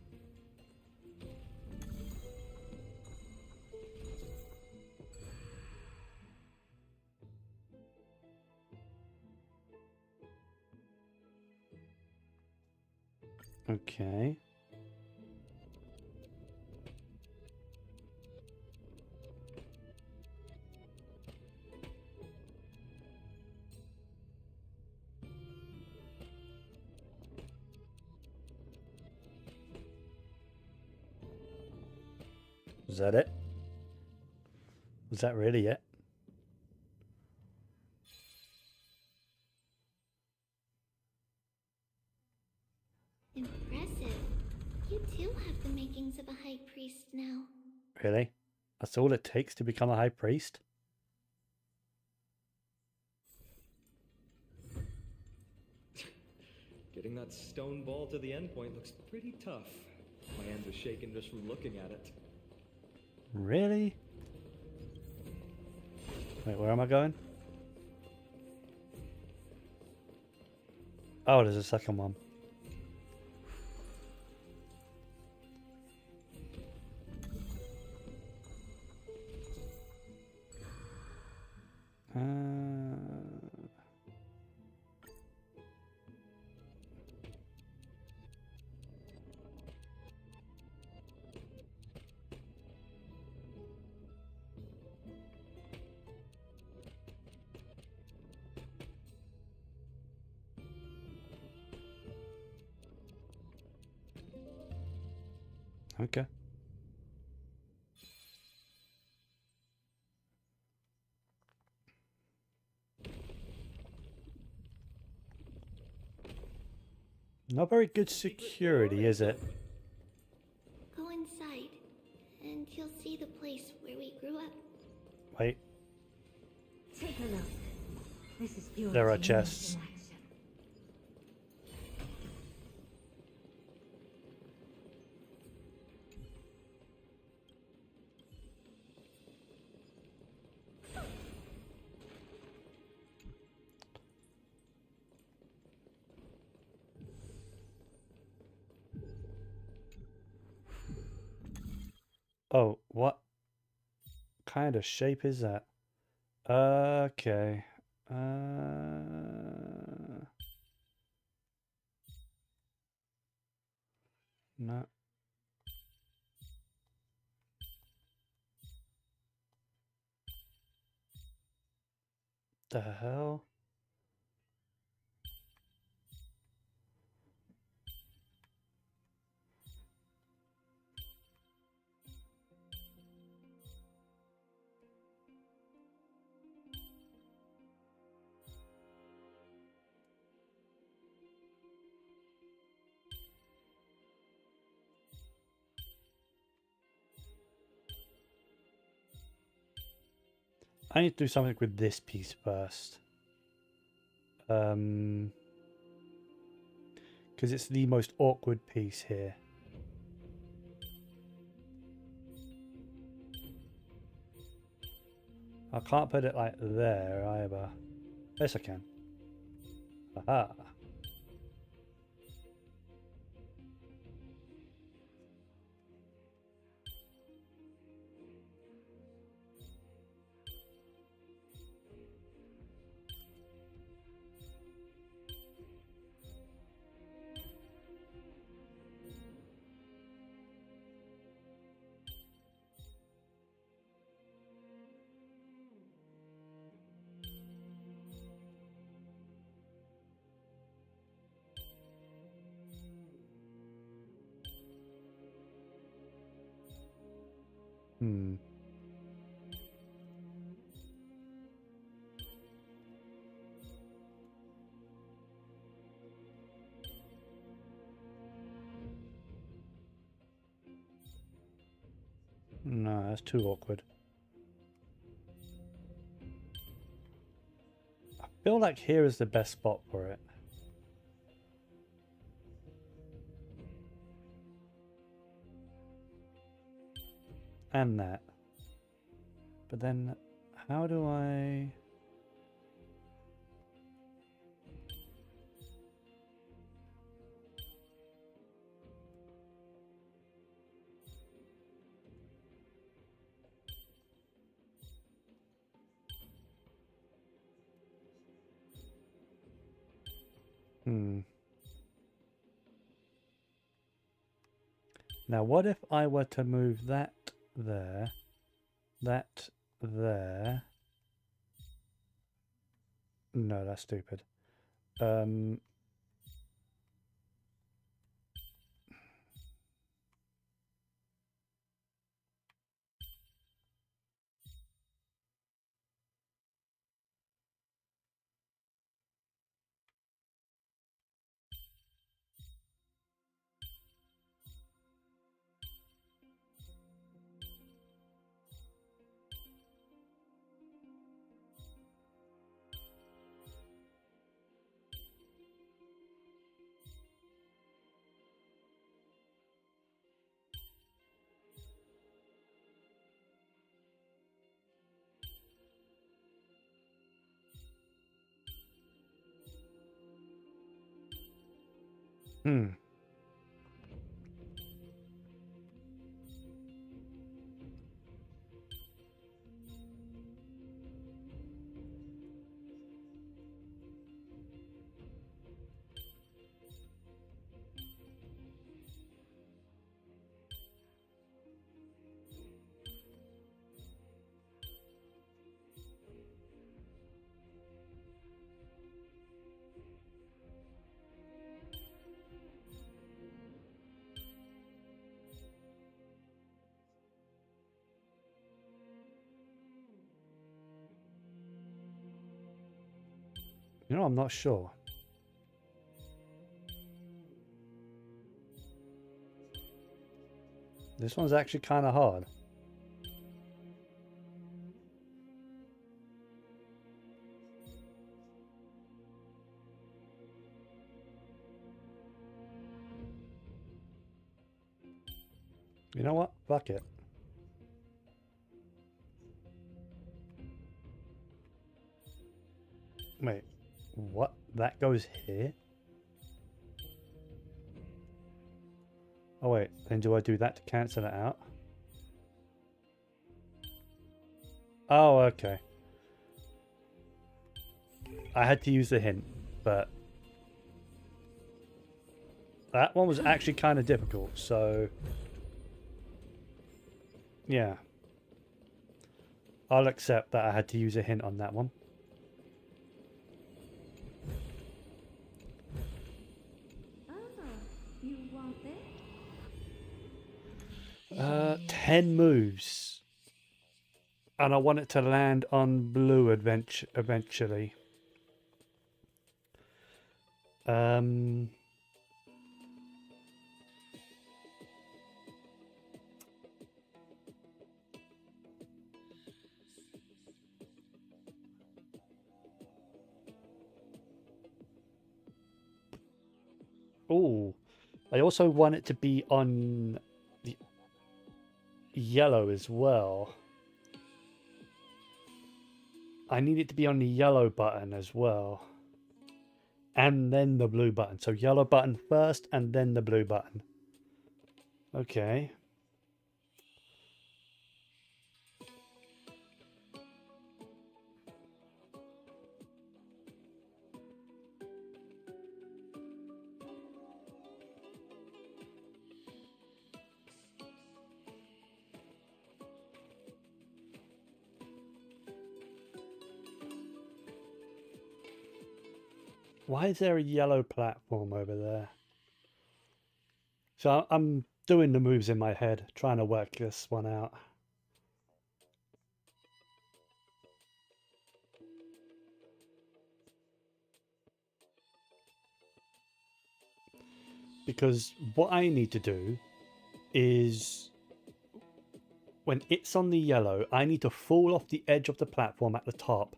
Okay. Was that it? Was that really it? Impressive. You too have the makings of a high priest now. Really? That's all it takes to become a high priest? Getting that stone ball to the end point looks pretty tough. My hands are shaking just from looking at it. Really? Wait, where am I going? Oh, there's a second one. Okay. Not very good security, is it? Go inside, and you'll see the place where we grew up. Wait. Take a look. This is pure There are genius chests. in action. Oh, what kind of shape is that? Okay. No. The hell? I need to do something with this piece first. Because it's the most awkward piece here. I can't put it like there either. Yes, I can. Aha. Hmm. No, that's too awkward. I feel like here is the best spot for it. And that. But then, how do I... Now, what if I were to move that there, that there? No, that's stupid. Hmm. You know, I'm not sure. This one's actually kind of hard. You know what? Fuck it. Wait, what? That goes here? Oh wait, then do I do that to cancel it out? Oh, okay. I had to use the hint, but that one was actually kind of difficult, so yeah. I'll accept that I had to use a hint on that one. You want this? 10 moves. And I want it to land on blue eventually. Oh, I also want it to be on the yellow as well. I need it to be on the yellow button as well. And then the blue button. So yellow button first and then the blue button. Okay. Why is there a yellow platform over there? So I'm doing the moves in my head, trying to work this one out. Because what I need to do is, when it's on the yellow, I need to fall off the edge of the platform at the top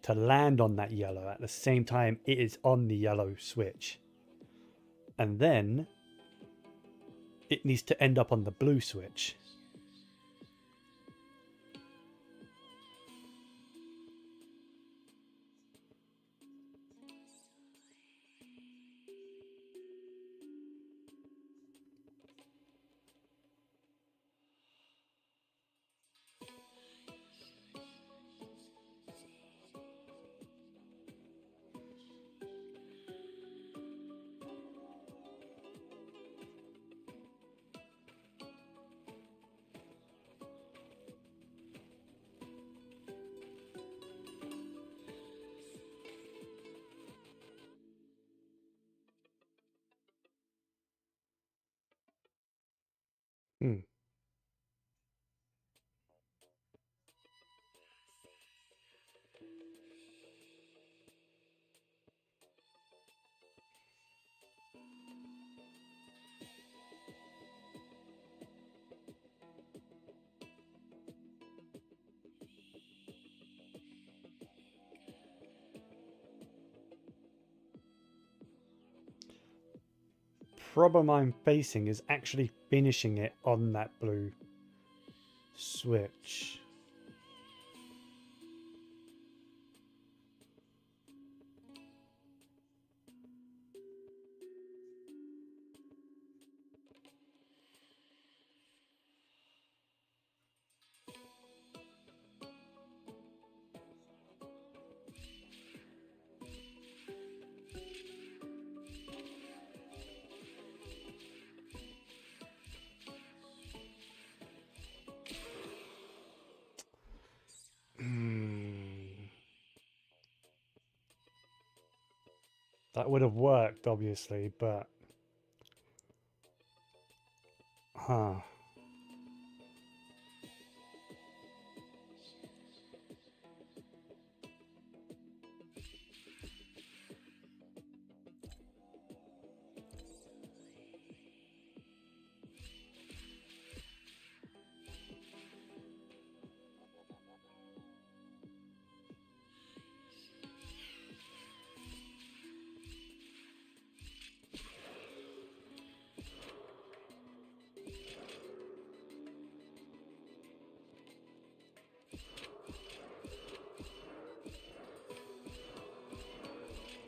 to land on that yellow at the same time it is on the yellow switch. And then it needs to end up on the blue switch. Hmm. Problem I'm facing is actually finishing it on that blue switch. That would have worked, obviously, but... Huh.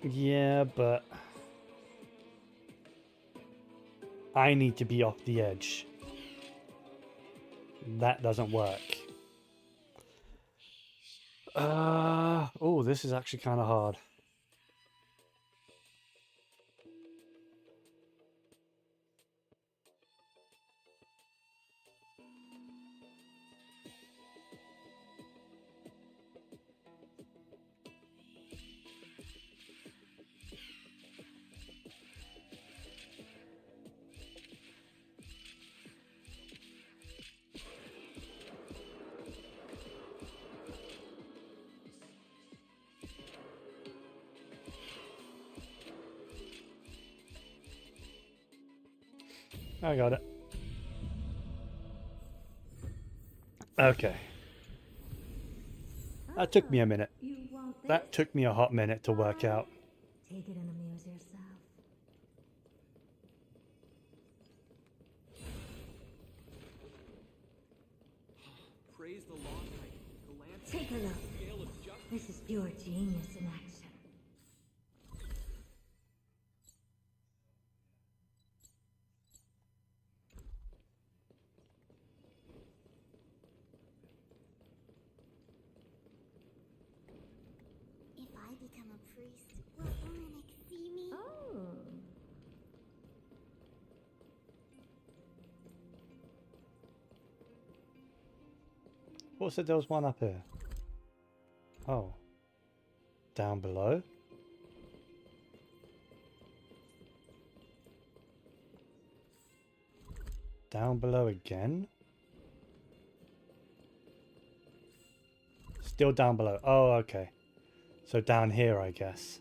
Yeah, but... I need to be off the edge. That doesn't work. Oh, this is actually kind of hard. I got it. Okay. That took me a minute. That took me a hot minute to work out. Take it and amuse yourself. Praise the law, Titan. Take a look. This is pure genius in action. If I become a priest, will Ulrich see me? Oh. What said there was one up here? Oh. Down below? Down below again? Still down below. Oh, okay. So down here, I guess.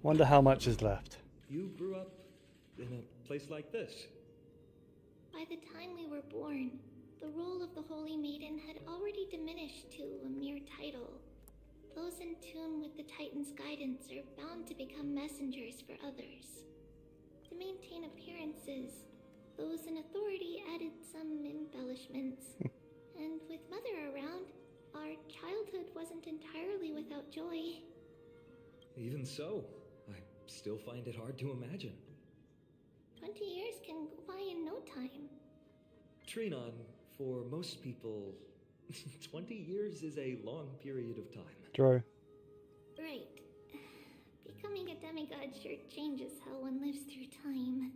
Wonder how much is left. You grew up in a place like this. By the time we were born, the role of the Holy Maiden had already diminished to a mere title. Those in tune with the Titan's guidance are bound to become messengers for others. To maintain appearances, those in authority added some embellishments. And with Mother around, our childhood wasn't entirely without joy. Even so, I still find it hard to imagine. 20 years can go by in no time. Trinon, for most people, 20 years is a long period of time. True. Right. Becoming a demigod sure changes how one lives through time.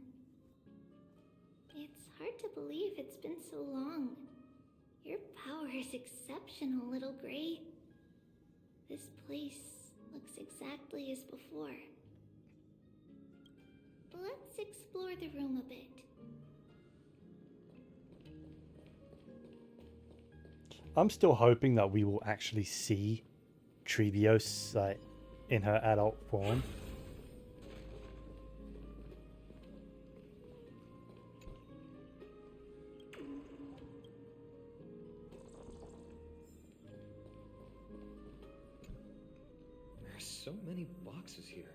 It's hard to believe it's been so long. Your power is exceptional, Little Gray. This place looks exactly as before. Let's explore the room a bit. I'm still hoping that we will actually see Trevios in her adult form. There's so many boxes here.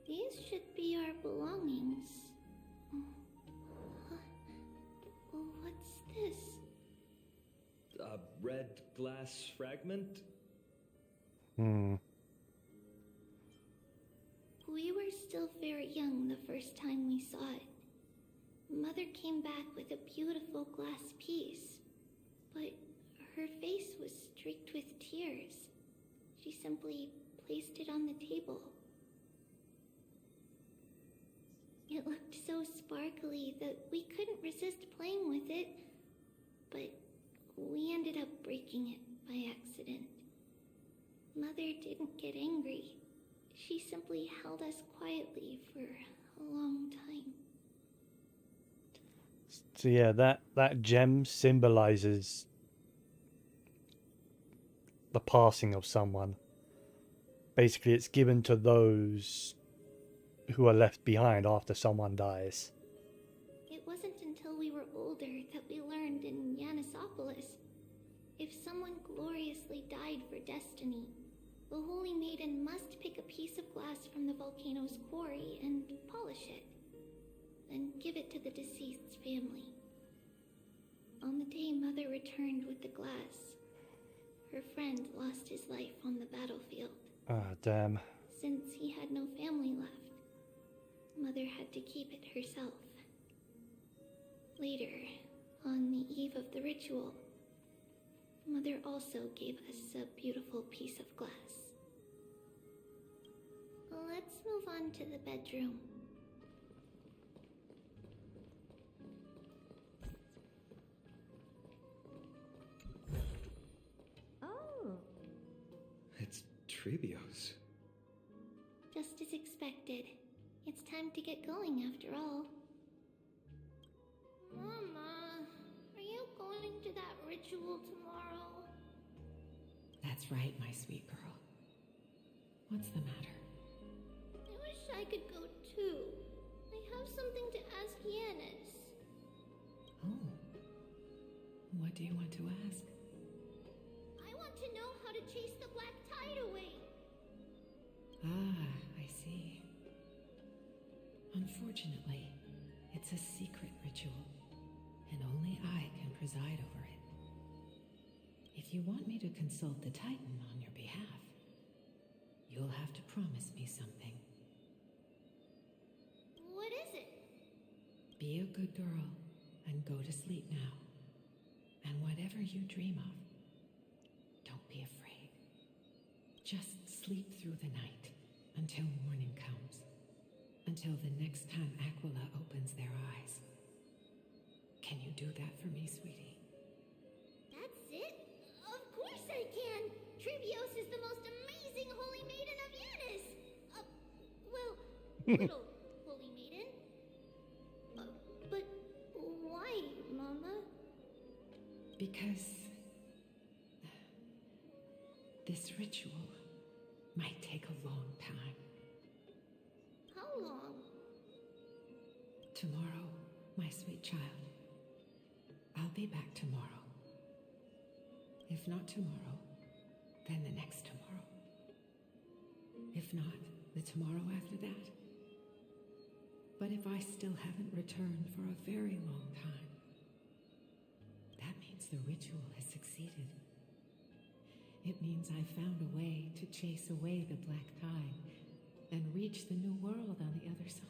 These should be our belongings. What's this? A red glass fragment? We were still very young the first time we saw it. Mother came back with a beautiful glass piece, but her face was streaked with tears. She simply placed it on the table. It looked so sparkly that we couldn't resist playing with it, but we ended up breaking it by accident. Mother didn't get angry. She simply held us quietly for a long time. So yeah, that gem symbolizes the passing of someone. Basically, it's given to those who are left behind after someone dies. It wasn't until we were older that we learned in Yanisopolis, if someone gloriously died for destiny, the Holy Maiden must pick a piece of glass from the volcano's quarry and polish it, then give it to the deceased's family. On the day Mother returned with the glass, her friend lost his life on the battlefield. Ah, damn. Since he had no family left, Mother had to keep it herself. Later, on the eve of the ritual, Mother also gave us a beautiful piece of glass. Let's move on to the bedroom. Oh. It's Trebios. Just as expected. It's time to get going after all. Mama, are you going to that ritual tomorrow? That's right, my sweet girl. What's the matter? I wish I could go too. I have something to ask Yanis. Oh. What do you want to ask? I want to know how to chase the black tide away. Ah, I see. Unfortunately, it's a secret ritual, and only I can preside over it. If you want me to consult the Titan on your behalf, you'll have to promise me something. What is it? Be a good girl and go to sleep now. And whatever you dream of, don't be afraid. Just sleep through the night until morning comes. Until the next time Aquila opens their eyes. Can you do that for me, sweetie? That's it? Of course I can! Trebios is the most amazing Holy Maiden of Yanis! Well, little Holy Maiden. But why, Mama? Because this ritual might take a long time. How long? Tomorrow, my sweet child. I'll be back tomorrow. If not tomorrow, then the next tomorrow. If not, the tomorrow after that. But if I still haven't returned for a very long time, that means the ritual has succeeded. It means I found a way to chase away the black tide and reach the new world on the other side.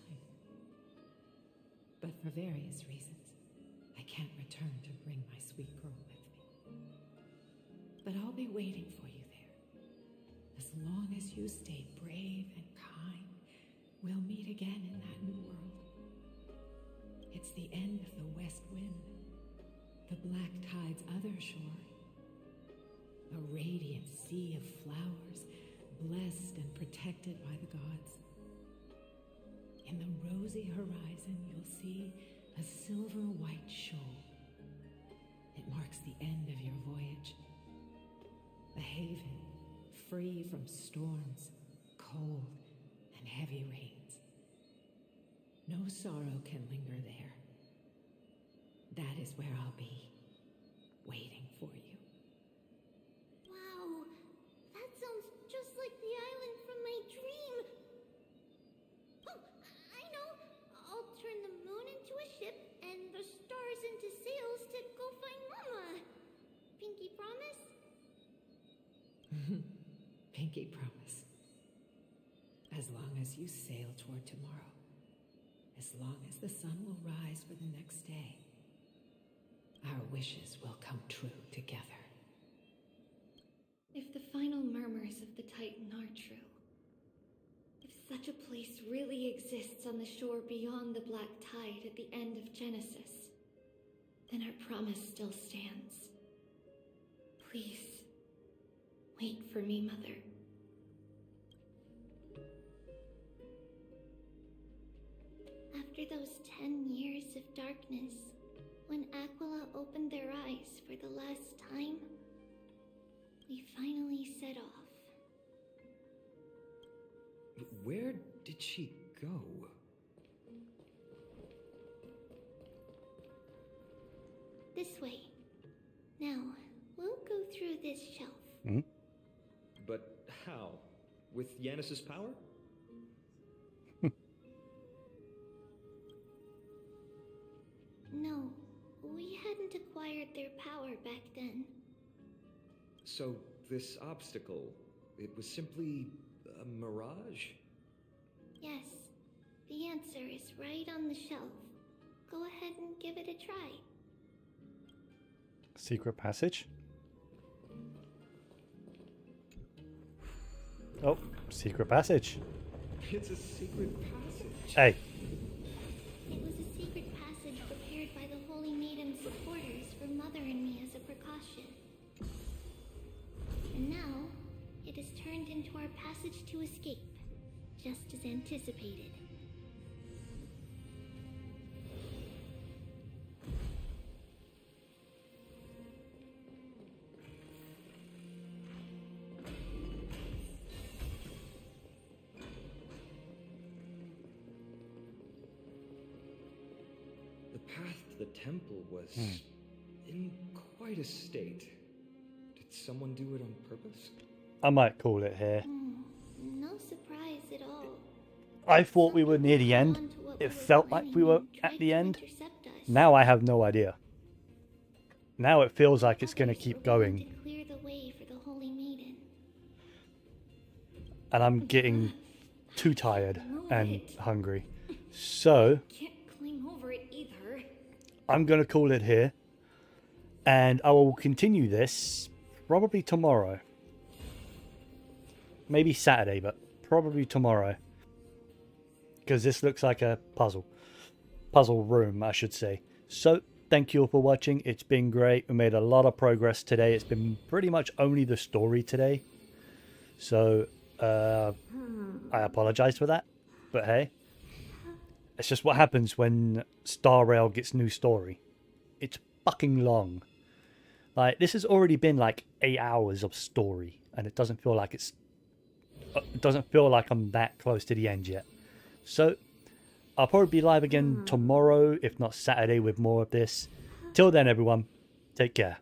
But for various reasons, I can't return to bring my sweet girl with me. But I'll be waiting for you there. As long as you stay brave and kind, we'll meet again in that new world. It's the end of the west wind, the black tide's other shore. A radiant sea of flowers, blessed and protected by the gods. In the rosy horizon, you'll see a silver-white shoal. It marks the end of your voyage. A haven, free from storms, cold, and heavy rains. No sorrow can linger there. That is where I'll be, waiting for you. Wow, that sounds just like the island from my dream. Oh, I know. I'll turn the moon into a ship and the stars into sails to go find Mama. Pinky promise? Pinky promise. As long as you sail toward tomorrow, as long as the sun will rise for the next day, our wishes will come true together. If the final murmurs of the Titan are true. If such a place really exists on the shore beyond the Black Tide at the end of Genesis, then our promise still stands. Please, wait for me, Mother. After those 10 years of darkness, when Aquila opened their eyes for the last time, we finally set off. Where did she go? This way. Now, we'll go through this shelf. Hmm? But how? With Yanis's power? No, we hadn't acquired their power back then. So, this obstacle, it was simply a mirage? Yes, the answer is right on the shelf. Go ahead and give it a try. Secret passage? Oh, secret passage. It's a secret passage. Hey. It was a secret passage prepared by the Holy Maiden's supporters for Mother and me as a precaution. And now, it has turned into our passage to escape, just as anticipated. The path to the temple was in quite a state. Did someone do it on purpose? I might call it here. No surprise at all. I thought we were near the end. It felt like we were at the end. Now I have no idea. Now it feels like it's going to keep going. To clear the way for the Holy Maiden. And I'm getting too tired and hungry. So Can't climb over it either. I'm going to call it here. And I will continue this probably tomorrow. Maybe Saturday, but probably tomorrow. Because this looks like a puzzle. Puzzle room, I should say. So, thank you all for watching. It's been great. We made a lot of progress today. It's been pretty much only the story today. So, I apologize for that. But hey, it's just what happens when Star Rail gets new story. It's fucking long. Like, this has already been like 8 hours of story. And it doesn't feel like I'm that close to the end yet. So, I'll probably be live again tomorrow, if not Saturday, with more of this. Till then, everyone, take care.